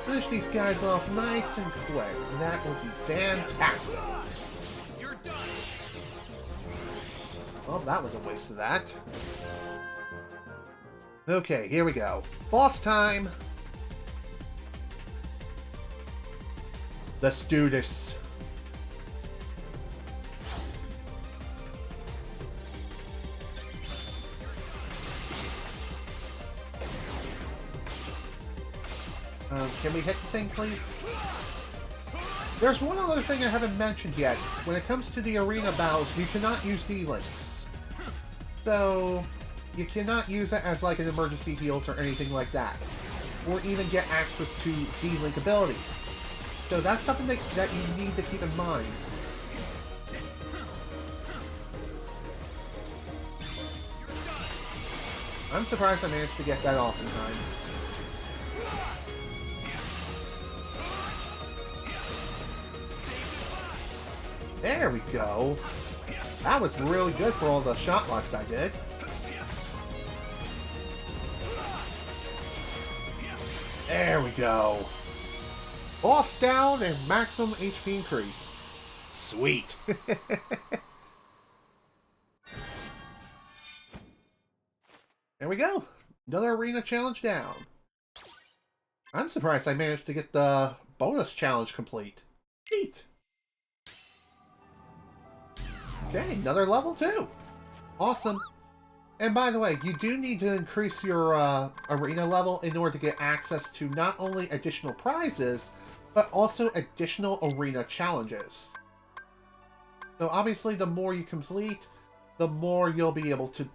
Finish these guys off nice and quick, and that will be fantastic. Well, that was a waste of that. Okay, here we go. Boss time! Let's do this. Can we hit the thing, please? There's one other thing I haven't mentioned yet. When it comes to the arena battles, you cannot use D-Links. So, you cannot use it as like an emergency heals or anything like that. Or even get access to D-Link abilities. So that's something that you need to keep in mind. I'm surprised I managed to get that off in time. There we go. That was really good for all the shot locks I did. There we go. Boss down and maximum HP increased. Sweet. There we go. Another arena challenge down. I'm surprised I managed to get the bonus challenge complete. Neat. Okay, another level 2. Awesome. And by the way, you do need to increase your arena level in order to get access to not only additional prizes, but also additional arena challenges. So obviously, the more you complete, the more you'll be able to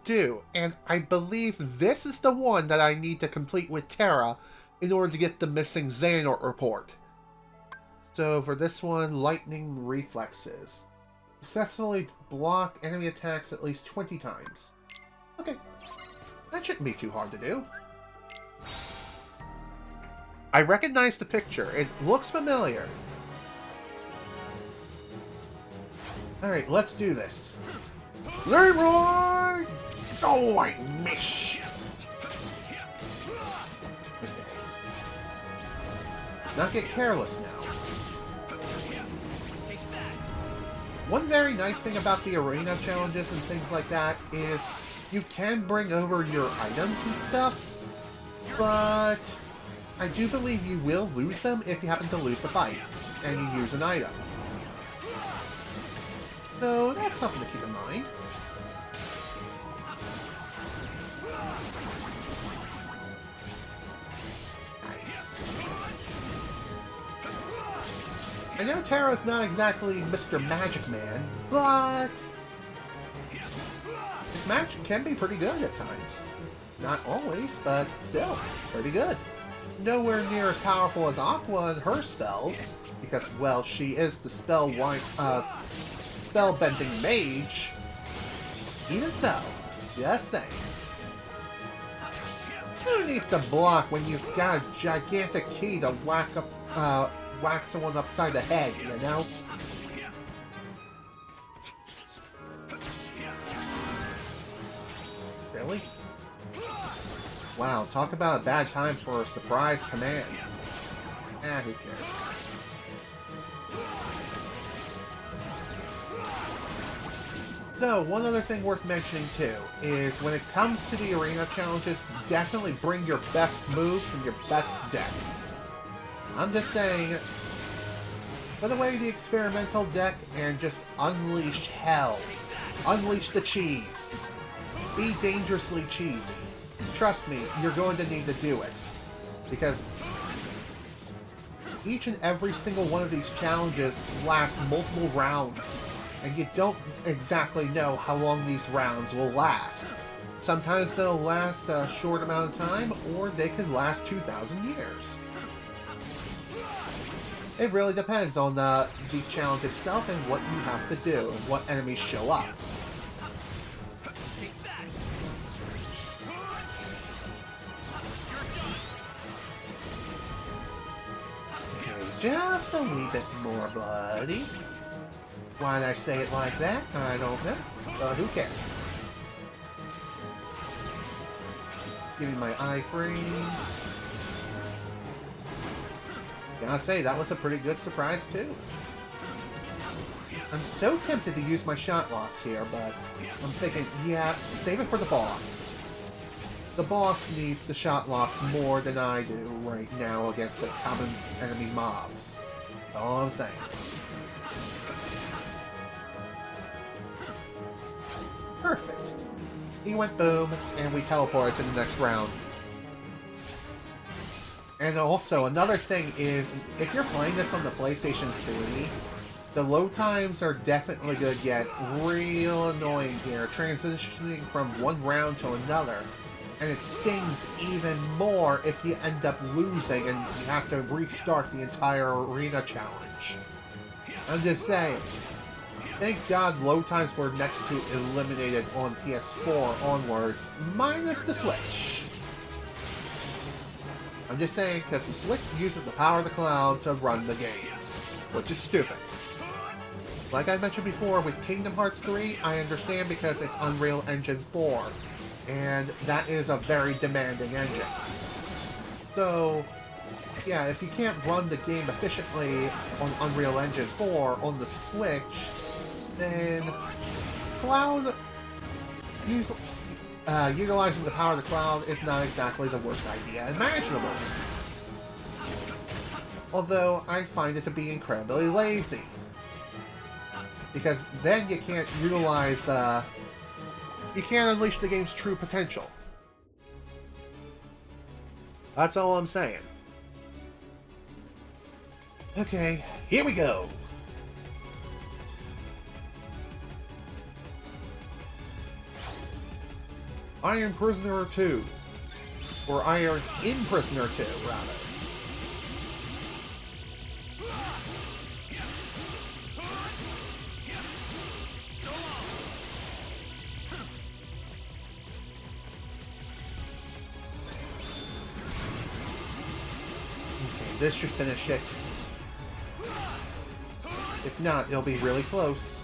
do. And I believe this is the one that I need to complete with Terra in order to get the missing Xehanort Report. So for this one, lightning reflexes. Successfully block enemy attacks at least 20 times. Okay. That shouldn't be too hard to do. I recognize the picture. It looks familiar. Alright, let's do this. Leroy! Oh, I miss you. Okay. Not get careless now. One very nice thing about the arena challenges and things like that is you can bring over your items and stuff, but I do believe you will lose them if you happen to lose the fight and you use an item. So that's something to keep in mind. Nice. I know Terra's not exactly Mr. Magic Man, but his magic can be pretty good at times. Not always, but still, pretty good. Nowhere near as powerful as Aqua and her spells, because, well, she is the spellbending mage. Even so, just saying. Who needs to block when you've got a gigantic key to whack someone upside the head, you know? Really? Wow, talk about a bad time for a surprise command. Who cares? So, one other thing worth mentioning too is when it comes to the arena challenges, definitely bring your best moves and your best deck. I'm just saying, put away the experimental deck and just unleash hell. Unleash the cheese. Be dangerously cheesy. Trust me, you're going to need to do it. Because each and every single one of these challenges lasts multiple rounds. And you don't exactly know how long these rounds will last. Sometimes they'll last a short amount of time, or they could last 2,000 years. It really depends on the challenge itself and what you have to do, and what enemies show up. Okay, just a wee bit more, buddy. Why did I say it like that? I don't know. Who cares? Give me my eye freeze. Gotta say, that was a pretty good surprise too. I'm so tempted to use my shot locks here, but I'm thinking, yeah, save it for the boss. The boss needs the shot locks more than I do right now against the common enemy mobs. That's all I'm saying. Perfect. He went boom, and we teleported to the next round. And also, another thing is, if you're playing this on the PlayStation 3, the load times are definitely going to get real annoying here, transitioning from one round to another. And it stings even more if you end up losing and you have to restart the entire arena challenge. I'm just saying. Thank God load times were next to eliminated on PS4 onwards, minus the Switch. I'm just saying, because the Switch uses the power of the cloud to run the games, which is stupid. Like I mentioned before, with Kingdom Hearts 3, I understand because it's Unreal Engine 4, and that is a very demanding engine. So, yeah, if you can't run the game efficiently on Unreal Engine 4 on the Switch, then cloud utilizing the power of the cloud is not exactly the worst idea imaginable. Although I find it to be incredibly lazy. Because then you can't utilize, you can't unleash the game's true potential. That's all I'm saying. Okay, here we go. Iron Prisoner 2. Or Iron Imprisoner 2, rather. Okay, this should finish it. If not, it'll be really close.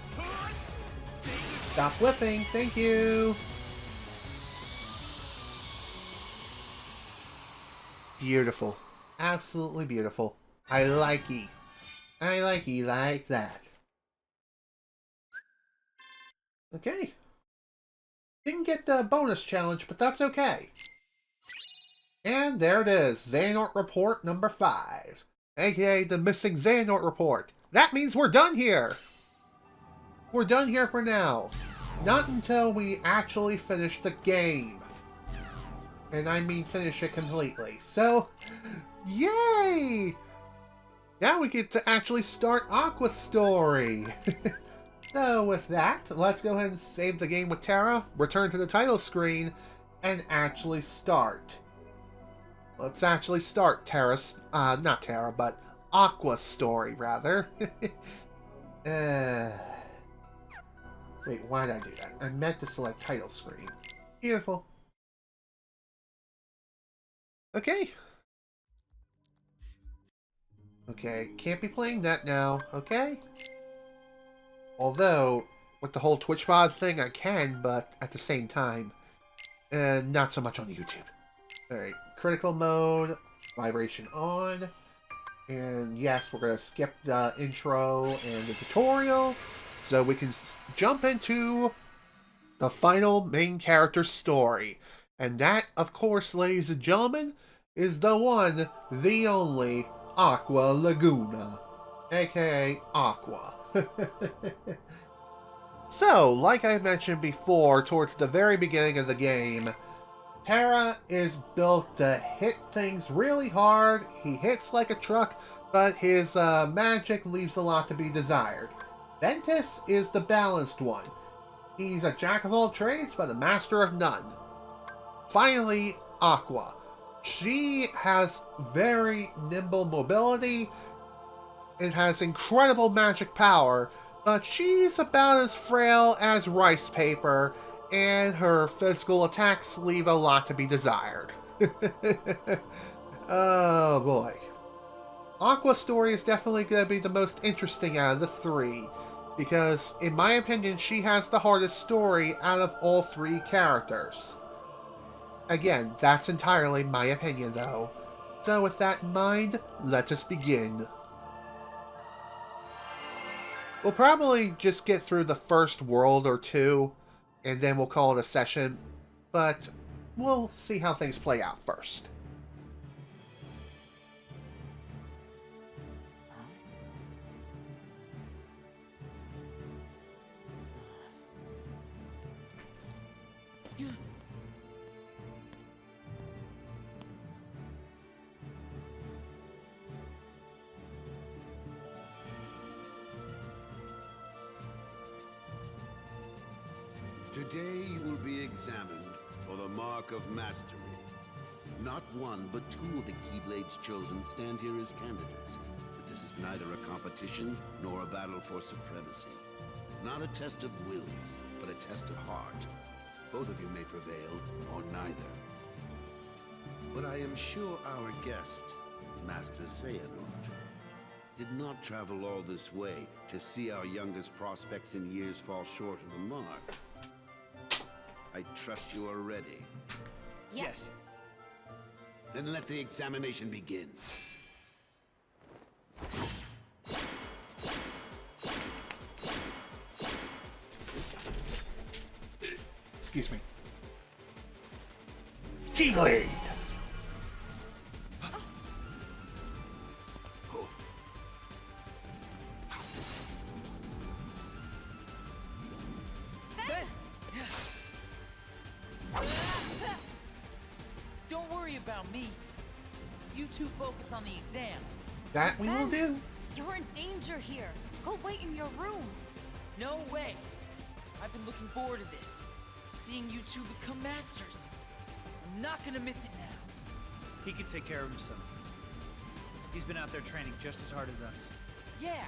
Stop whipping, thank you! Beautiful. Absolutely beautiful. I like E. I like E like that. Okay. Didn't get the bonus challenge, but that's okay. And there it is, Xehanort Report number 5. AKA the missing Xehanort Report. That means we're done here! We're done here for now. Not until we actually finish the game. And I mean finish it completely. So, yay! Now we get to actually start Aqua's story. So with that, let's go ahead and save the game with Terra, return to the title screen, and actually start. Let's actually start Terra's, not Terra, but Aqua's story, rather. Wait, why did I do that? I meant to select title screen. Beautiful. Okay. Okay, can't be playing that now, okay? Although, with the whole Twitch VOD thing, I can, but at the same time, not so much on YouTube. Alright, critical mode, vibration on, and yes, we're going to skip the intro and the tutorial, so we can jump into the final main character's story. And that, of course, ladies and gentlemen, is the one, the only, Aqua Laguna, aka Aqua. So, like I mentioned before, towards the very beginning of the game, Terra is built to hit things really hard. He hits like a truck, but his magic leaves a lot to be desired. Ventus is the balanced one. He's a jack of all trades, but a master of none. Finally, Aqua. She has very nimble mobility. It has incredible magic power, but she's about as frail as rice paper, and her physical attacks leave a lot to be desired. Oh boy. Aqua's story is definitely going to be the most interesting out of the 3, because in my opinion she has the hardest story out of all 3 characters. Again, that's entirely my opinion though. So with that in mind, let us begin. We'll probably just get through the first world or 2, and then we'll call it a session, but we'll see how things play out first. Today you will be examined for the Mark of Mastery. Not one, but 2 of the Keyblades chosen stand here as candidates. But this is neither a competition nor a battle for supremacy. Not a test of wills, but a test of heart. Both of you may prevail, or neither. But I am sure our guest, Master Xehanort, did not travel all this way to see our youngest prospects in years fall short of the mark. I trust you are ready. Yes. Then let the examination begin. Excuse me. Keyblade! Don't worry about me. You two focus on the exam. That we will do. You're in danger here. Go wait in your room. No way. I've been looking forward to this. Seeing you two become masters. I'm not gonna miss it now. He can take care of himself. He's been out there training just as hard as us. Yeah.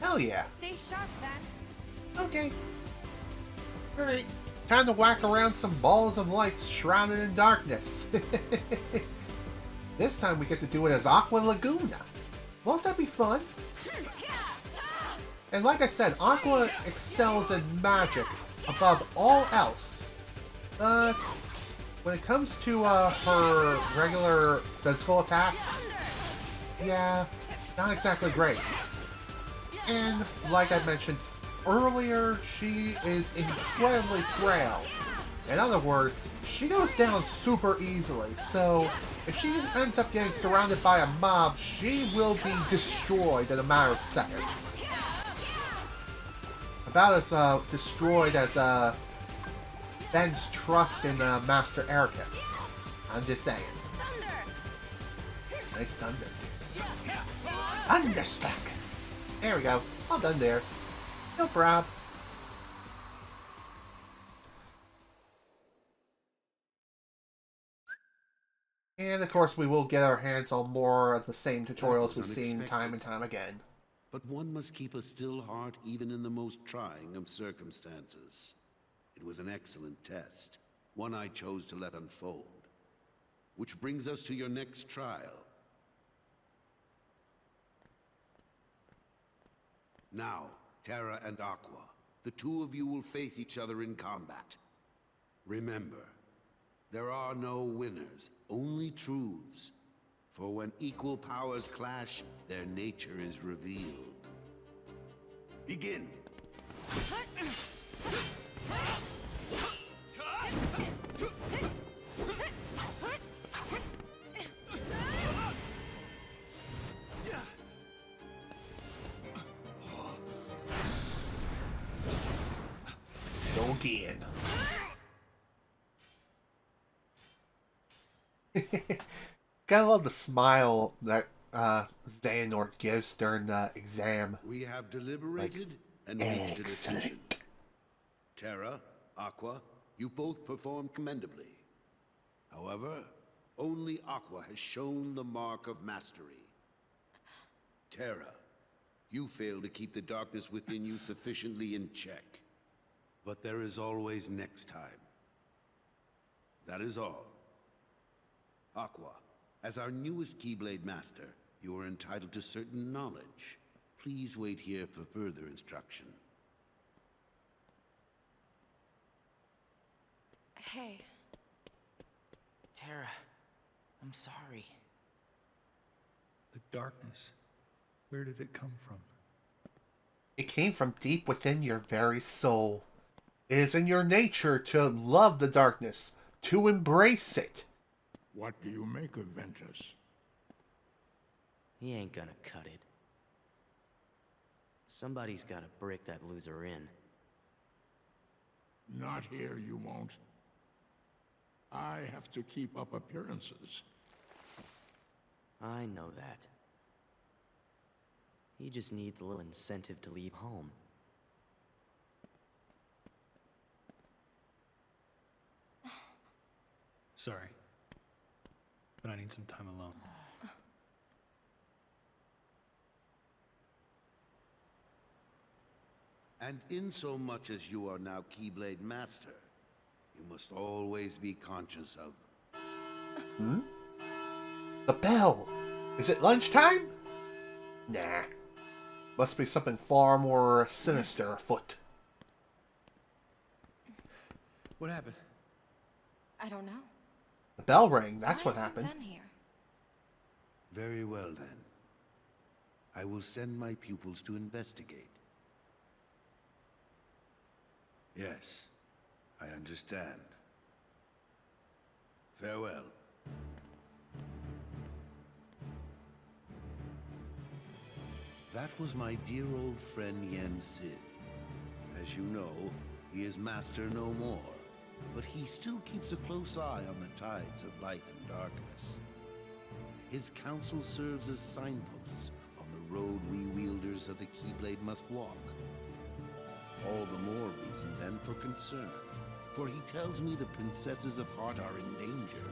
Hell yeah. Stay sharp, Van. Okay. Alright. Time to whack around some balls of lights shrouded in darkness. This time we get to do it as Aqua Laguna. Won't that be fun? And like I said, Aqua excels in magic, above all else. When it comes to her regular physical attacks, yeah, not exactly great. And like I mentioned earlier, she is incredibly frail. In other words, she goes down super easily, so if she ends up getting surrounded by a mob, she will be destroyed in a matter of seconds. About as destroyed as Ben's trust in Master Ericus. I'm just saying. Nice thunder. Thunderstack! There we go. All done there. No prob. And of course we will get our hands on more of the same tutorials we've seen time and time again. But one must keep a still heart even in the most trying of circumstances. It was an excellent test, one I chose to let unfold. Which brings us to your next trial. Now, Terra and Aqua, the two of you will face each other in combat. Remember, there are no winners, only truths. For when equal powers clash, their nature is revealed. Begin! Go again. Gotta love the smile that Xehanort gives during the exam. We have deliberated and reached a decision. Terra, Aqua, you both performed commendably. However, only Aqua has shown the mark of mastery. Terra, you failed to keep the darkness within you sufficiently in check. But there is always next time. That is all. Aqua, as our newest Keyblade Master, you are entitled to certain knowledge. Please wait here for further instruction. Hey. Terra, I'm sorry. The darkness. Where did it come from? It came from deep within your very soul. It is in your nature to love the darkness, to embrace it. What do you make of Ventus? He ain't gonna cut it. Somebody's gotta break that loser in. Not here, you won't. I have to keep up appearances. I know that. He just needs a little incentive to leave home. Sorry. But I need some time alone. And insomuch as you are now Keyblade Master, you must always be conscious of... Hmm? The bell! Is it lunchtime? Nah. Must be something far more sinister afoot. What happened? I don't know. The bell rang, that's Why what isn't happened. Ben here? Very well, then. I will send my pupils to investigate. Yes, I understand. Farewell. That was my dear old friend Yen Sid. As you know, he is master no more, but he still keeps a close eye on the tides of light and darkness. His counsel serves as signposts on the road we wielders of the Keyblade must walk. All the more reason then for concern, for he tells me the princesses of heart are in danger.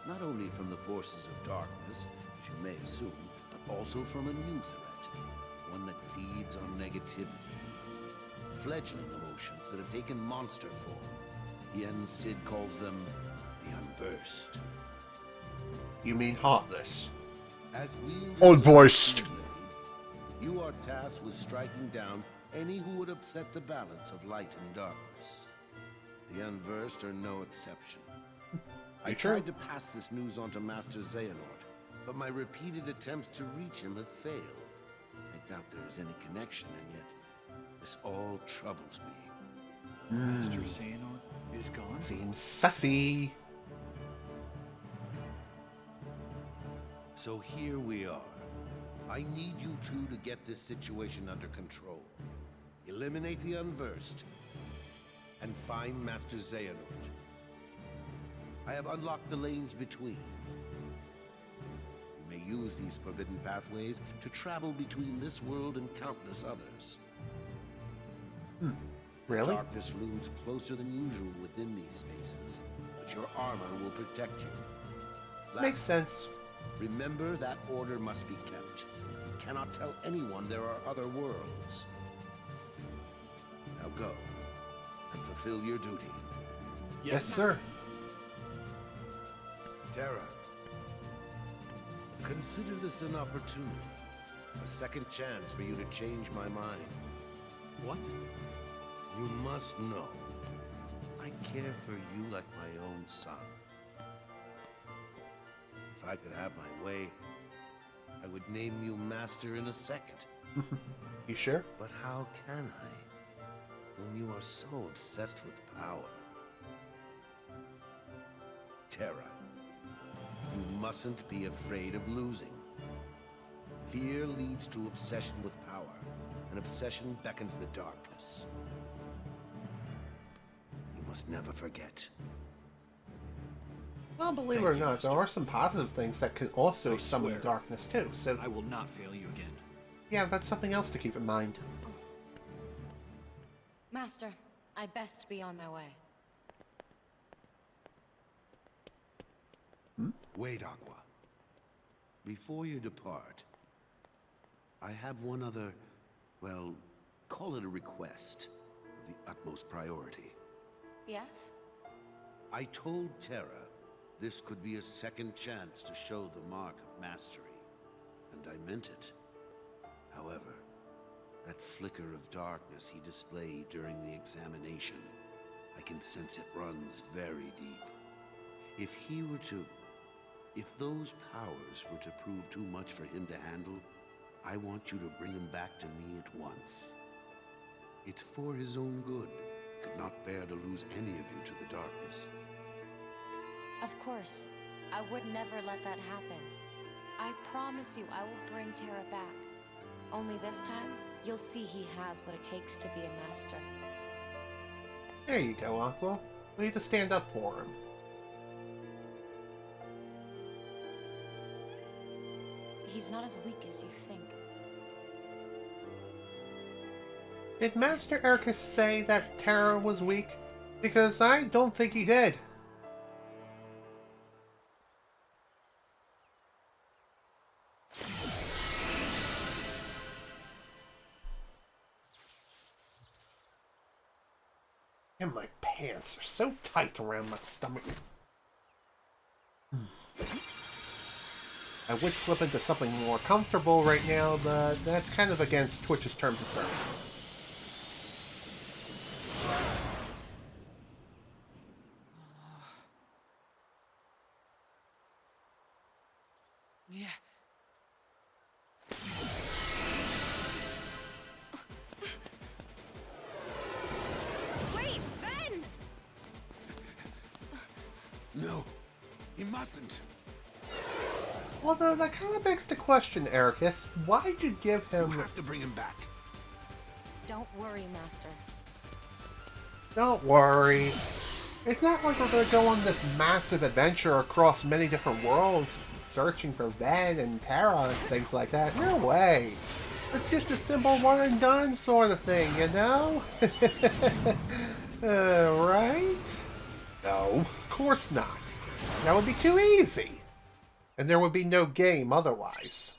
Not only from the forces of darkness, as you may assume, but also from a new threat, one that feeds on negativity. Fledgling emotions that have taken monster form. Yen Sid calls them the Unversed. You mean heartless? As wielders Unvoiced. of the Keyblade, you are tasked with striking down any who would upset the balance of light and darkness. The unversed are no exception. I tried to pass this news on to Master Xehanort, but my repeated attempts to reach him have failed. I doubt there is any connection, and yet this all troubles me. Master Xehanort is gone? Seems sussy. So here we are. I need you two to get this situation under control. Eliminate the unversed, and find Master Xehanort. I have unlocked the lanes between. You may use these forbidden pathways to travel between this world and countless others. Really? The darkness looms closer than usual within these spaces, but your armor will protect you. Makes sense. Remember that order must be kept. You cannot tell anyone there are other worlds. Now go, and fulfill your duty. Yes, sir. Terra, consider this an opportunity. A second chance for you to change my mind. What? You must know, I care for you like my own son. If I could have my way, I would name you Master in a second. You sure? But how can I, when you are so obsessed with power? Terra, you mustn't be afraid of losing. Fear leads to obsession with power, and obsession beckons the darkness. You must never forget. Well, believe it or not, there are some positive things that can also summon the darkness too, so... I will not fail you again. Yeah, that's something else to keep in mind. Master, I best be on my way. Wait, Aqua. Before you depart, I have one other, well, call it a request of the utmost priority. Yes? I told Terra this could be a second chance to show the mark of mastery, and I meant it. However, that flicker of darkness he displayed during the examination, I can sense it runs very deep. If those powers were to prove too much for him to handle, I want you to bring him back to me at once. It's for his own good. He could not bear to lose any of you to the darkness. Of course. I would never let that happen. I promise you I will bring Terra back. Only this time, you'll see he has what it takes to be a master. There you go, Aqua. We need to stand up for him. He's not as weak as you think. Did Master Ericus say that Terra was weak? Because I don't think he did. And my pants are so tight around my stomach. I would slip into something more comfortable right now, but that's kind of against Twitch's terms of service. Yeah. Wait, Ben! No, he mustn't. Although that kind of begs the question, Ericus, why'd you give him... You have to bring him back. Don't worry, Master. Don't worry. It's not like we're going to go on this massive adventure across many different worlds, searching for Ven and Terra and things like that. No way. It's just a simple one and done sort of thing, you know? Right? No, of course not. That would be too easy. And there would be no game otherwise.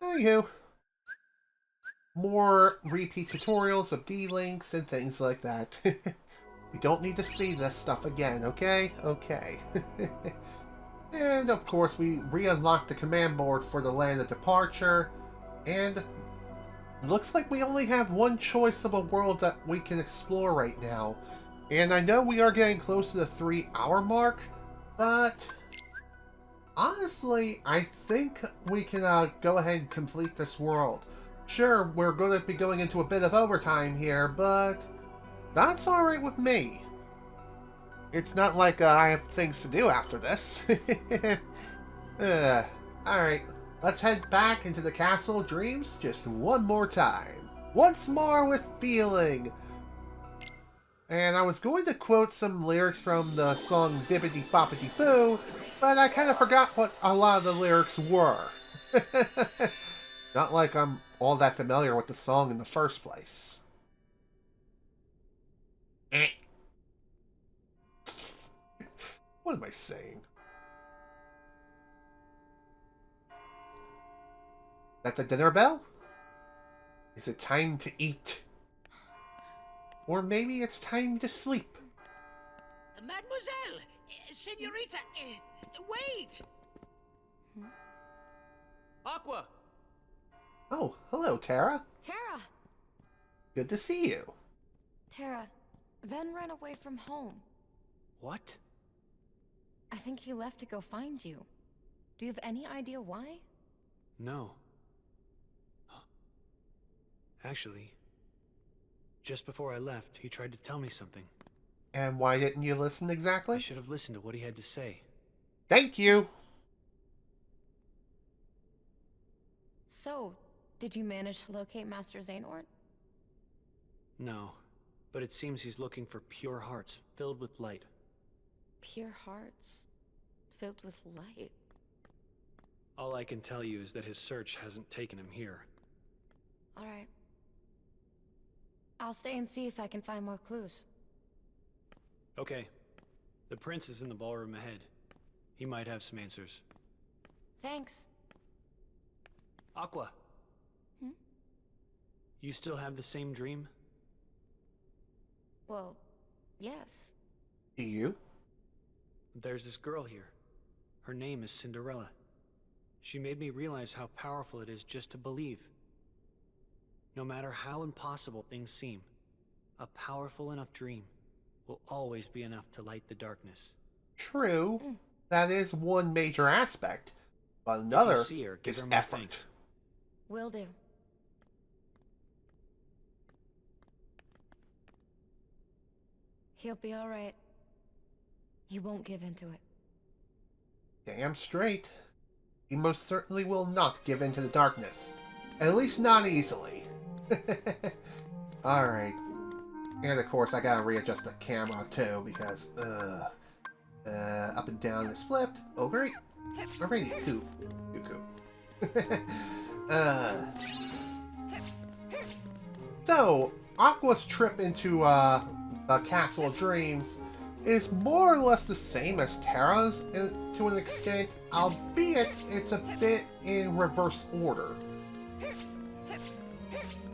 Anywho. More repeat tutorials of D-Links and things like that. We don't need to see this stuff again, okay? Okay. And of course we re-unlock the command board for the land of departure. And looks like we only have one choice of a world that we can explore right now. And I know we are getting close to the 3-hour mark, but honestly, I think we can go ahead and complete this world. Sure, we're going to be going into a bit of overtime here, but that's alright with me. It's not like I have things to do after this. Alright, let's head back into the Castle of Dreams just one more time. Once more with feeling. And I was going to quote some lyrics from the song Bibbidi Boppidi Boo, but I kind of forgot what a lot of the lyrics were. Not like I'm all that familiar with the song in the first place. What am I saying? Is that the dinner bell? Is it time to eat? Or maybe it's time to sleep. Mademoiselle! Senorita! Wait! Aqua! Oh, hello, Terra. Terra! Good to see you. Terra, Ven ran away from home. What? I think he left to go find you. Do you have any idea why? No. Actually, just before I left, he tried to tell me something. And why didn't you listen exactly? I should have listened to what he had to say. Thank you! So, did you manage to locate Master Xehanort? No, but it seems he's looking for pure hearts filled with light. Pure hearts filled with light. All I can tell you is that his search hasn't taken him here. Alright. I'll stay and see if I can find more clues. Okay. The prince is in the ballroom ahead. He might have some answers. Thanks. Aqua. Hmm? You still have the same dream? Well, yes. Do you? There's this girl here. Her name is Cinderella. She made me realize how powerful it is just to believe. No matter how impossible things seem, a powerful enough dream will always be enough to light the darkness. True. That is one major aspect. But another If you see her, give is her my effort. thanks. Will do. He'll be alright. He won't give in to it. Damn straight. He most certainly will not give in to the darkness. At least not easily. Alright. And of course, I gotta readjust the camera too, because, up and down is flipped. Oh, great. Alrighty, cool. So, Aqua's trip into, the Castle of Dreams is more or less the same as Terra's to an extent, albeit it's a bit in reverse order.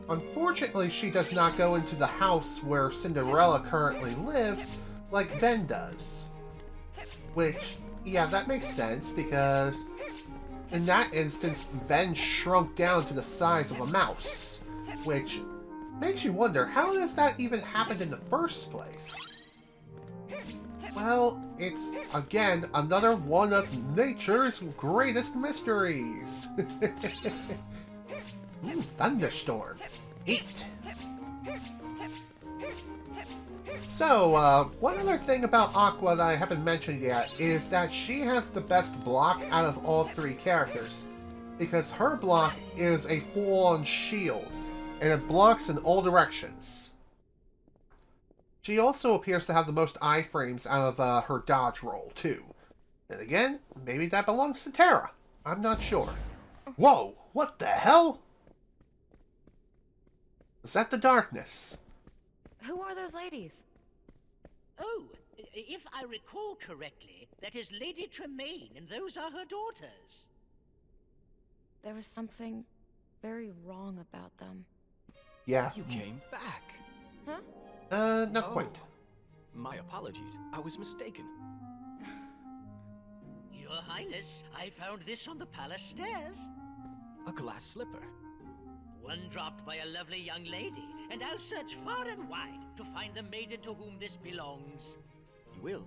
Unfortunately, she does not go into the house where Cinderella currently lives, like Ven does. Which, yeah, that makes sense, because in that instance, Ven shrunk down to the size of a mouse. Which makes you wonder, how does that even happen in the first place? Well, it's, again, another one of nature's greatest mysteries. Ooh, thunderstorm. Heat. So, one other thing about Aqua that I haven't mentioned yet is that she has the best block out of all three characters. Because her block is a full-on shield, and it blocks in all directions. She also appears to have the most iframes out of her dodge roll, too. And again, maybe that belongs to Terra. I'm not sure. Whoa! What the hell? Is that the darkness? Who are those ladies? Oh, if I recall correctly, that is Lady Tremaine, and those are her daughters. There was something very wrong about them. Yeah. You came back. Huh? Not quite. My apologies. I was mistaken. Your Highness, I found this on the palace stairs. A glass slipper. One dropped by a lovely young lady, and I'll search far and wide to find the maiden to whom this belongs. You will?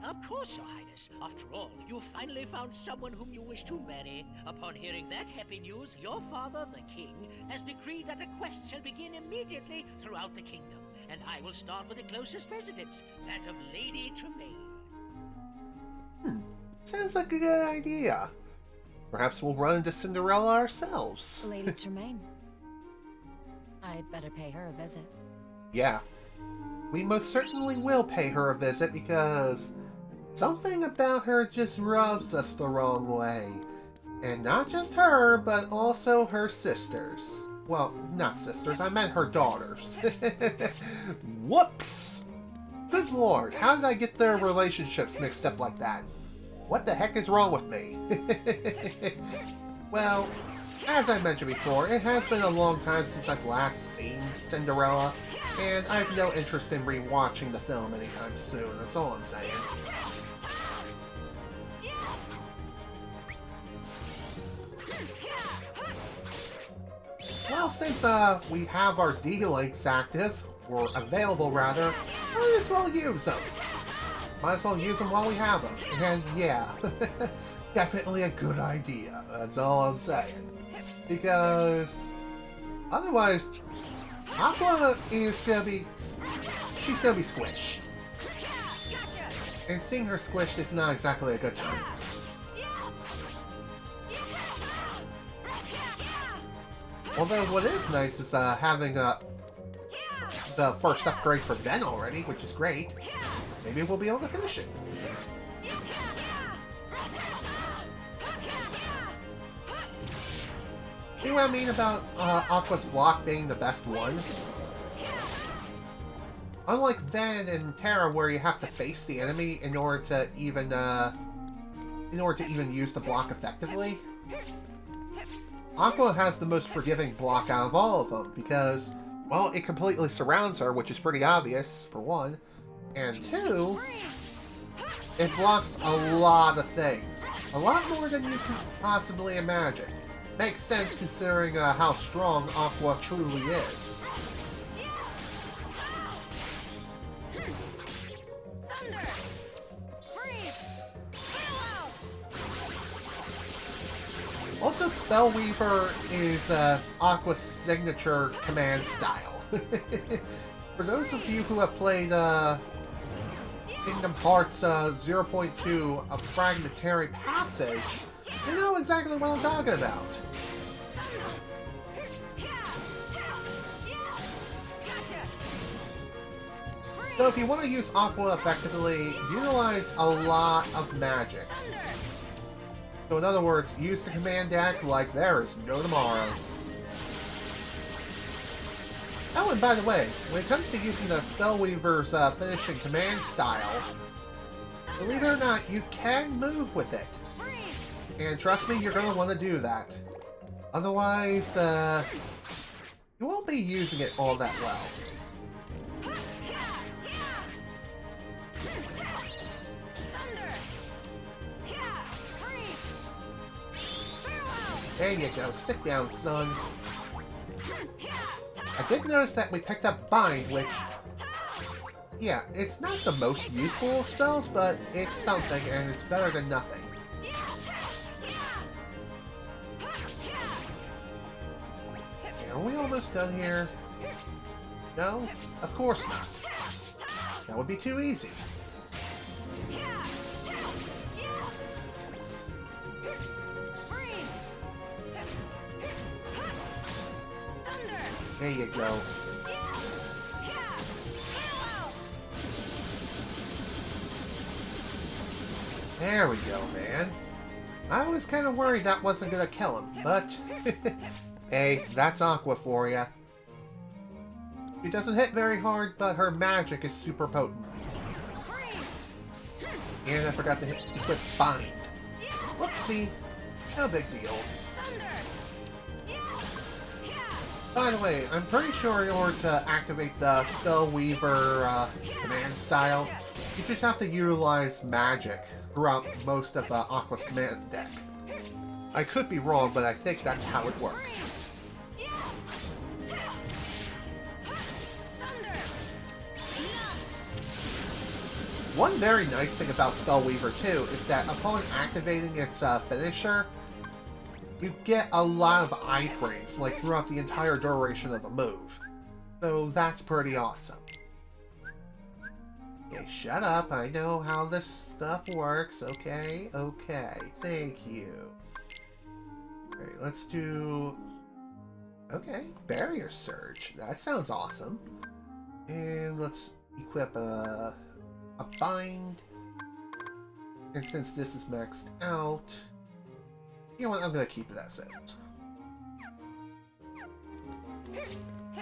Of course, Your Highness. After all, you've finally found someone whom you wish to marry. Upon hearing that happy news, your father, the king, has decreed that a quest shall begin immediately throughout the kingdom. And I will start with the closest residence, that of Lady Tremaine. Sounds like a good idea. Perhaps we'll run into Cinderella ourselves. Lady Tremaine. I'd better pay her a visit. Yeah. We most certainly will pay her a visit because something about her just rubs us the wrong way. And not just her, but also her sisters. Well, not sisters, I meant her daughters. Whoops! Good lord, how did I get their relationships mixed up like that? What the heck is wrong with me? Well, as I mentioned before, it has been a long time since I've last seen Cinderella, and I have no interest in rewatching the film anytime soon, that's all I'm saying. Well, since we have our D-Links active, or available rather, might as well use them. Might as well use them while we have them. And yeah, definitely a good idea. That's all I'm saying. Because otherwise, Aqua is gonna be, she's gonna be squished. And seeing her squished is not exactly a good time. Although what is nice is having the first upgrade for Ven already, which is great. Maybe we'll be able to finish it. See what I mean about Aqua's block being the best one? Unlike Ven and Terra, where you have to face the enemy in order to even use the block effectively, Aqua has the most forgiving block out of all of them because, well, it completely surrounds her, which is pretty obvious, for one. And two, it blocks a lot of things. A lot more than you can possibly imagine. Makes sense considering how strong Aqua truly is. Also, Spellweaver is Aqua's signature command style. For those of you who have played Kingdom Hearts 0.2, A Fragmentary Passage, you know exactly what I'm talking about. So if you want to use Aqua effectively, utilize a lot of magic. So in other words, use the command deck like there is no tomorrow. Oh, and by the way, when it comes to using the Spellweaver's finishing command style, believe it or not, you can move with it. And trust me, you're going to want to do that. Otherwise, you won't be using it all that well. There you go, sit down, son. I did notice that we picked up Bind, which, yeah, it's not the most useful of spells, but it's something, and it's better than nothing. Are we almost done here? No? Of course not. That would be too easy. There you go. There we go, man. I was kind of worried that wasn't gonna kill him, but hey, that's Aqua for ya. She doesn't hit very hard, but her magic is super potent. And I forgot to equip Bind. Whoopsie. No big deal. By the way, I'm pretty sure in order to activate the Spellweaver command style, you just have to utilize magic throughout most of Aqua's command deck. I could be wrong, but I think that's how it works. One very nice thing about Spellweaver too is that upon activating its finisher, you get a lot of iframes, like throughout the entire duration of a move. So that's pretty awesome. Okay, shut up. I know how this stuff works. Okay, okay. Thank you. Alright, let's do... Okay, Barrier Surge. That sounds awesome. And let's equip a Bind. And since this is maxed out... You know what? I'm going to keep it as is.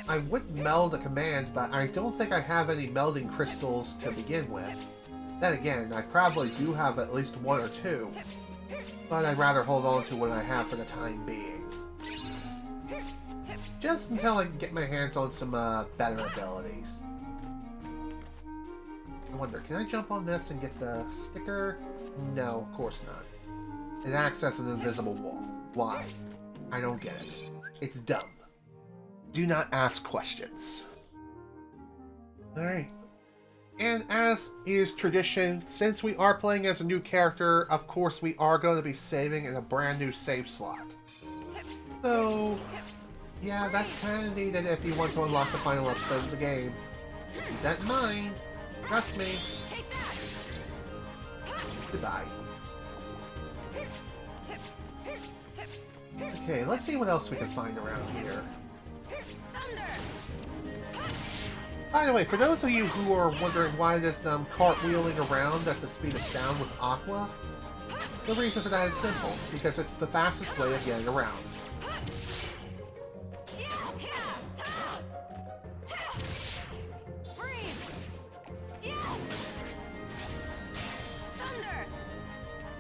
I would meld a command, but I don't think I have any melding crystals to begin with. Then again, I probably do have at least one or two, but I'd rather hold on to what I have for the time being. Just until I can get my hands on some better abilities. I wonder, can I jump on this and get the sticker? No, of course not. It acts as an invisible wall. Why? I don't get it. It's dumb. Do not ask questions. Alright. And as is tradition, since we are playing as a new character, of course we are going to be saving in a brand new save slot. So, yeah, that's kind of needed if you want to unlock the final episode of the game. Keep that in mind. Trust me. Goodbye. Okay, let's see what else we can find around here. By the way, for those of you who are wondering why there's them cartwheeling around at the speed of sound with Aqua, the reason for that is simple, because it's the fastest way of getting around.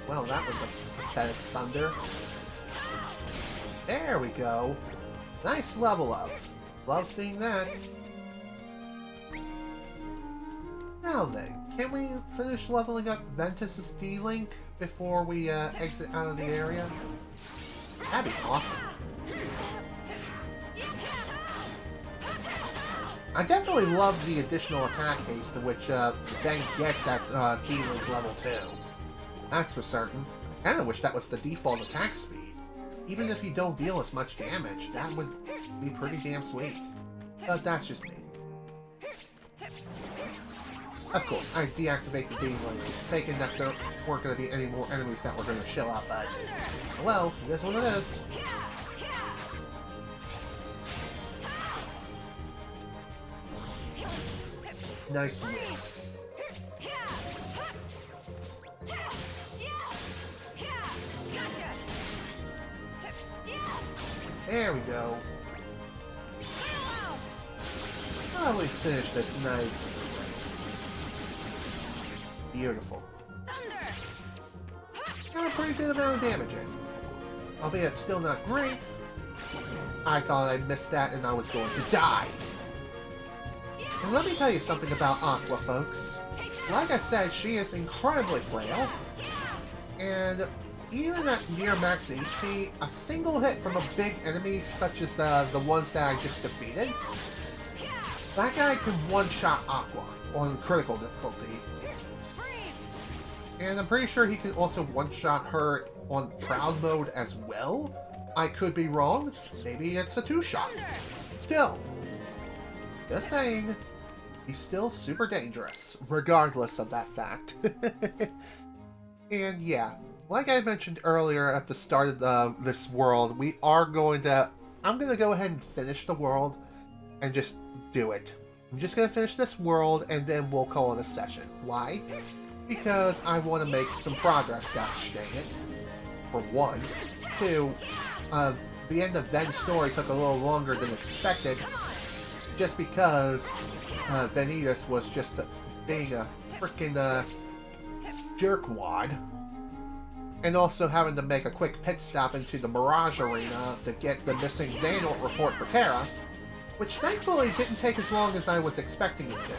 Well, that was a pathetic thunder. There we go. Nice level up. Love seeing that. Now then, can we finish leveling up Vanitas' D-Link before we exit out of the area? That'd be awesome. I definitely love the additional attack haste which Vang gets at D-Link level 2. That's for certain. I kinda wish that was the default attack speed. Even if you don't deal as much damage, that would be pretty damn sweet. But that's just me. Of course, I deactivate the D-Link, thinking that there weren't going to be any more enemies that were going to show up, but... well, it is what it is. Nice move. There we go. Probably finish this nice. Beautiful. Got a pretty good amount of damage in. Albeit still not great. I thought I missed that and I was going to die. And let me tell you something about Aqua, folks. Like I said, she is incredibly frail. And even at near max HP, a single hit from a big enemy such as the ones that I just defeated, that guy can one-shot Aqua on critical difficulty. And I'm pretty sure he can also one-shot her on Proud mode as well. I could be wrong. Maybe it's a two-shot. Still, just saying, he's still super dangerous, regardless of that fact. And yeah, like I mentioned earlier at the start of this world, I'm going to go ahead and finish the world and just do it. I'm just going to finish this world and then we'll call it a session. Why? Because I want to make some progress, gosh dang it. For one. Two, the end of Ven's story took a little longer than expected, just because Vanitas was just being a freaking jerkwad. And also having to make a quick pit stop into the Mirage Arena to get the missing Xehanort Report for Terra, which thankfully didn't take as long as I was expecting it to.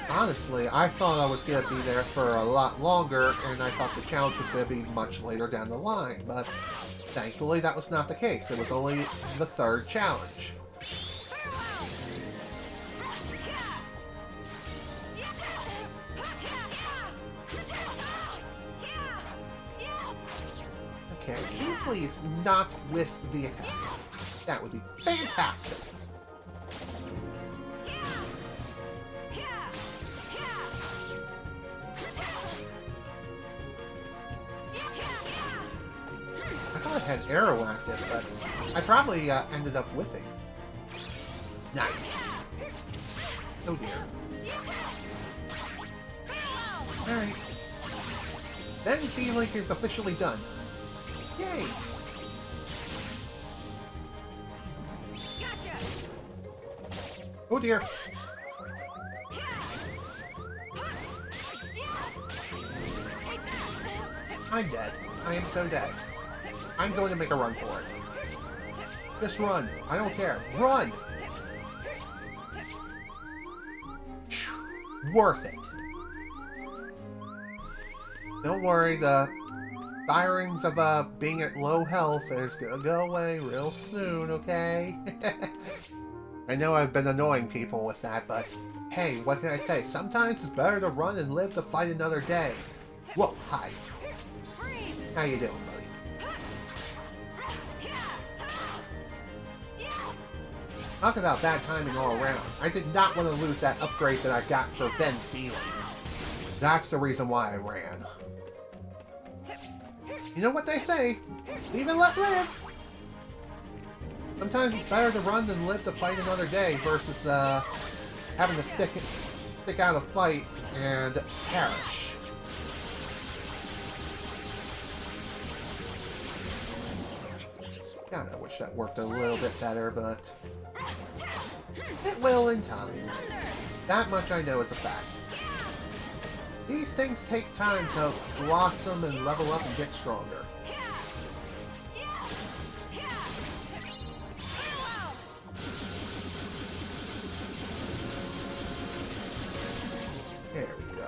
Honestly, I thought I was going to be there for a lot longer, and I thought the challenge was going to be much later down the line, but thankfully that was not the case. It was only the third challenge. Please, not with the attack. That would be fantastic. I thought I had arrow active, but I probably ended up whiffing. Nice. Oh dear. Alright. Then V-Link is officially done. Yay! Oh dear. I'm dead. I am so dead. I'm going to make a run for it. Just run. I don't care. Run! Worth it. Don't worry, the sirens of being at low health is gonna go away real soon, okay? I know I've been annoying people with that, but hey, what can I say? Sometimes it's better to run and live to fight another day. Whoa, hi. How you doing, buddy? Talk about bad timing all around. I did not want to lose that upgrade that I got for Ben's feeling. That's the reason why I ran. You know what they say? Leave and let live! Sometimes it's better to run than live to fight another day versus having to stick out a fight and perish. Kinda wish that worked a little bit better, but it will in time. That much I know is a fact. These things take time to blossom and level up and get stronger. There we go.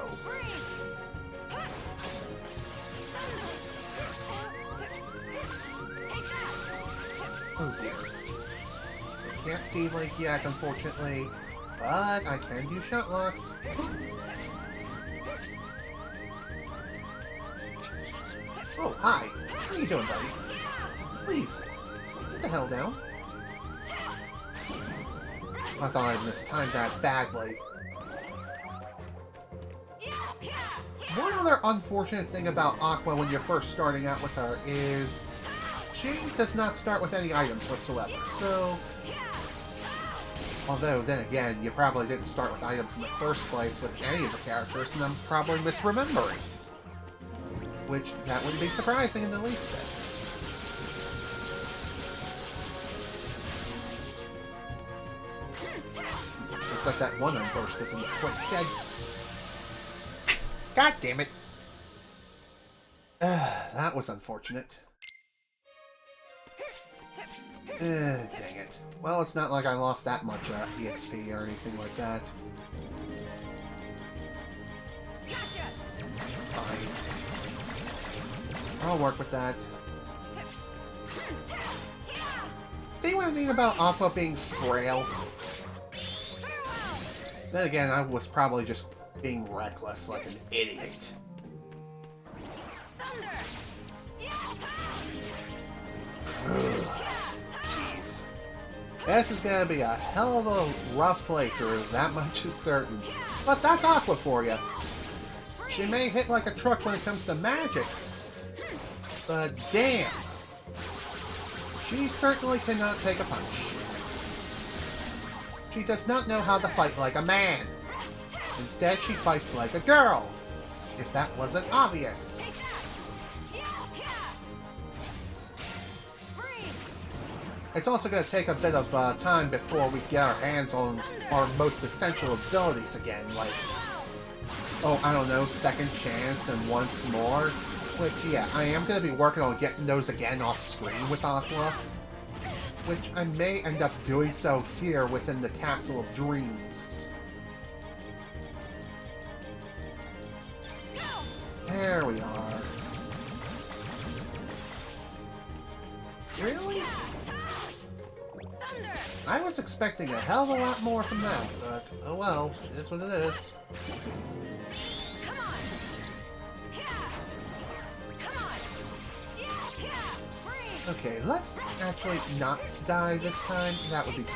Oh dear. Can't V-Link yet, unfortunately, but I can do shot locks. Oh, hi. How you doing, buddy? Please, get the hell down. I thought I mistimed that badly. One other unfortunate thing about Aqua when you're first starting out with her is she does not start with any items whatsoever, so... Although, then again, you probably didn't start with items in the first place with any of the characters, and I'm probably misremembering. Which, that wouldn't be surprising in the least bit. Looks like that one unburst isn't quite dead. God damn it! That was unfortunate. Dang it. Well, it's not like I lost that much EXP or anything like that. Fine. I'll work with that. See what I mean about Aqua being frail? Then again, I was probably just being reckless like an idiot. Jeez. This is gonna be a hell of a rough playthrough, that much is certain. But that's Aqua for you. She may hit like a truck when it comes to magic, but damn, she certainly cannot take a punch. She does not know how to fight like a man. Instead, she fights like a girl, if that wasn't obvious. It's also going to take a bit of time before we get our hands on our most essential abilities again, like, oh, I don't know, second chance and once more. Which, yeah, I am going to be working on getting those again off screen with Aqua. Which I may end up doing so here within the Castle of Dreams. There we are. Really? I was expecting a hell of a lot more from that, but oh well, it is what it is. Okay, let's actually not die this time. That would be cool.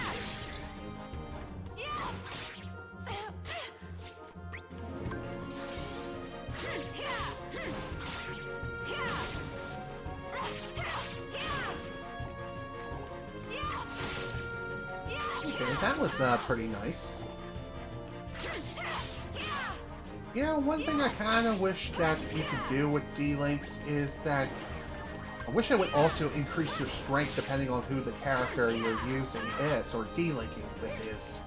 Okay, that was pretty nice. You know, one thing I kind of wish that you could do with D-Links is that I wish it would also increase your strength depending on who the character you're using is, or D-Linking with is.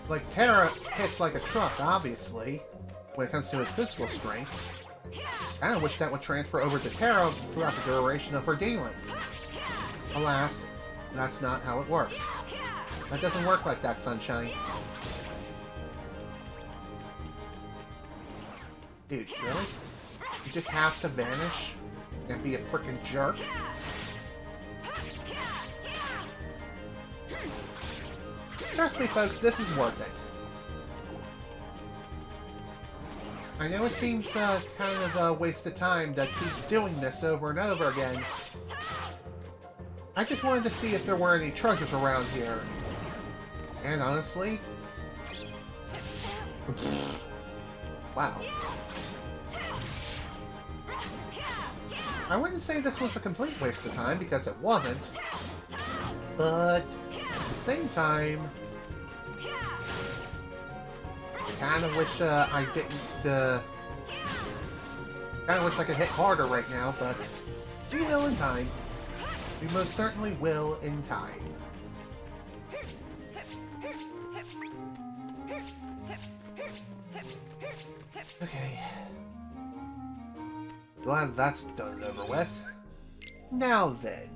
Like, Terra hits like a truck, obviously, when it comes to his physical strength. I kind of wish that would transfer over to Terra throughout the duration of her D-Link. Alas, that's not how it works. That doesn't work like that, Sunshine. Dude, really? You just have to vanish and be a frickin' jerk? Trust me, folks, this is worth it. I know it seems kind of a waste of time to keep doing this over and over again. I just wanted to see if there were any treasures around here. And honestly... wow. I wouldn't say this was a complete waste of time, because it wasn't. But, at the same time... I kind of wish I didn't... kind of wish I could hit harder right now, but... we will in time. We most certainly will in time. Okay. Glad that's done and over with. Now then,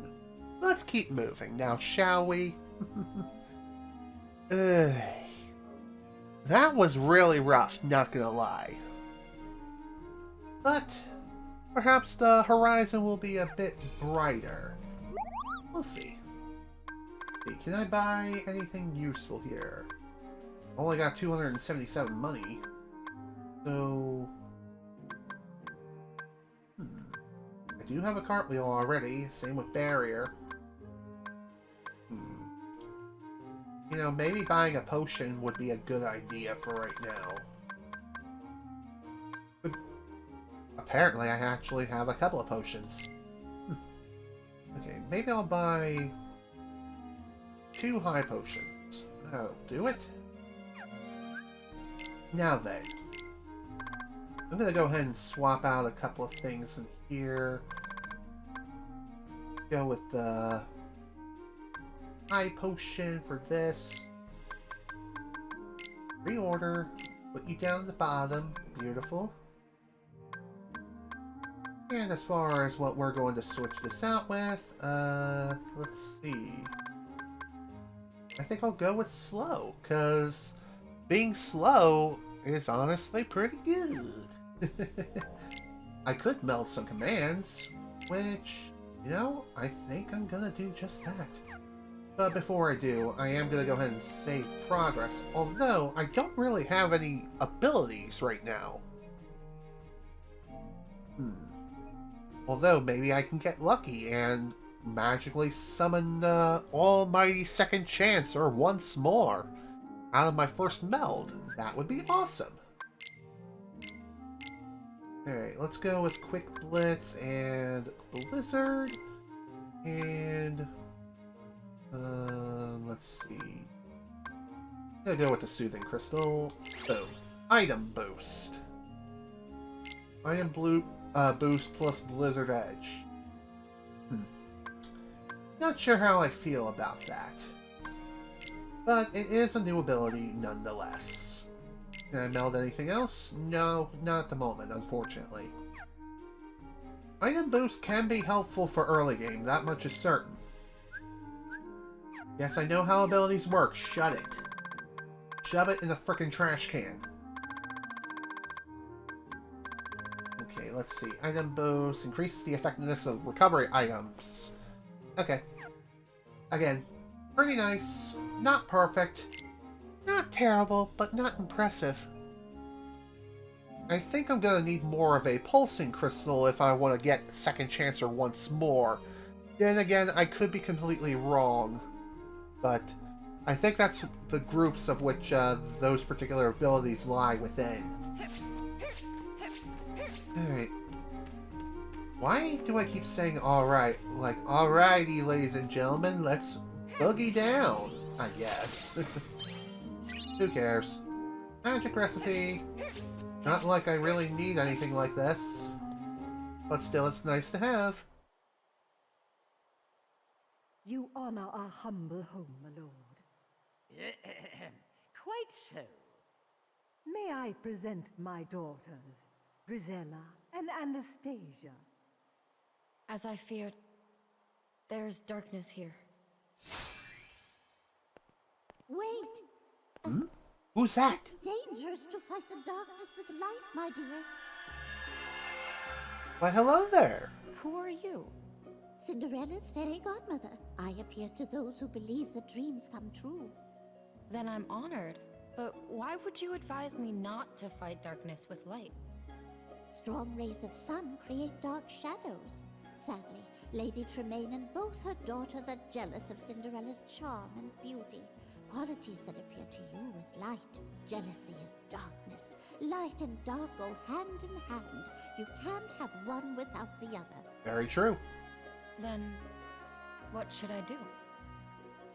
let's keep moving now, shall we? That was really rough, not gonna lie. But perhaps the horizon will be a bit brighter. We'll see. Okay, can I buy anything useful here? Only got 277 money. So... I do have a cartwheel already, same with barrier. You know, maybe buying a potion would be a good idea for right now. But apparently I actually have a couple of potions. Okay, maybe I'll buy 2 high potions. That'll do it. Now then. I'm gonna go ahead and swap out a couple of things in here. Go with the high potion for this. Reorder. Put you down at the bottom. Beautiful. And as far as what we're going to switch this out with, let's see. I think I'll go with slow, because being slow is honestly pretty good. I could meld some commands, which, you know, I think I'm gonna do just that. But before I do, I am gonna go ahead and save progress, although I don't really have any abilities right now. Although maybe I can get lucky and magically summon the almighty second chance or once more out of my first meld. That would be awesome. Alright, let's go with Quick Blitz and Blizzard. And let's see. I'm gonna go with the Soothing Crystal. So, Item Boost. Item Boost plus Blizzard Edge. Not sure how I feel about that. But it is a new ability nonetheless. Can I meld anything else? No, not at the moment, unfortunately. Item Boost can be helpful for early game, that much is certain. Yes, I know how abilities work. Shut it. Shove it in the frickin' trash can. Okay, let's see. Item Boost increases the effectiveness of recovery items. Okay. Again, pretty nice. Not perfect. Not terrible, but not impressive. I think I'm gonna need more of a pulsing crystal if I want to get Second Chancer once more. Then again, I could be completely wrong. But I think that's the groups of which those particular abilities lie within. Alright. Why do I keep saying alright? Like, alrighty, ladies and gentlemen, let's boogie down, I guess. Who cares? Magic recipe. Not like I really need anything like this. But still, it's nice to have. You honor our humble home, my lord. Quite so. May I present my daughters, Grisella and Anastasia? As I feared, there's darkness here. Wait! Hmm? Who's that? It's dangerous to fight the darkness with light, my dear. Why, hello there. Who are you? Cinderella's fairy godmother. I appear to those who believe that dreams come true. Then I'm honored. But why would you advise me not to fight darkness with light? Strong rays of sun create dark shadows. Sadly, Lady Tremaine and both her daughters are jealous of Cinderella's charm and beauty. Qualities that appear to you as light. Jealousy is darkness. Light and dark go hand in hand. You can't have one without the other. Very true. Then, what should I do?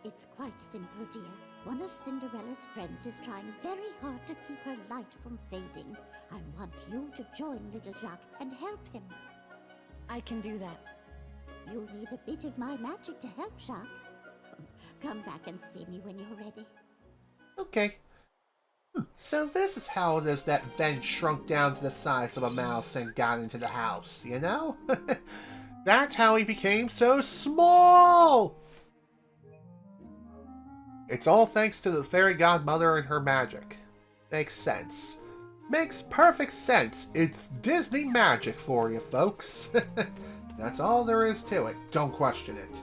It's quite simple, dear. One of Cinderella's friends is trying very hard to keep her light from fading. I want you to join little Jacques and help him. I can do that. You'll need a bit of my magic to help, Jacques. Come back and see me when you're ready. Okay. So this is how it is that Ven shrunk down to the size of a mouse and got into the house, you know? That's how he became so small! It's all thanks to the fairy godmother and her magic. Makes sense. Makes perfect sense. It's Disney magic for you, folks. That's all there is to it. Don't question it.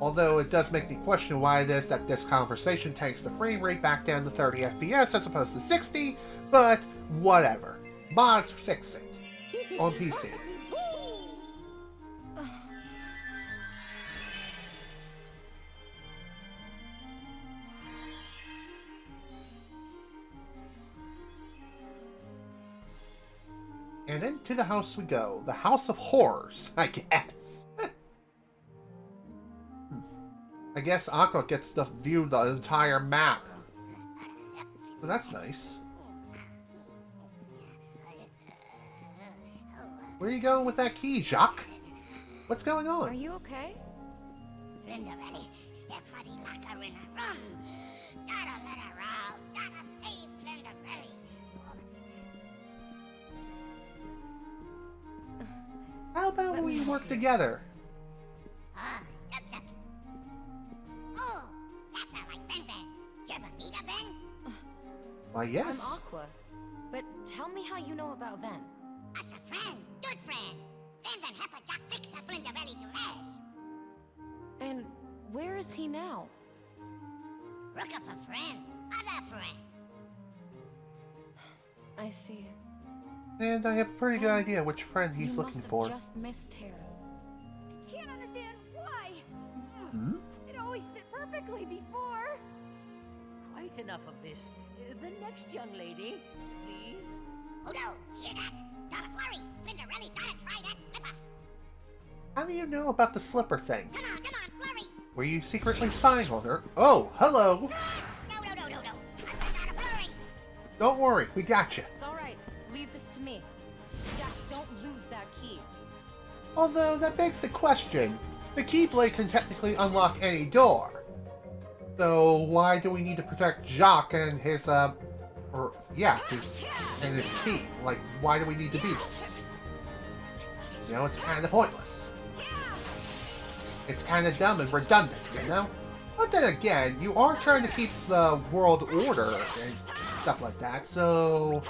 Although it does make me question why it is that this conversation takes the frame rate back down to 30 FPS as opposed to 60, but whatever. Mods fix it. On PC. And into the house we go. The House of Horrors, I guess. I guess Aqua gets to view the entire map. So that's nice. Where are you going with that key, Jacques? What's going on? Are you okay? Flinderelli, step muddy like her in a run. Gotta let her out. Gotta save Flinderelli. How about we work together? Zuck. Oh, that sounds like Ben Vans. You ever meet a Ben? Why, yes. I'm Aqua. But tell me how you know about Ven. Us a friend. Good friend. Van help a Jack fix a Flinderelli to rest. And where is he now? Looking for friend. Other friend. I see. And I have a pretty good idea which friend he's looking for. You must have just missed Terra. I can't understand why. Hmm? It always fit perfectly before. Quite enough of this. The next young lady, please. Oh no, hear that? Donna Flurry, Flinderelli gotta try that flipper. How do you know about the slipper thing? Come on, Flurry. Were you secretly spying on her? Oh, hello! No. I said Donna Flurry. Don't worry, we got you. It's alright. Leave this to me. Jack, don't lose that key. Although, that begs the question. The keyblade can technically unlock any door. So, why do we need to protect Jacques and his, and his key? Like, why do we need to do this? You know, it's kind of pointless. It's kind of dumb and redundant, you know? But then again, you are trying to keep the world order and stuff like that, so...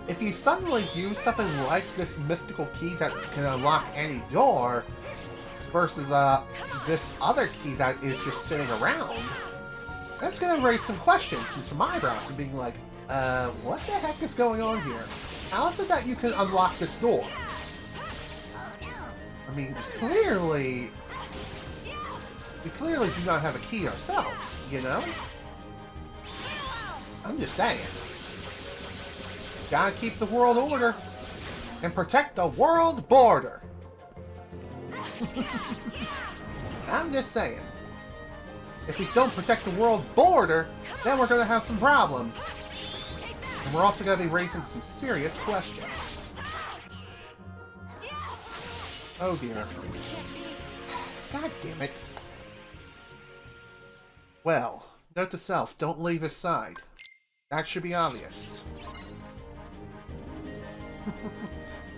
If you suddenly use something like this mystical key that can unlock any door, versus this other key that is just sitting around, that's gonna raise some questions and some eyebrows and being like, What the heck is going on here? How is it that you can unlock this door? I mean, we clearly do not have a key ourselves, you know? I'm just saying. Gotta keep the world order and protect the world border. I'm just saying. If we don't protect the world border, then we're gonna have some problems. And we're also gonna be raising some serious questions. Oh dear. God damn it. Well, note to self, don't leave his side. That should be obvious.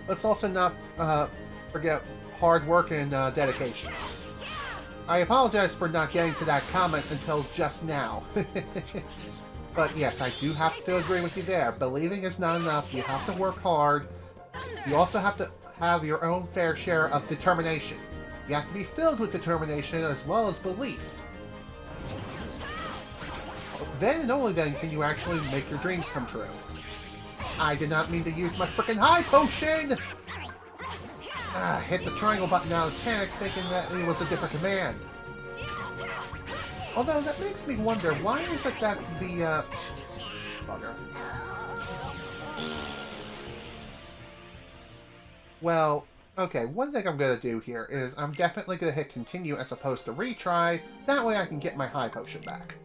Let's also not forget hard work and dedication. I apologize for not getting to that comment until just now. But yes, I do have to agree with you there. Believing is not enough. You have to work hard. You also have to have your own fair share of determination. You have to be filled with determination as well as belief. Then and only then can you actually make your dreams come true. I did not mean to use my frickin' high potion! Hit the triangle button out of panic thinking that it was a different command. Although that makes me wonder, why is it that the, bugger. Well, okay, one thing I'm gonna do here is I'm definitely gonna hit continue as opposed to retry, that way I can get my high potion back.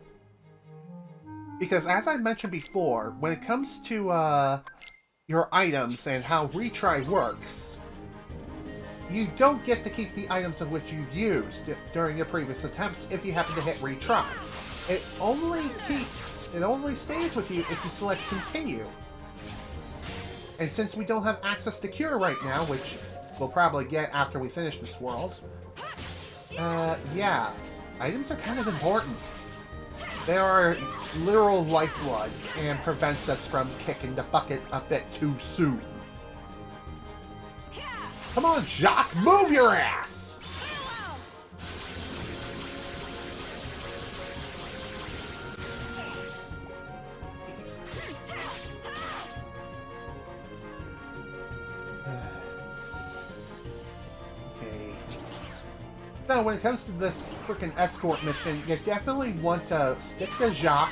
Because as I mentioned before, when it comes to, your items and how retry works, you don't get to keep the items of which you've used during your previous attempts if you happen to hit retry. It only stays with you if you select continue. And since we don't have access to cure right now, which we'll probably get after we finish this world, yeah, items are kind of important. They are literal lifeblood and prevents us from kicking the bucket a bit too soon. Come on, Jacques, move your ass! Okay. So when it comes to this freaking escort mission, you definitely want to stick to Jacques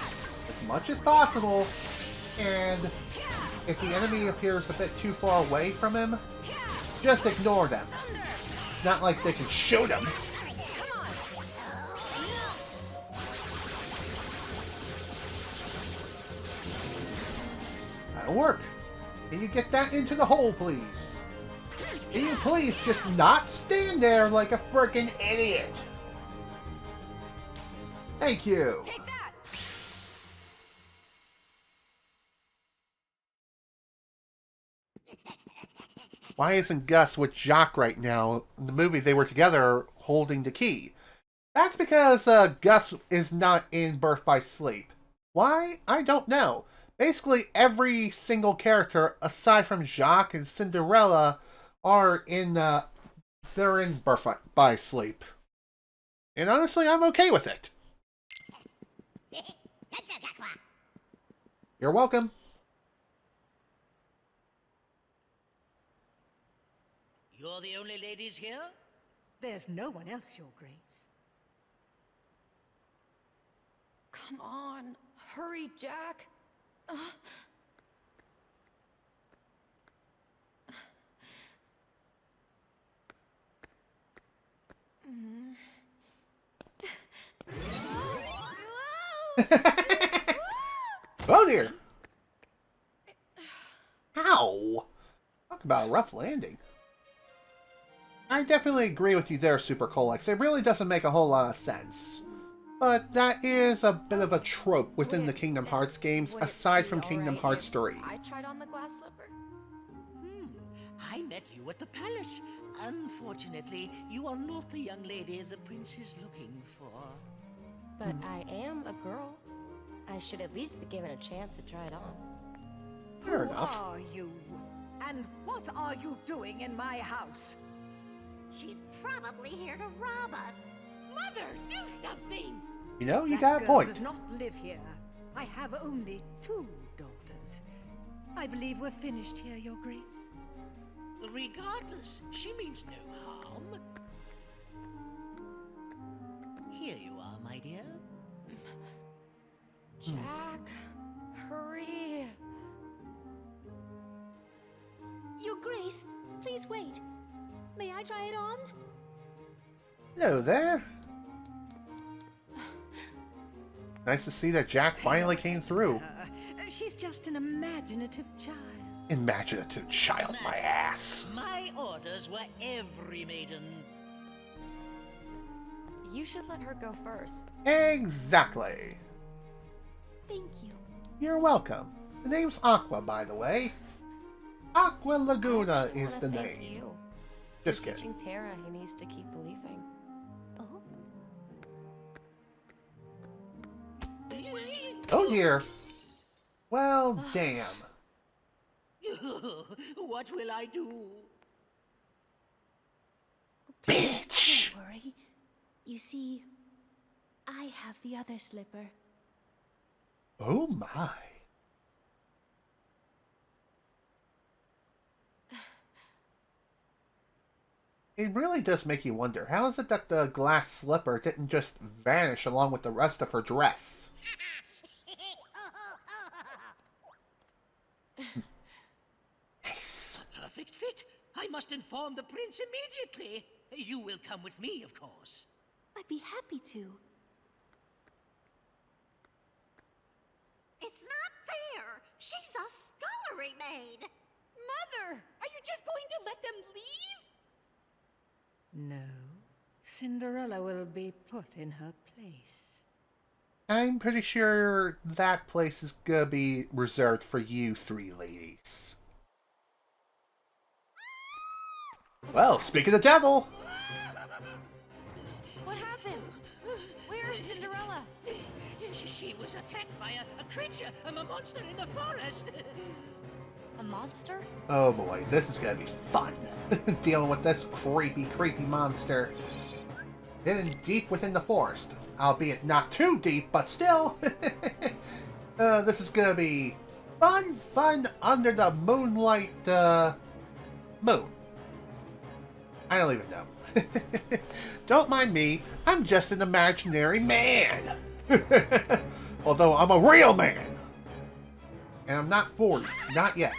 as much as possible, and if the enemy appears a bit too far away from him, just ignore them. It's not like they can shoot him. That'll work. Can you get that into the hole, please? Can you please just not stand there like a frickin' idiot? Thank you. Take that! Why isn't Gus with Jacques right now? In the movie, they were together holding the key. That's because Gus is not in Birth by Sleep. Why? I don't know. Basically, every single character, aside from Jacques and Cinderella, are in, they're in Birth by Sleep. And honestly, I'm okay with it. You're welcome. You're the only ladies here? There's no one else, Your Grace. Come on, hurry, Jack. Oh dear! Ow! Talk about a rough landing. I definitely agree with you there, Super Colex. It really doesn't make a whole lot of sense. But that is a bit of a trope within the Kingdom Hearts games, aside from Kingdom Hearts 3. I tried on the glass slipper. I met you at the palace. Unfortunately, you are not the young lady the prince is looking for. But I am a girl. I should at least be given a chance to try it on. Fair enough. Who are you? And what are you doing in my house? She's probably here to rob us. Mother, do something! You know, you That got a girl point. does not live here. I have only 2 daughters. I believe we're finished here, Your Grace. Regardless, she means no harm. Here you are, my dear. Jack, hurry. Your Grace, please wait. May I try it on? Hello there. Nice to see that Jack finally came through. She's just an imaginative child. Imaginative child, my ass. My orders were every maiden. You should let her go first. Exactly. Thank you. You're welcome. The name's Aqua, by the way. Aqua Laguna is the name. You. Just For kidding. teaching Terra, he needs to keep believing. Oh dear. Well, damn. What will I do? Don't worry. You see, I have the other slipper. Oh my. It really does make you wonder, how is it that the glass slipper didn't just vanish along with the rest of her dress? Nice. A perfect fit. I must inform the prince immediately. You will come with me, of course. I'd be happy to. It's not fair. She's a scullery maid. Mother, are you just going to let them leave? No. Cinderella will be put in her place. I'm pretty sure that place is gonna be reserved for you three ladies. Well, speak of the devil! What happened? Where is Cinderella? She was attacked by a creature, a monster in the forest. A monster? Oh boy, this is gonna be fun. Dealing with this creepy, creepy monster. Hidden deep within the forest. Albeit not too deep, but still. This is gonna be fun under the moonlight, moon. I don't even know. Don't mind me, I'm just an imaginary man. Although I'm a real man. And I'm not 40. Not yet.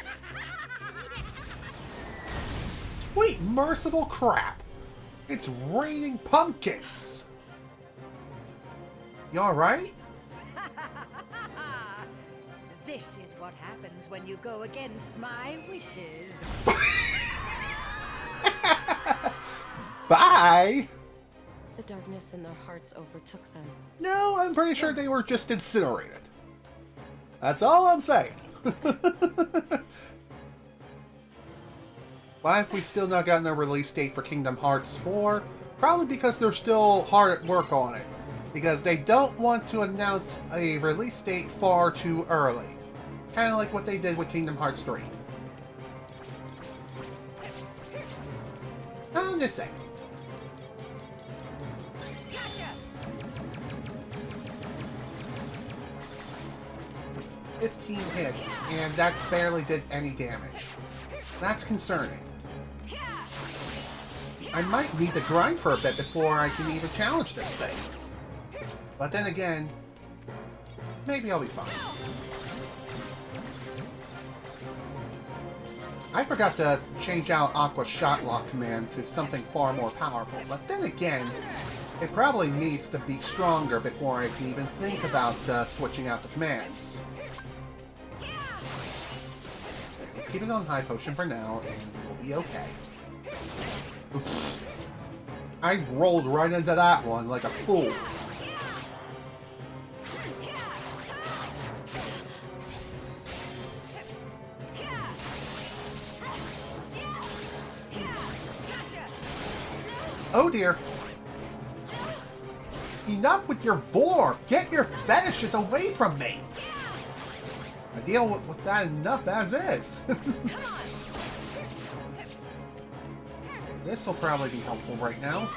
Sweet merciful crap. It's raining pumpkins. You alright? This is what happens when you go against my wishes. Bye! The darkness in their hearts overtook them. No, I'm pretty sure they were just incinerated. That's all I'm saying. Why have we still not gotten a release date for Kingdom Hearts 4? Probably because they're still hard at work on it. Because they don't want to announce a release date far too early. Kind of like what they did with Kingdom Hearts 3. I'm just saying. 15 hits, and that barely did any damage. That's concerning. I might need to grind for a bit before I can even challenge this thing. But then again, maybe I'll be fine. I forgot to change out Aqua's shot lock command to something far more powerful, but then again, it probably needs to be stronger before I can even think about switching out the commands. Let's keep it on high potion for now, and we'll be okay. Oops. I rolled right into that one like a fool. Oh dear. Enough with your vor! Get your fetishes away from me! I deal with that enough as is. This will probably be helpful right now.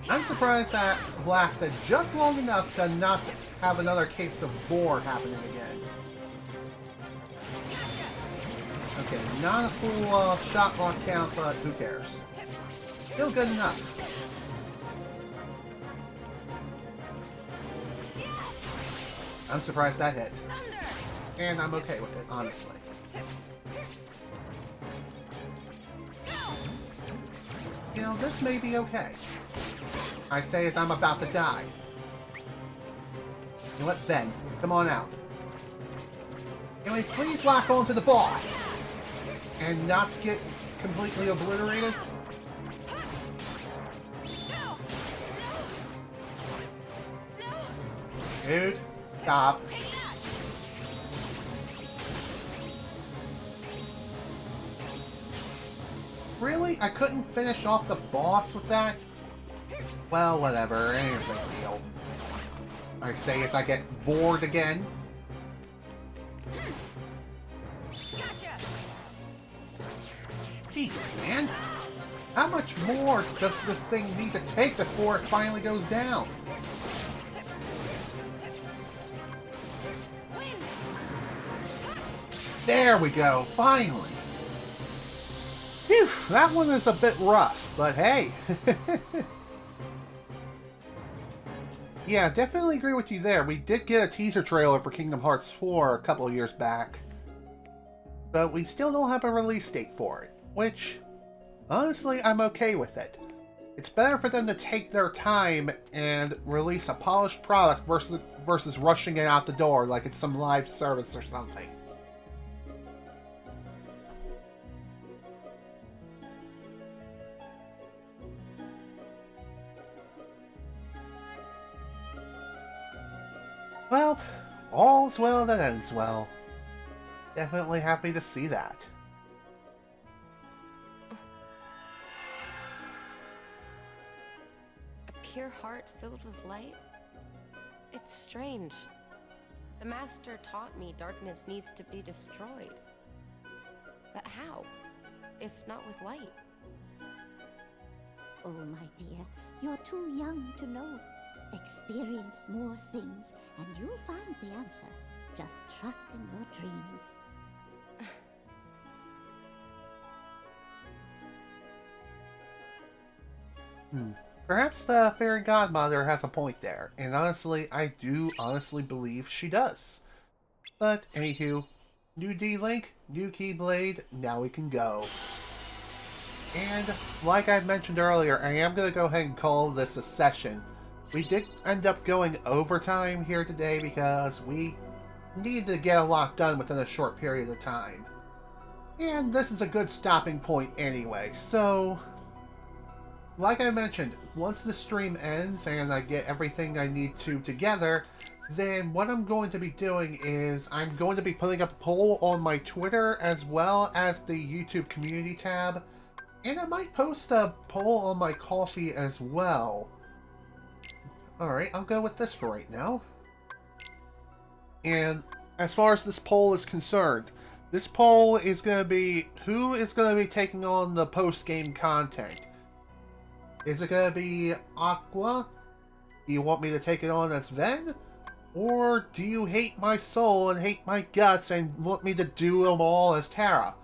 I'm surprised that lasted just long enough to not have another case of boar happening again. Okay, not a full shot lock count, but who cares? Still good enough. I'm surprised that hit. And I'm okay with it, honestly. You know, this may be okay. I say as I'm about to die. You know what, Ben? Come on out. Can we please lock on to the boss? And not get completely obliterated? Dude, stop. Really? I couldn't finish off the boss with that? Well, whatever. Ain't a big deal. I say as I get bored again. Jeez, man. How much more does this thing need to take before it finally goes down? There we go, finally. Phew, that one is a bit rough, but hey. Yeah, definitely agree with you there. We did get a teaser trailer for Kingdom Hearts 4 a couple of years back, but we still don't have a release date for it, which, honestly, I'm okay with it. It's better for them to take their time and release a polished product versus rushing it out the door like it's some live service or something. Well, all's well that ends well. Definitely happy to see that. A pure heart filled with light? It's strange. The Master taught me darkness needs to be destroyed. But how? If not with light? Oh, my dear, you're too young to know. Experience more things, and you'll find the answer. Just trust in your dreams. Perhaps the fairy godmother has a point there, and honestly, I do honestly believe she does. But, anywho, new D-Link, new keyblade, now we can go. And, like I mentioned earlier, I am going to go ahead and call this a session. We did end up going overtime here today because we needed to get a lot done within a short period of time. And this is a good stopping point anyway, so like I mentioned, once the stream ends and I get everything I need to together, then what I'm going to be doing is I'm going to be putting up a poll on my Twitter as well as the YouTube community tab, and I might post a poll on my Ko-fi as well. Alright, I'll go with this for right now. And as far as this poll is concerned, this poll is going to be who is going to be taking on the post-game content. Is it going to be Aqua? Do you want me to take it on as Ven? Or do you hate my soul and hate my guts and want me to do them all as Terra?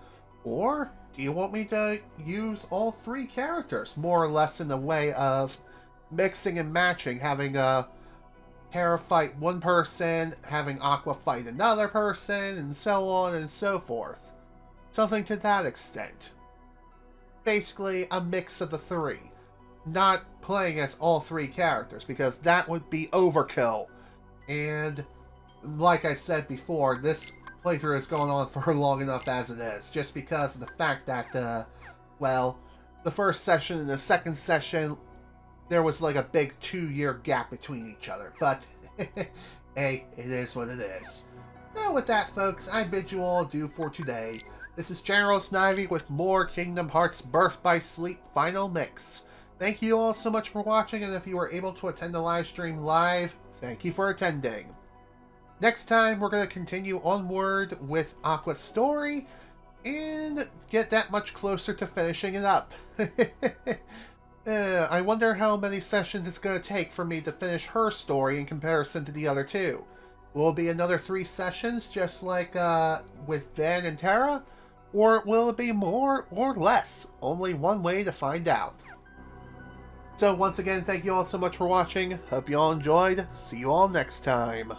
Or do you want me to use all three characters, more or less in the way of mixing and matching, having Terra fight one person, having Aqua fight another person, and so on and so forth. Something to that extent. Basically, a mix of the three. Not playing as all three characters, because that would be overkill. And, like I said before, this playthrough has gone on for long enough as it is, just because of the fact that, well, the first session and the second session, there was like a big 2-year gap between each other, but hey, it is what it is. Now with that, folks, I bid you all adieu for today. This is General Snivy with more Kingdom Hearts Birth by Sleep Final Mix. Thank you all so much for watching, and if you were able to attend the live stream live, thank you for attending. Next time, we're going to continue onward with Aqua's story, and get that much closer to finishing it up. I wonder how many sessions it's going to take for me to finish her story in comparison to the other two. Will it be another 3 sessions, just like with Van and Terra? Or will it be more or less? Only one way to find out. So once again, thank you all so much for watching. Hope you all enjoyed. See you all next time.